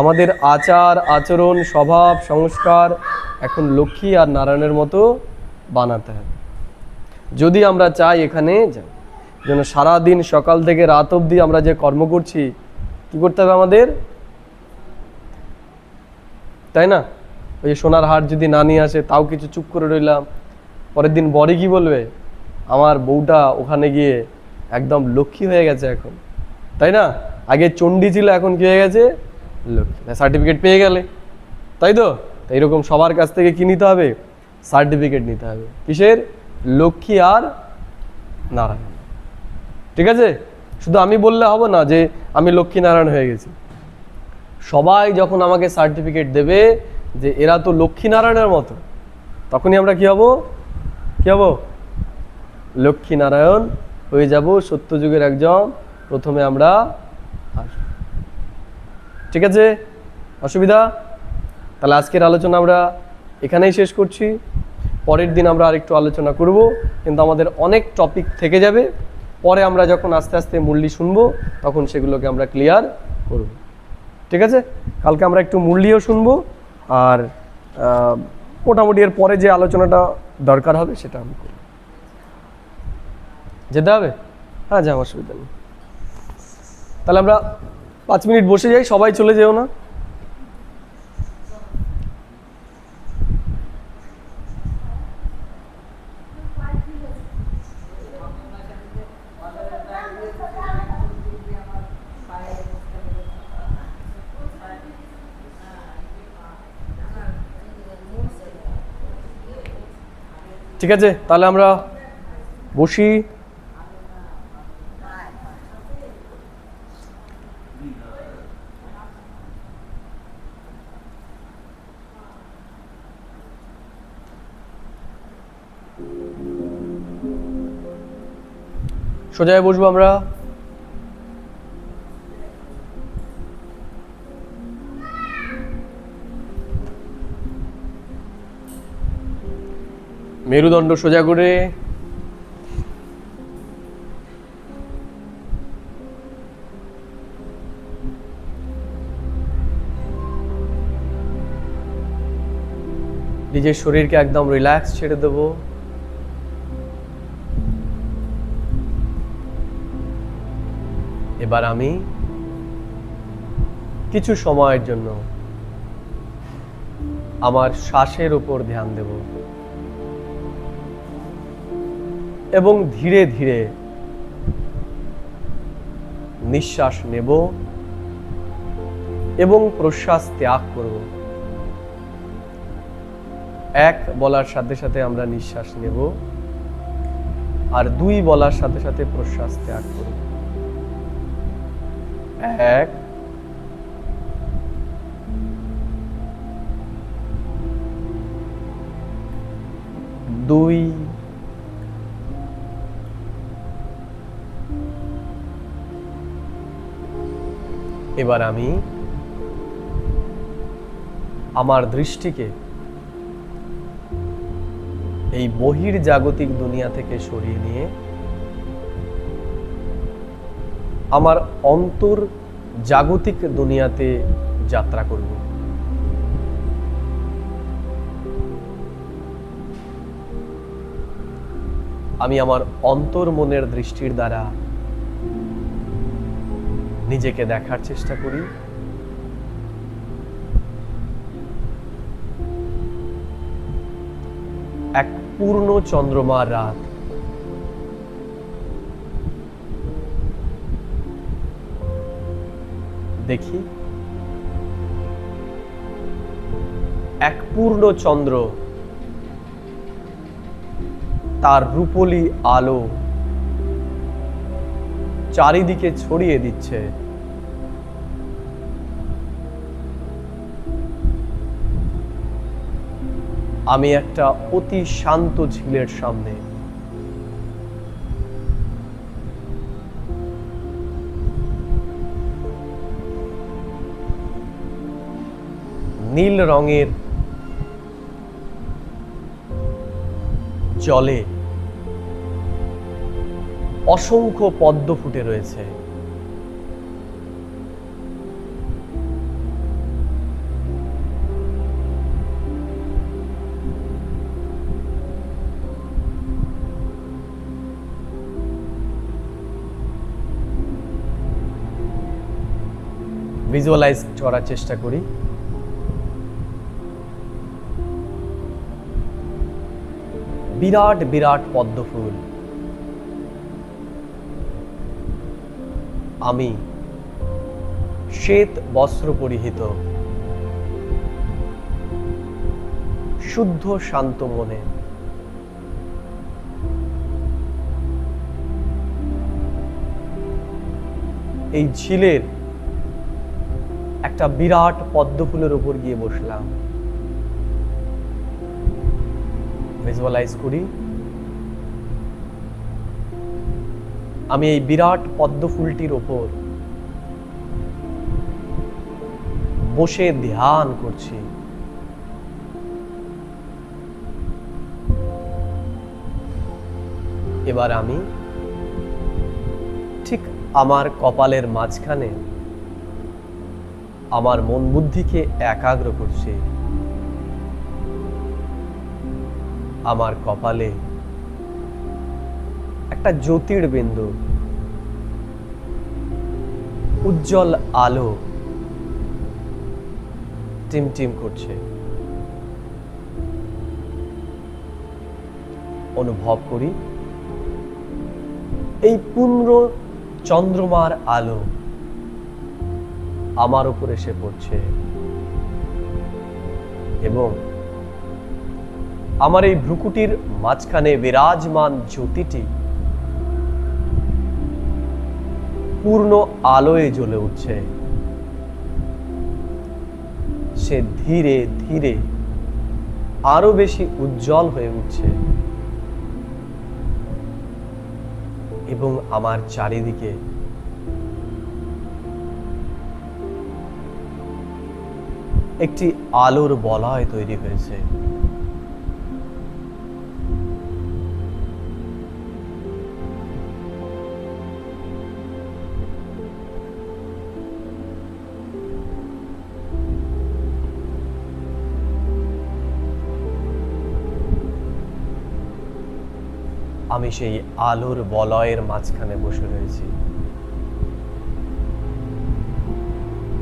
আমাদের আচার আচরণ স্বভাব সংস্কার এখন লক্ষ্মী আর নারায়ণের মতো বানাতে হবে যদি আমরা চাই এখানে যাই। যেন সারাদিন সকাল থেকে রাত অবধি আমরা যে কর্ম করছি, কি করতে হবে আমাদের? তাই না? ওই যে সোনার হাট যদি না নিয়ে আসে তাও কিছু চুপ করে রইলাম, পরের দিন বরে কি বলবে? আমার বউটা ওখানে গিয়ে একদম লক্ষ্মী হয়ে গেছে এখন, তাই না? আগে চণ্ডী ছিল, এখন কি হয়ে গেছে? লক্ষ্মী। সার্টিফিকেট পেয়ে গেলে, তাই তো? এইরকম সবার কাছ থেকে কি নিতে হবে? সার্টিফিকেট নিতে হবে। কিসের? লক্ষ্মী আর নারায়ণ। ঠিক আছে? শুধু আমি বললে হবে না যে আমি লক্ষ্মী নারায়ণ হয়ে গেছি। সবাই যখন আমাকে সার্টিফিকেট দেবে যে এরা তো লক্ষ্মী নারায়ণের মতো, তখনই আমরা কি হব? কি হব? লক্ষ্মী নারায়ণ হয়ে যাব, সত্যযুগের একজন প্রথমে আমরা আসব। ঠিক আছে? অসুবিধা? তাহলে আজকের আলোচনা আমরা এখানেই শেষ করছি। পরের দিন আমরা আরেকটু আলোচনা করব, কিন্তু আমাদের অনেক টপিক থেকে যাবে। পরে আমরা যখন আস্তে আস্তে মুরলি শুনবো তখন সেগুলোকে আমরা ক্লিয়ার করব। ঠিক আছে? কালকে আমরা একটু মুরলিও শুনবো, আর মোটামুটি এর পরে যে আলোচনাটা দরকার হবে সেটা আমি করব। যেতে হবে? হ্যাঁ, যাও, অসুবিধা নেই। তাহলে আমরা 5 মিনিট বসে যাই, সবাই চলে যেও না। ঠিক আছে, তাহলে আমরা বসি। সোজায় বসবো আমরা। মেরুদণ্ড সোজা করে নিজের শরীরকে একদম রিল্যাক্স ছেড়ে দেব। এবার আমি কিছু সময়ের জন্য আমার শ্বাসের উপর ধ্যান দেব। এবং ধীরে ধীরে নিঃশ্বাস নেব এবং প্রশ্বাস ত্যাগ করব। 1 বলার সাথে সাথে আমরা নিঃশ্বাস নেব, আর 2 বলার সাথে সাথে প্রশ্বাস ত্যাগ করব। 1, 2, 3। এবার আমি আমার দৃষ্টিকে এই বহির্জাগতিক দুনিয়া থেকে সরিয়ে নিয়ে আমার অন্তর জাগতিক দুনিয়াতে যাত্রা করব। আমি আমার অন্তর মনের দৃষ্টির দ্বারা নিজেকে দেখার চেষ্টা করি। এক পূর্ণ চন্দ্রমার রাত, দেখি এক পূর্ণ চন্দ্র তার রূপলি আলো চারিদিকে ছড়িয়ে দিচ্ছে। আমি একটা অতি শান্ত ঝিলের সামনে, নীল রঙের জলে অসংখ্য পদ্ম ফুটে রয়েছে। ভিজুয়ালাইজ করার চেষ্টা করি। বিরাট বিরাট পদ্ম ফুল। আমি শ্বেত বস্ত্র পরিহিত, শুদ্ধ শান্ত মনে এই ঝিলের একটা বিরাট পদ্ম ফুলের উপর গিয়ে বসলাম। ভিজুয়ালাইজ করি আমি এই বিরাট পদ্ম ফুলটির ওপর বসে ধ্যান করছি। এবার আমি ঠিক আমার কপালের মাঝখানে আমার মন বুদ্ধিকে একাগ্র করছি। আমার কপালে একটা জ্যোতির বিন্দু, উজ্জ্বল আলো টিমটিম করছে। অনুভব করি এই পূর্ণ চন্দ্রমার আলো আমার উপর এসে পড়ছে এবং আমার এই ভ্রুকুটির মাঝখানে বিরাজমান জ্যোতিটি পূর্ণ আলোয় জ্বলে উঠছে। সে ধীরে ধীরে আরো বেশি উজ্জ্বল হয়ে উঠছে এবং আমার চারিদিকে একটি আলোর বলয় তৈরি হয়েছে। আমি সেই আলোর বলয়ের মাঝখানে বসে রয়েছি।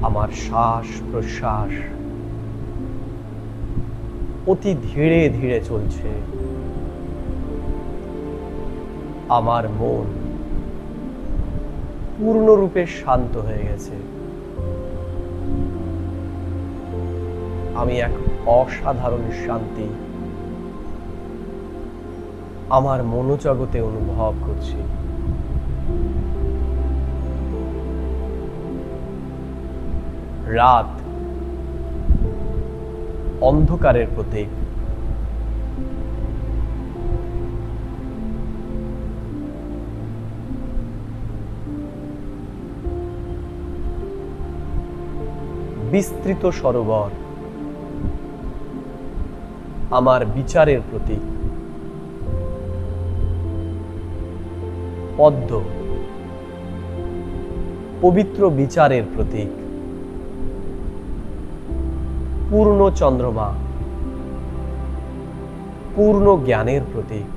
আমার শ্বাস প্রশ্বাস অতি ধীরে ধীরে চলছে। আমার মন পূর্ণরূপে শান্ত হয়ে গেছে। আমি এক অসাধারণ শান্তি আমার মনোজগতে অনুভব করছি। রাত অন্ধকারের প্রতীক। বিস্তৃত সরোবর আমার বিচারের প্রতীক। পদ্ম পবিত্র বিচারের প্রতীক। পূর্ণ চন্দ্রমা পূর্ণ জ্ঞানের প্রতীক।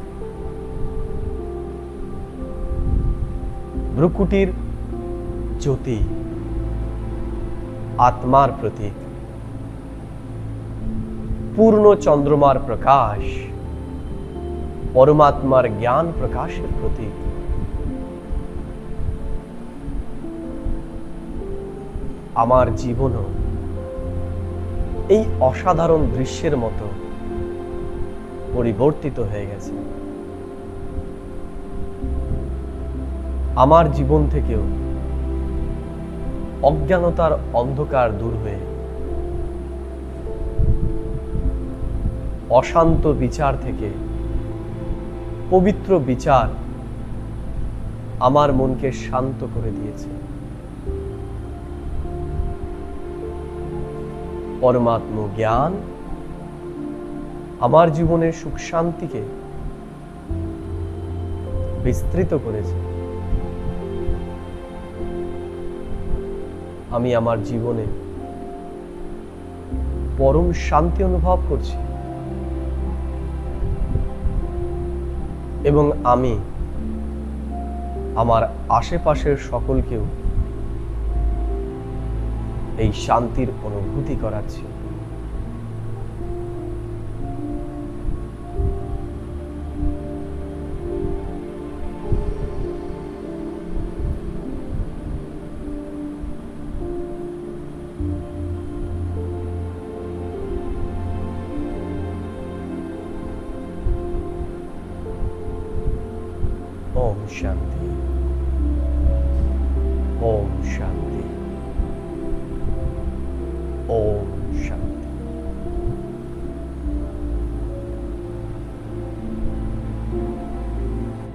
ভ্রুকুটির জ্যোতি আত্মার প্রতীক। পূর্ণ চন্দ্রমার প্রকাশ পরমাত্মার জ্ঞান প্রকাশের প্রতীক। আমার জীবনও এই অসাধারণ দৃশ্যের মতো পরিবর্তিত হয়ে গেছে। আমার জীবন থেকেও অজ্ঞানতার অন্ধকার দূর হয়ে অশান্ত বিচার থেকে পবিত্র বিচার আমার মনকে শান্ত করে দিয়েছে। পরমাত্ম জ্ঞান আমার জীবনের সুখ শান্তিকে বিস্তৃত করেছে। আমি আমার জীবনে পরম শান্তি অনুভব করছি এবং আমি আমার আশেপাশের সকলকেও এই শান্তির অনুভূতি করাচ্ছি। ওম শান্তি, ওম শান্তি, ওম